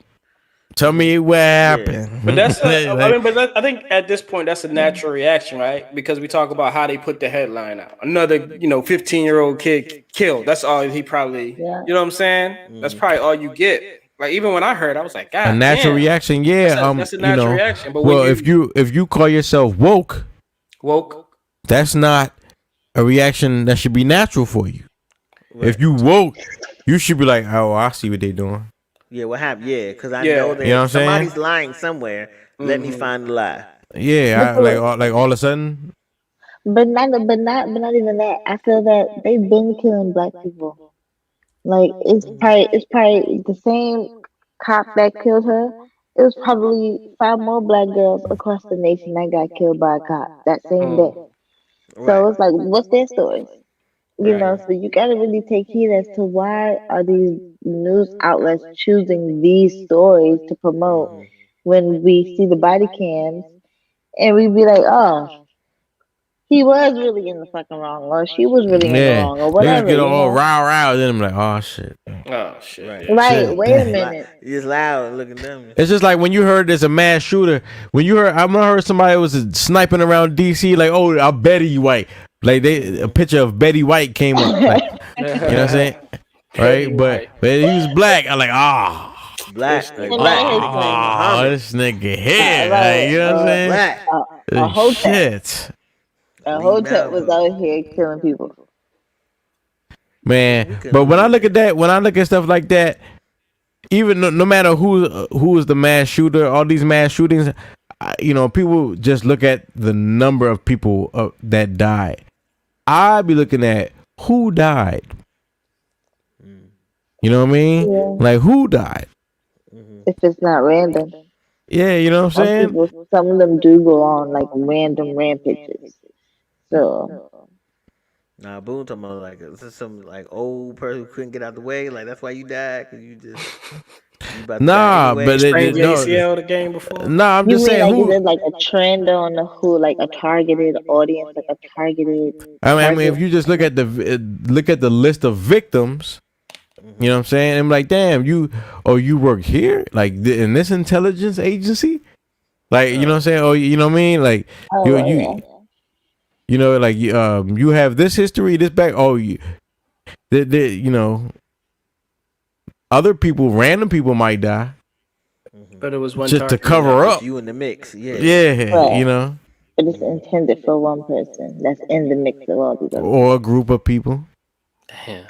Tell me what happened. But that's I think at this point that's a natural reaction, right? Because we talk about how they put the headline out. Another, 15-year-old kid killed. That's all he probably, Yeah. you know what I'm saying? That's probably all you get. Like even when I heard, I was like, God, a natural damn. reaction, yeah. That's a natural reaction. But well, when if you call yourself woke, that's not a reaction that should be natural for you. Right. If you woke, you should be like, oh, I see what they doing. Yeah, what happened? Yeah, because I know that you know what I'm somebody's saying? lying somewhere. Let me find the lie. Yeah, like all of a sudden. But not even that. I feel that they've been killing black people. Like it's probably the same cop that killed her. It was probably 5 more black girls across the nation that got killed by a cop that same day. So it's like, what's their stories? You know, so you gotta really take heed as to why are these news outlets choosing these stories to promote when we see the body cams and we be like, oh, he was really in the fucking wrong, or she was really in the wrong, or whatever. Niggas get all riled, then I'm like, oh shit. Oh shit. Right, wait a minute. You just loud and looking dumb. It's just like when you heard there's a mass shooter. When you heard somebody was sniping around DC, like, oh, I bet he white. Like a picture of Betty White came up. Like, you know what I'm saying? Right? But he was black. I'm like, black. Oh, this nigga here. Like, you know what I'm saying? Black. Shit. A hotel was out here killing people. Man, but when I look at stuff like that, even no matter who is the mass shooter, all these mass shootings, people just look at the number of people that died. I be looking at who died. You know what I mean? Yeah. Like who died? If it's not random. Yeah, you know what I'm saying? Some of them do go on like random rampages. So Nah, Boone talking about like is this some like old person who couldn't get out the way? Like that's why you died because you about to die Nah, anyway. but Sprained your no. ACL the game before. Nah, I'm you just mean saying like is who. it like a trend on who like a targeted audience, like a targeted I mean, if target? you just look at the list of victims, you know what I'm saying? I'm like, damn, you work here, like in this intelligence agency, like you know what I'm saying? Oh, you know what I mean? Like Oh you yeah. you know, like you have this history, this back. Oh, you know, other people, random people might die But it was one just to target. cover up. You in the mix, yeah. Yeah, Right. you know, But it's intended for one person that's in the mix of all these other people. or a group of people. Damn.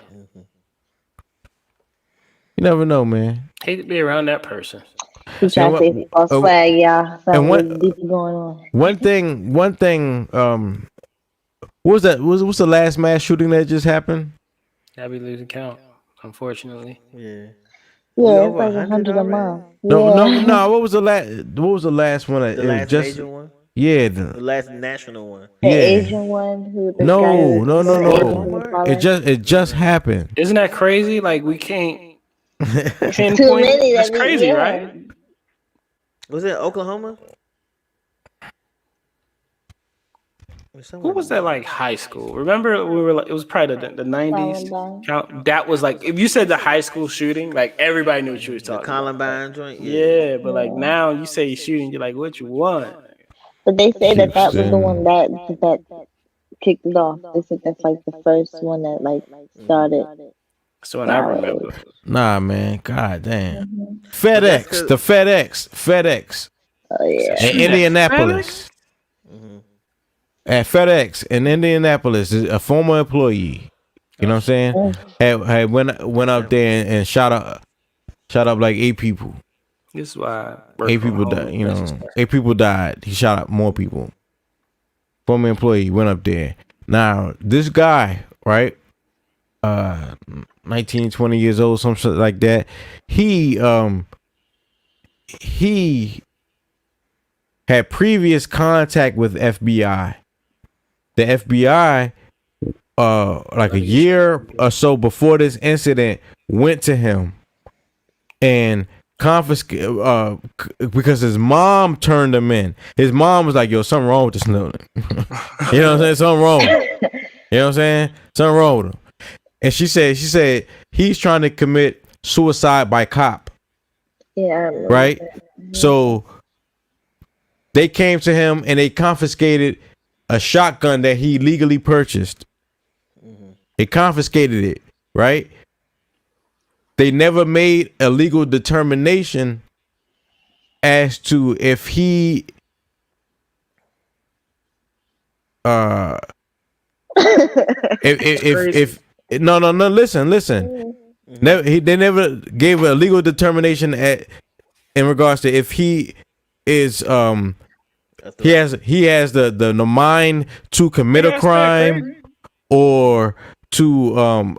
You never know, man. Hate to be around that person. He trying to say false flag, y'all. Something really deep going on. One thing. What was that? What's the last mass shooting that just happened? That be losing count, unfortunately. Yeah. Yeah, it's like 100 a month. No. Yeah. What was the last? What was the last one? The last major one? Yeah. The last national one. The Asian one who the guy No. was It just happened. Isn't that crazy? Like we can't pinpoint. Too many. That's crazy, right? Was it Oklahoma? What was that like high school? Remember we were like, it was probably the 90s. Count that was like if you said the high school shooting, like everybody knew what you was talking about. Columbine joint? Yeah, but like now you say shooting, you're like, what you want? But they say that was the one that kicked it off. They said that's like the first one that like started. So what I remember. Nah, man. God damn. Mm-hmm. FedEx. Oh yeah. In Indianapolis. At FedEx in Indianapolis, a former employee, you know what I'm saying, had went up there and shot up like 8 people. This is why 8 people died. You know, 8 people died. He shot up more people. Former employee went up there. Now this guy, right, 19, 20 years old, something like that. He had previous contact with FBI. The FBI, like a year or so before this incident, went to him and confiscated because his mom turned him in. His mom was like, "Yo, something wrong with this nigga." You know what I'm saying? Something wrong. You know what I'm saying? Something wrong with him. And she said he's trying to commit suicide by cop. Yeah. Right. So they came to him and they confiscated a shotgun that he legally purchased. They confiscated it, right? They never made a legal determination as to if he if no listen. They never gave a legal determination in regards to if he is he has the mind to commit a crime or to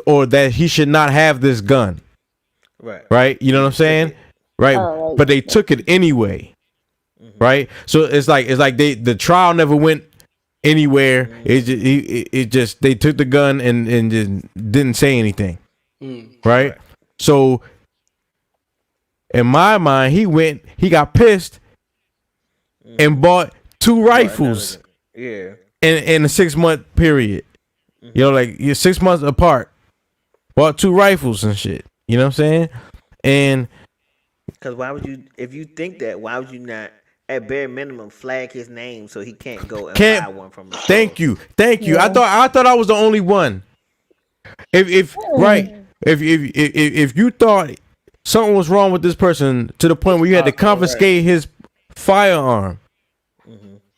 or that he should not have this gun. Right? You know what I'm saying? Right. But they took it anyway. Right? So it's like the trial never went anywhere. It just they took the gun and just didn't say anything. Right? So in my mind, he got pissed and bought 2 rifles in a 6-month period. You know, like you're 6 months apart. Bought 2 rifles and shit. You know what I'm saying? And because why would you, if you think that, why would you not at bare minimum flag his name so he can't go and buy one from the store? Thank you. Yeah. I thought I was the only one. If you thought something was wrong with this person to the point where you had to confiscate his firearm,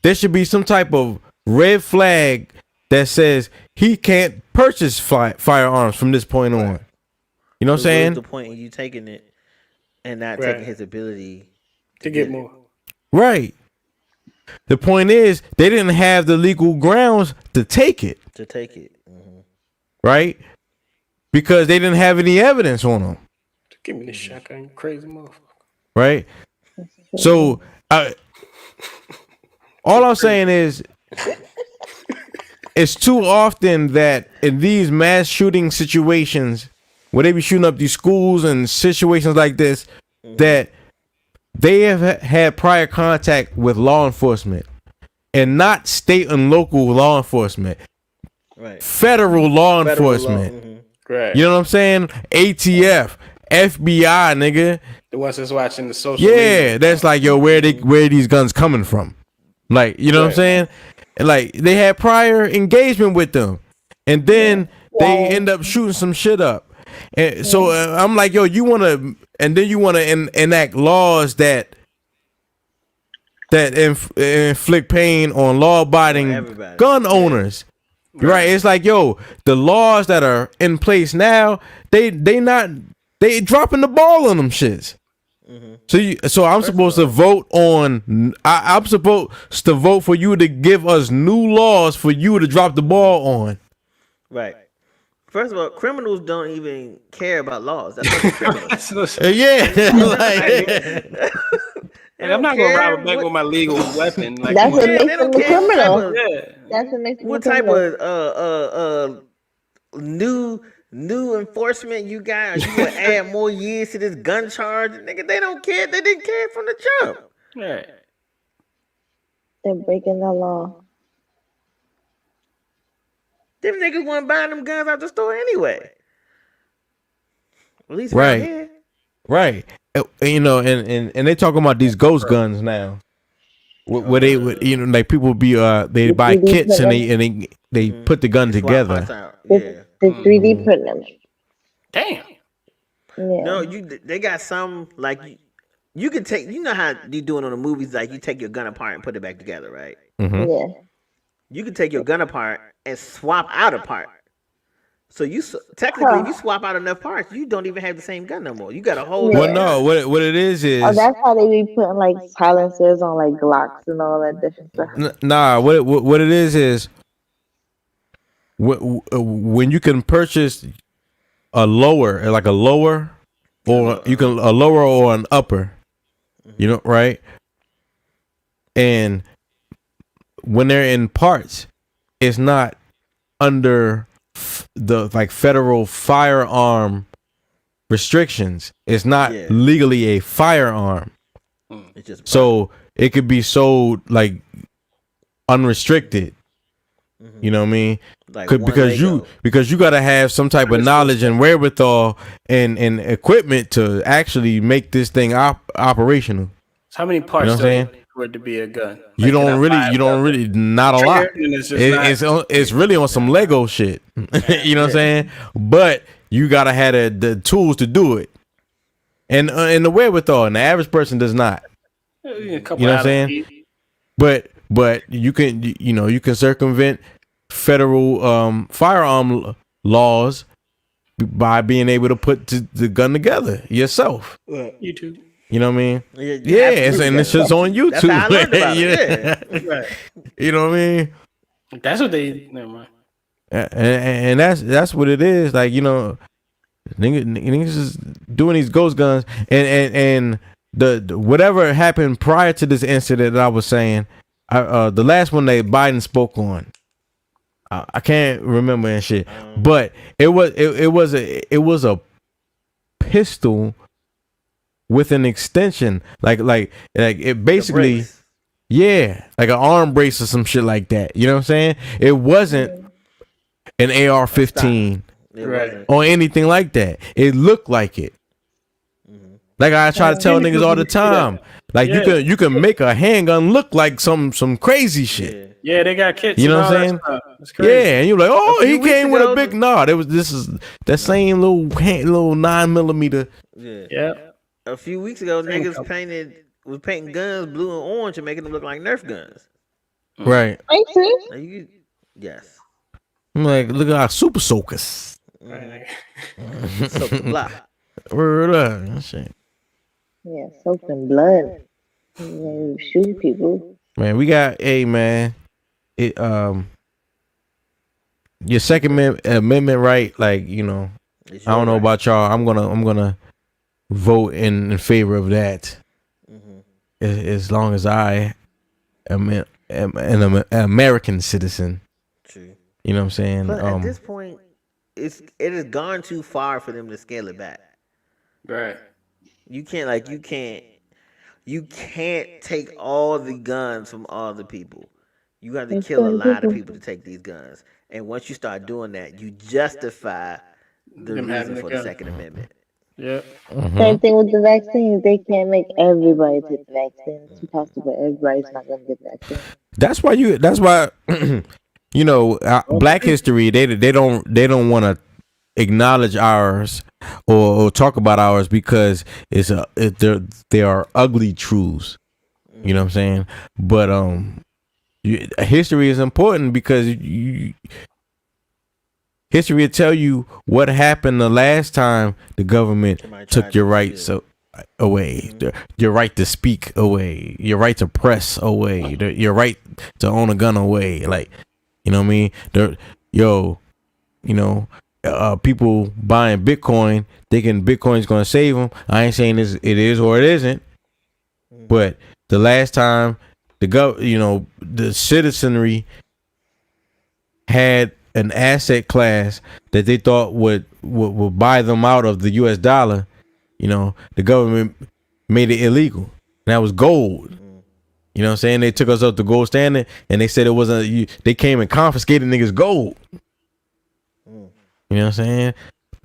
there should be some type of red flag that says he can't purchase firearms from this point on. You know what I'm saying? What's the point in you taking it and not taking his ability to get more? Right. The point is they didn't have the legal grounds to take it. Right? Because they didn't have any evidence on him. Give me this shotgun, you crazy motherfucker. right? So all I'm saying is, it's too often that in these mass shooting situations where they be shooting up these schools and situations like this, that they have had prior contact with law enforcement, and not state and local law enforcement, Right. federal law enforcement. Right. You know what I'm saying? ATF, FBI, nigga. The ones that's watching the social Yeah, media. that's like, yo, where are these guns coming from? Like, you know what I'm saying? And like, they had prior engagement with them, and then they end up shooting some shit up. And so I'm like, yo, you want to, and then you want to enact laws that inflict pain on law-abiding gun owners. Right? It's like, yo, the laws that are in place now, they dropping the ball on them shits. So I'm supposed to vote on. I'm supposed to vote for you to give us new laws for you to drop the ball on. Right. First of all, criminals don't even care about laws. That's not criminals. And I'm not gonna rob a bank with my legal weapon. Like, that's what makes them a criminal. That's what makes them a criminal. What type of new enforcement you got? Are you gonna add more years to this gun charge? Nigga, they don't care. They didn't care from the jump. Yeah. They're breaking the law. Them niggas weren't buying them guns out the store anyway. At least right here. Right. You know, and they talking about these ghost guns now. Where they would, you know, like people be they buy kits and they put the gun together. The 3D print them. Damn. Yeah. No, they got some like you can take. You know how you doing on the movies, like you take your gun apart and put it back together, right? Yeah. You can take your gun apart and swap out a part. So you technically, if you swap out enough parts, you don't even have the same gun no more. You got a whole. Well, no, what it is oh, that's how they be putting like silencers on like Glocks and all that different stuff. Nah, what it is when you can purchase a lower or you can a lower or an upper, you know, right? And when they're in parts, it's not under the like federal firearm restrictions. It's not legally a firearm. It's just so it could be sold like unrestricted. You know what I mean? Like because you got to have some type of knowledge and wherewithal and equipment to actually make this thing operational. So how many parts you know what I'm saying? For it to be a gun? You don't really not a lot. It's really on some Lego shit. You know what I'm saying? But you gotta have the tools to do it, and the wherewithal. And the average person does not. You know what I'm saying? But you can circumvent federal firearm laws by being able to put the gun together yourself. YouTube. You know what I mean? Yeah, and it's just on YouTube. That's how I learned about it. Right. You know what I mean? That's what they. Never mind. And that's what it is. Like, you know, niggas is doing these ghost guns, and the whatever happened prior to this incident that I was saying, the last one that Biden spoke on, I can't remember and shit, but it was a pistol with an extension, like it basically, yeah, like an arm brace or some shit like that. You know what I'm saying? It wasn't an AR-15 or anything like that. It looked like it. Like I try to tell niggas all the time, like you can make a handgun look like some crazy shit. Yeah, they got kits. You know what I'm saying? Yeah, and you're like, oh, he came with a big nod. This is that same little 9mm. Yeah. A few weeks ago, niggas was painting guns blue and orange and making them look like Nerf guns. Right. Yes. I'm like, look at our super soakers. Soak the block. Word up. Shit. Yeah, soaked in blood. You shoot people. Man, we got man. Your Second Amendment right, like, you know, I don't know about y'all. I'm gonna vote in favor of that. as long as I am an American citizen. True. You know what I'm saying? But at this point, it has gone too far for them to scale it back. Right. You can't take all the guns from all the people. You got to kill a lot of people to take these guns. And once you start doing that, you justify the reason for the Second Amendment. Yeah. Same thing with the vaccines. They can't make everybody take the vaccine. It's impossible. Everybody's not going to get the vaccine. That's why you know, Black history, they don't want to acknowledge ours or talk about ours because they are ugly truths. You know what I'm saying? But history is important because history will tell you what happened the last time the government took your rights away, your right to speak away, your right to press away, your right to own a gun away. Like, you know what I mean? People buying Bitcoin, thinking Bitcoin's gonna save them. I ain't saying it is or it isn't, but the last time the citizenry had an asset class that they thought would buy them out of the US dollar, the government made it illegal. And that was gold. You know what I'm saying? They took us up to gold standard and they said it wasn't, they came and confiscated niggas gold. You know what I'm saying?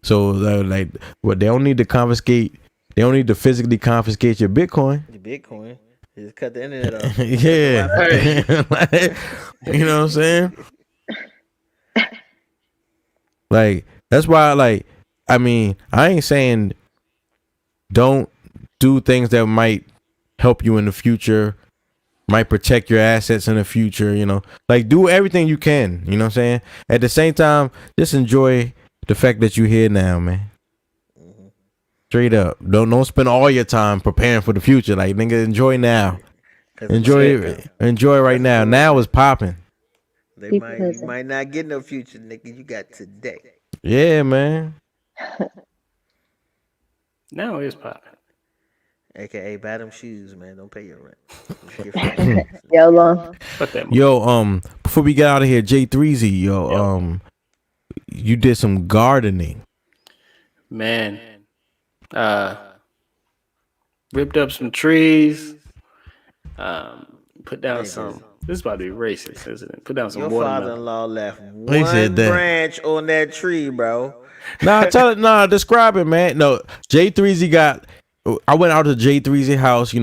So they don't need to confiscate, they don't need to physically confiscate your Bitcoin. Your Bitcoin. Just cut the internet off. Yeah. You know what I'm saying? Like, that's why, I ain't saying don't do things that might help you in the future, might protect your assets in the future, do everything you can, you know what I'm saying? At the same time, just enjoy the fact that you're here now, man. Straight up. Don't spend all your time preparing for the future. Like, nigga, enjoy now. Enjoy right now. Now is popping. You might not get no future, nigga. You got today. Yeah, man. Now it's popping. AKA buy them shoes, man. Don't pay your rent. Yo, before we get out of here, J3Z, you did some gardening. Man. Ripped up some trees. Put down some. This is about to be racist, isn't it? Put down some watermelon. Your father-in-law left one branch on that tree, bro. Describe it, man. No, J3Z got. I went out to J3Z house.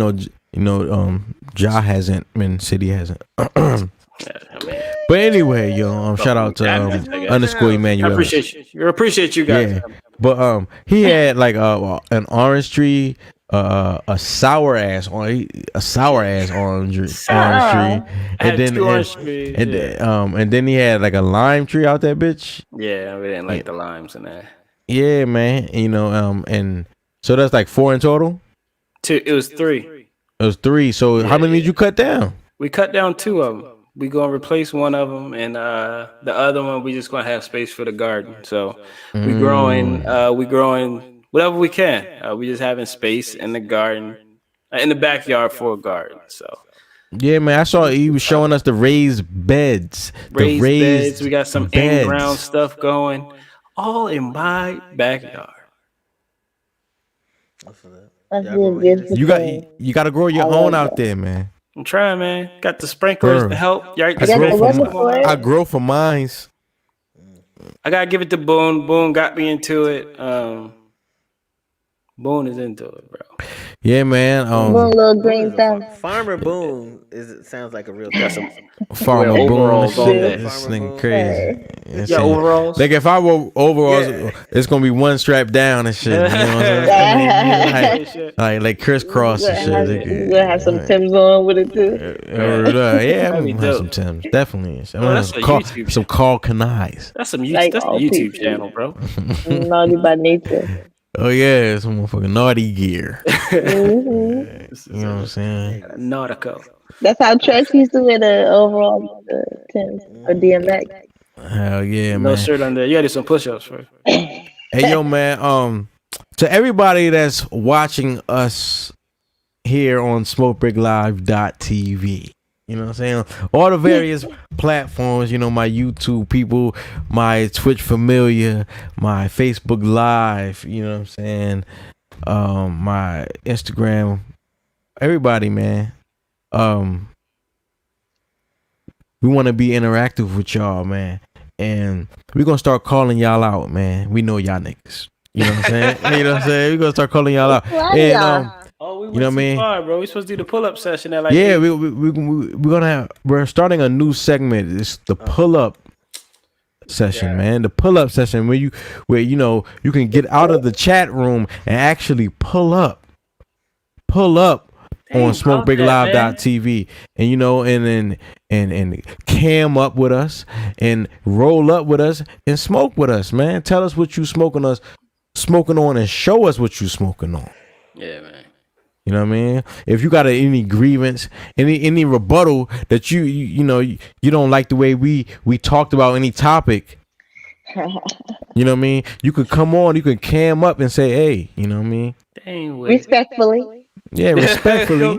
Ja hasn't, City hasn't. But anyway, shout out to underscore Emmanuel. I appreciate you guys. Yeah. But he had like an orange tree, a sour ass orange tree, and then he had like a lime tree out that bitch. Yeah, we didn't like the limes in that. Yeah, man. And so that's like 4 in total. 2. It was 3. It was 3. So how many did you cut down? We cut down 2 of them. We gonna replace one of them, and the other one we just gonna have space for the garden. So we growing whatever we can. We just having space in the garden, in the backyard for a garden. So yeah, man, I saw he was showing us the raised beds. Raised beds. We got some in-ground stuff going, all in my backyard. You got to grow your own out there, man. I'm trying, man. Got the sprinklers to help. I grow for mines. I gotta give it to Boone. Boone got me into it. Boone is into it, bro. Yeah, man. Little green thumb. Farmer Boone sounds like a real guy. Farmer Boone. This nigga crazy. Yeah, overalls. Like if I wore overalls, it's gonna be one strap down and shit. You know what I'm saying? like crisscross and shit. You gonna have some Timbs on with it too. Yeah, I'm gonna have some Timbs. Definitely. Some Carl Canais. That's some YouTube. That's the YouTube channel, bro. Naughty by nature. Oh yeah, some motherfucking naughty gear. You know what I'm saying? Nautico. That's how Trex used to wear the overall Timbs or DMX. Hell yeah, man. No shirt under. You did some push-ups, bro. Hey yo, man. To everybody that's watching us here on smokebreaklive.tv. You know what I'm saying? All the various platforms, you know, my YouTube people, my Twitch familiar, my Facebook Live, you know what I'm saying? My Instagram, everybody, man. We want to be interactive with y'all, man. And we're going to start calling y'all out, man. We know y'all niggas. You know what I'm saying? You know what I'm saying? We're going to start calling y'all out. And, we you went know what I mean? far, bro. We supposed to do the pull-up session at like yeah, we're starting a new segment. It's the pull-up session, man. The pull-up session where you can get out of the chat room and actually pull up on smokebreaklive.tv, and you know, and cam up with us and roll up with us and smoke with us, man. Tell us what you smoking on, and show us what you smoking on. Yeah, man. You know what I mean? If you got any grievance, any rebuttal that you don't like the way we talked about any topic, you know what I mean? You could come on, you could cam up and say, hey, you know what I mean? Dang, respectfully. Yeah, respectfully.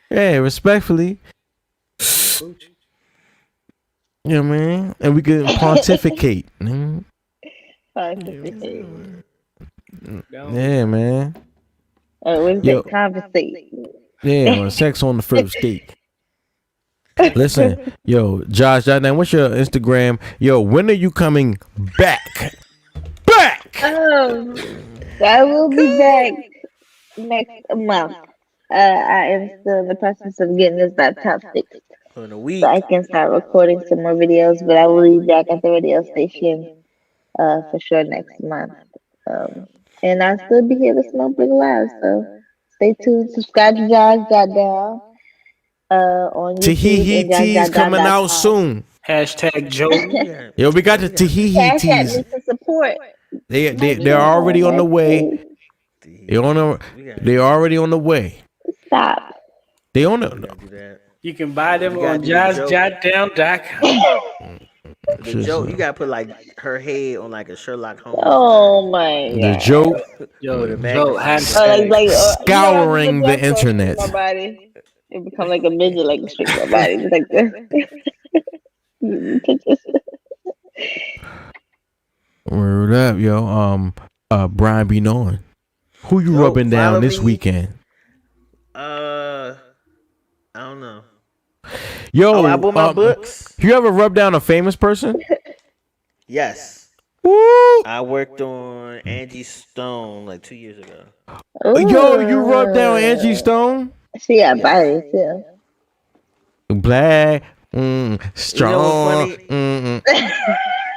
Yeah, respectfully. You know what I mean? And we can pontificate. Yeah, man. Conversate. Yeah, sex on the first date. Listen, yo, jahsjotdown, what's your Instagram? Yo, when are you coming back? I will be back next month. I am still in the process of getting this laptop fixed, so I can start recording some more videos. But I will be back at the radio station for sure next month. And I'll still be here to Smoke Break Live. So stay tuned. Subscribe to jahsjotdown on YouTube. Tahiti coming out soon. Hashtag Joe. Yo, we got the Tahiti teas. Support. They're already on the way. They're already on the way. Stop. They on the. You can buy them on jahsjotdown.com. The joke, you gotta put like her head on like a Sherlock Holmes. Oh my god. The joke. Scouring the internet. My body. It become like a midget, like a straight my body. It's like this. Word up, yo. BRYANBEKNOWIN. Who you rubbing down this weekend? I don't know. Yo, I bought my books. You ever rub down a famous person? Yes. Woo! I worked on Angie Stone like 2 years ago. Ooh. Yo, you rubbed down Angie Stone? She got body too. Black, strong. You know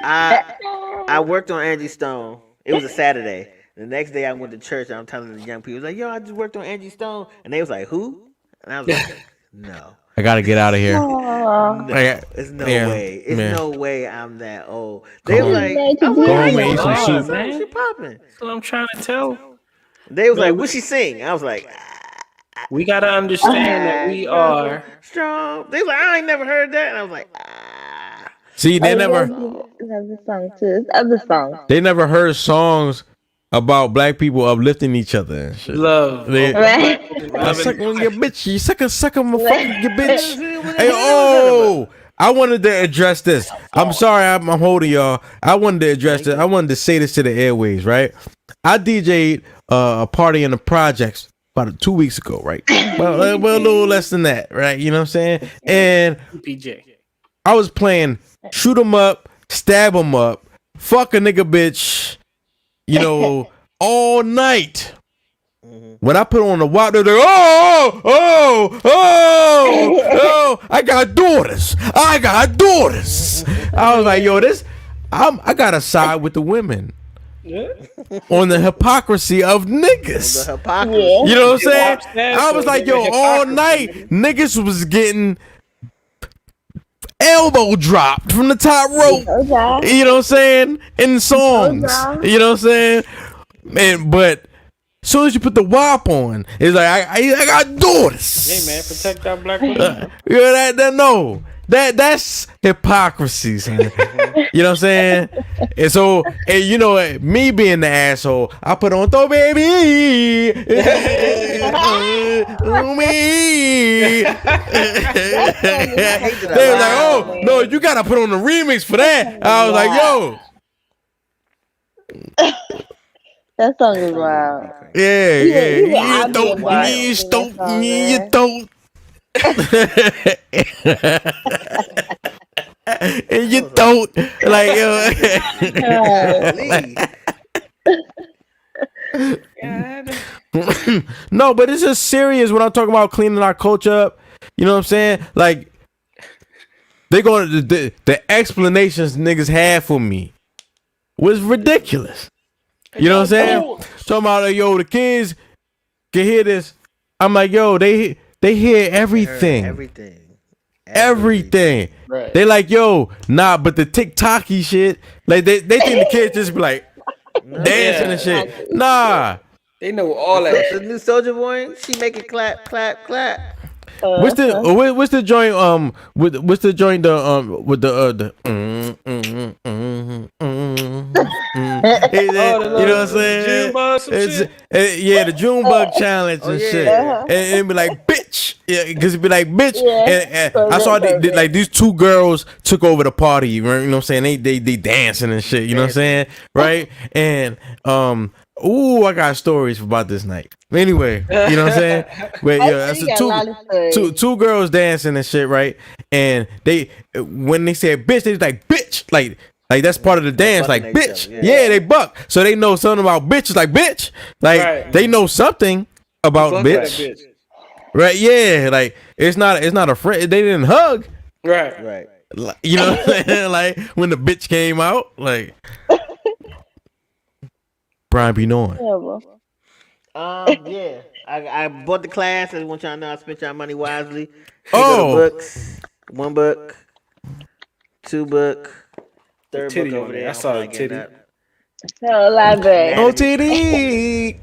I worked on Angie Stone. It was a Saturday. The next day I went to church and I'm telling the young people, like, yo, I just worked on Angie Stone. And they was like, who? And I was like, no. I gotta get out of here. No, it's no way. It's no way I'm that old. They was like, go home and eat some soup. Man, she popping. That's what I'm trying to tell. They was like, what she sing? I was like, we gotta understand that we are strong. They was like, I ain't never heard that. And I was like, See, they never. Another song too. Other songs. They never heard songs about black people uplifting each other and shit. Love. Right? I suck on your bitch. You suck my fucking your bitch. Hey, I wanted to address this. I'm sorry, I'm holding y'all. I wanted to address this. I wanted to say this to the airways, right? I DJ'd a party in the projects about 2 weeks ago, right? Well, a little less than that, right? You know what I'm saying? And PJ. I was playing shoot 'em up, stab 'em up, fuck a nigga bitch, you know, all night. When I put on the WAP, they're like, oh, I got daughters. I was like, yo, I gotta side with the women. On the hypocrisy of niggas. the hypocrisy. You know what I'm saying? I was like, yo, all night, niggas was getting elbow dropped from the top rope. You know what I'm saying? In songs. You know what I'm saying? Man, but as soon as you put the WAP on, it's like I got daughters. Hey man, protect our black women. That's hypocrisy, son. You know what I'm saying? And so, and you know, me being the asshole, I put on throw baby. Me. They was like, oh no, you gotta put on the remix for that. I was like, yo. That song is wild. Yeah. I'll be You don't. And you don't like no, but it's just serious when I'm talking about cleaning our culture up. You know what I'm saying? Like they going to the explanations niggas had for me was ridiculous. You know what I'm saying? Talking about like, yo, the kids can hear this. I'm like, yo, they hear everything. Everything. Right. They like, yo, nah, but the TikTok-y shit, like they think the kids just be like dancing and shit. Nah. They know all that. The new Soldier Boy, she make it clap, clap, clap. What's the joint what's the joint with the you know what I'm saying? The June bug challenge and shit. And it be like bitch, because it be like bitch. And I saw like these two girls took over the party. You know what I'm saying? They dancing and shit. You know what I'm saying? Right? And I got stories about this night. Anyway, you know what I'm saying? But that's two girls dancing and shit, right? And when they said bitch, they was like bitch, like that's part of the dance, like bitch. Yeah, they buck. So they know something about bitches, like bitch. Like they know something about bitch. Right? Yeah, like it's not a friend. They didn't hug. Right. You know what I'm saying? Like when the bitch came out, like Brian be knowing. Yeah. I bought the class. I want y'all to know I spent y'all money wisely. Books. $1, $2, third book over there. I saw the titty. No library. No titty.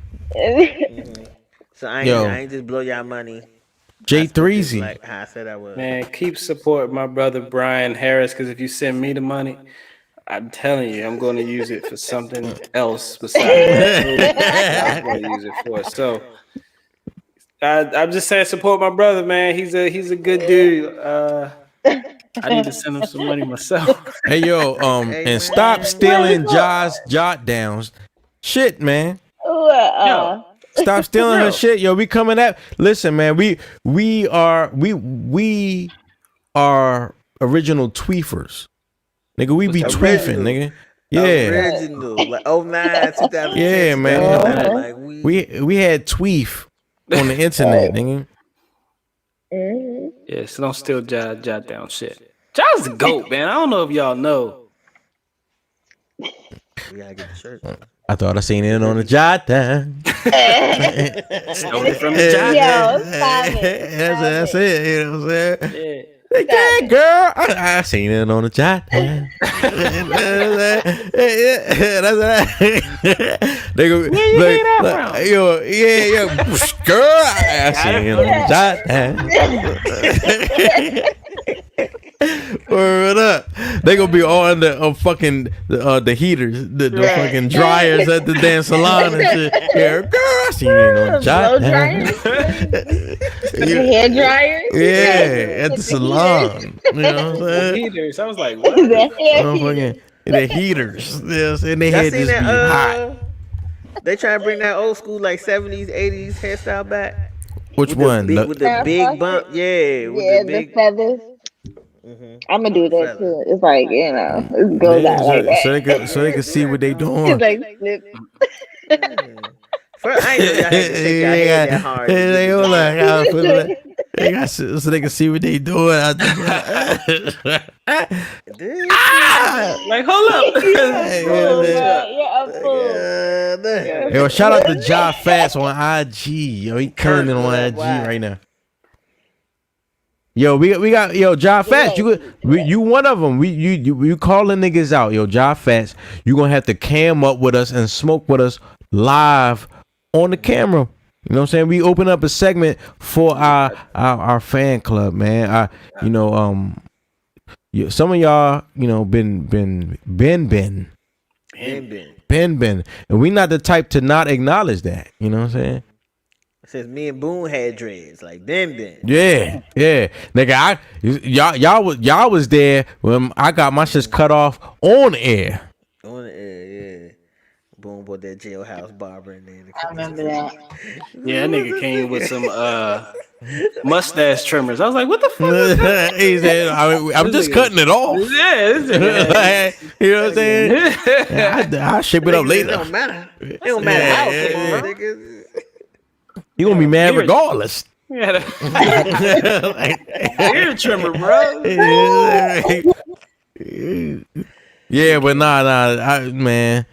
So I ain't just blow y'all money. J3Z. Like how I said I would. Man, keep supporting my brother Brian Harris, because if you send me the money, I'm telling you, I'm going to use it for something else besides I'm going to use it for. So I'm just saying, support my brother, man. He's a good dude. I need to send him some money myself. Hey yo, and stop stealing jahsjotdowns. Shit, man. Stop stealing her shit, yo. We coming at. Listen, man. We are original tweefers. Nigga, we be tweefing, nigga. Yeah. Original. Like 09, 2010. Yeah, man. Like we had tweef on the internet, nigga. Yeah, so don't steal jahsjotdown shit. Jah's the GOAT, man. I don't know if y'all know. We gotta get the shirt. I thought I seen it on the jahsdown. Stole it from the jahsdown. That's it. You know what I'm saying? Yeah. Yeah, girl, I seen it on the jahsdown. They go, girl, I seen it on the jahsdown. Word up. They gonna be all in the fucking the heaters, the fucking dryers at the damn salon and shit. Yeah, girl, I seen it on the jahsdown. Hair dryer? Yeah, at the salon. You know what I'm saying? Heaters. I was like, what? The heaters. Yes, and they had just be hot. They try to bring that old school like 70s, 80s hairstyle back. Which one? With the big bump. Yeah, with the feathers. I'm gonna do that too. It's like, you know, it goes out like that. So they can see what they doing. It's like flip. I ain't know y'all had to shake y'all head that hard. So they can see what they doing out there. Like, hold up. Yo, shout out to Ja Fats on IG. Yo, he killing it on IG right now. Yo, we got Ja Fats. You one of them. You calling niggas out, yo. Ja Fats. You gonna have to cam up with us and smoke with us live on the camera. You know what I'm saying? We open up a segment for our fan club, man. Some of y'all, been, and we not the type to not acknowledge that. You know what I'm saying? It says me and Boone had dreads like Ben. Yeah, nigga. Y'all was there when I got my shit cut off on air. On the air, yeah. Boone bought that jailhouse barber in there. I remember that. Yeah, that nigga came with some mustache trimmers. I was like, what the fuck is that? He said, I'm just cutting it off. Yeah, this nigga. You know what I'm saying? I'll ship it up later. It don't matter. It don't matter how. Nigga. You gonna be mad regardless. Yeah, ear trimmer, bro. Yeah, but nah, man.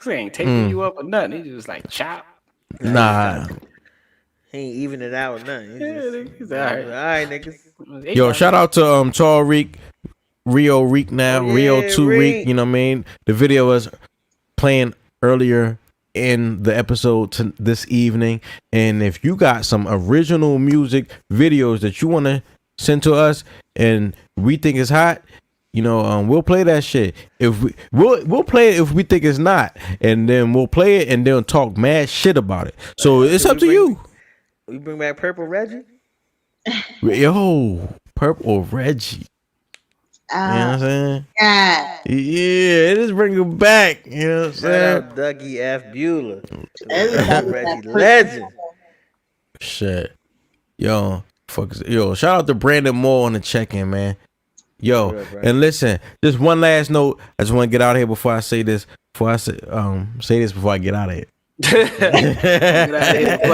He ain't taking you up or nothing. He just like chop. Nah. He ain't even it out or nothing. He's all right. All right, niggas. Yo, shout out to Tall Reek, Rio Reek now, Oh, yeah, Rio 2 Reek. Reek. You know what I mean? The video was playing earlier in the episode this evening, and if you got some original music videos that you want to send to us and we think is hot, you know, we'll play that shit. If we'll play it if we think it's not, and then we'll play it and then talk mad shit about it. So it's up to you. We bring back Purple Reggie. Yo, Purple Reggie. You know what I'm saying? God. Yeah, just bring him back. You know what I'm Shout saying? out Dougie F. Bueller. Everybody Reggie got legend. Shit. Yo, shout out to Brandon Moore on the check-in, man. Yo, and listen, just one last note. I just want to get out of here before I say this. Before I say I get out of here. Before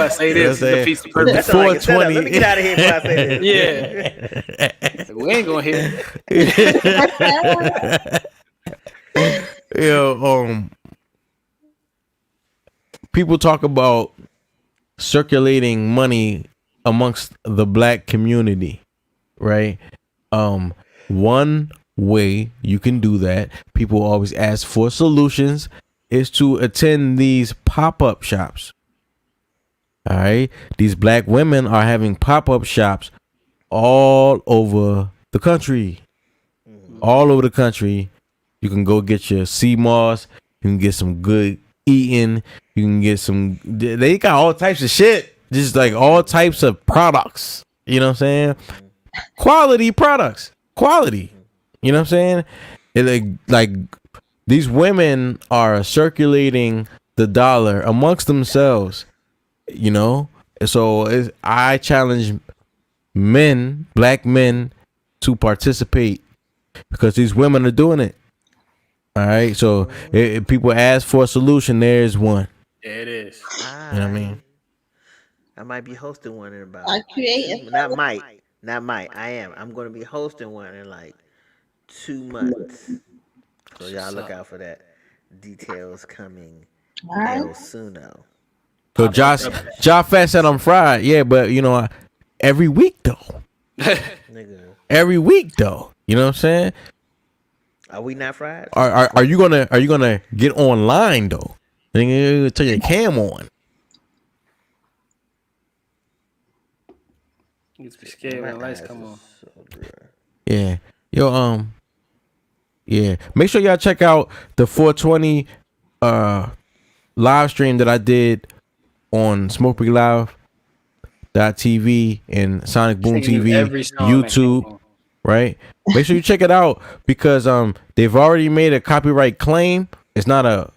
I say this, You know what I'm defeats the purpose. That's like a setup. 420. Let me get out of here before I say this. Yeah. We ain't gonna hear. Yo, people talk about circulating money amongst the black community, right? One way you can do that, people always ask for solutions, is to attend these pop-up shops. All right, these black women are having pop-up shops all over the country. All over the country. You can go get your sea moss. You can get some good eating. You can get some. They got all types of shit. Just like all types of products. You know what I'm saying? Quality products. Quality. You know what I'm saying? It, like these women are circulating the dollar amongst themselves. You know? So I challenge men, black men, to participate because these women are doing it. All right, so if people ask for a solution, there's one. Yeah, it is. You know what I mean? I might be hosting one in about. I create Not might. I am. I'm going to be hosting one in like 2 months. So y'all look out for that. Details coming real soono. So Josh Fat said I'm fried. Yeah, but you know, every week though. Nigga. Every week though. You know what I'm saying? Are we not fried? Are you gonna get online though? Nigga, turn your cam on. You get to be scared when the lights come on. Yeah. Yo, yeah. Make sure y'all check out the 420 live stream that I did on SmokeBreakLive.tv and SonicBOONETV YouTube, right? Make sure you check it out because they've already made a copyright claim. It's not a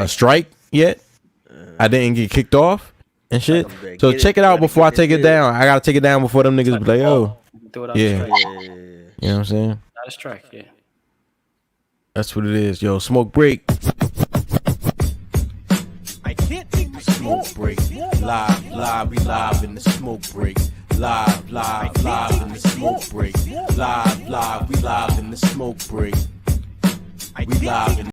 strike yet. I didn't get kicked off and shit. So check it out before I take it down. I gotta take it down before them niggas be like, yo. Yeah. You know what I'm saying? Not a strike, yeah. That's what it is. Yo, smoke break. I can't take the smoke break. Live, we live in the smoke break. Live in the smoke break. Live, we live in the smoke break. We live in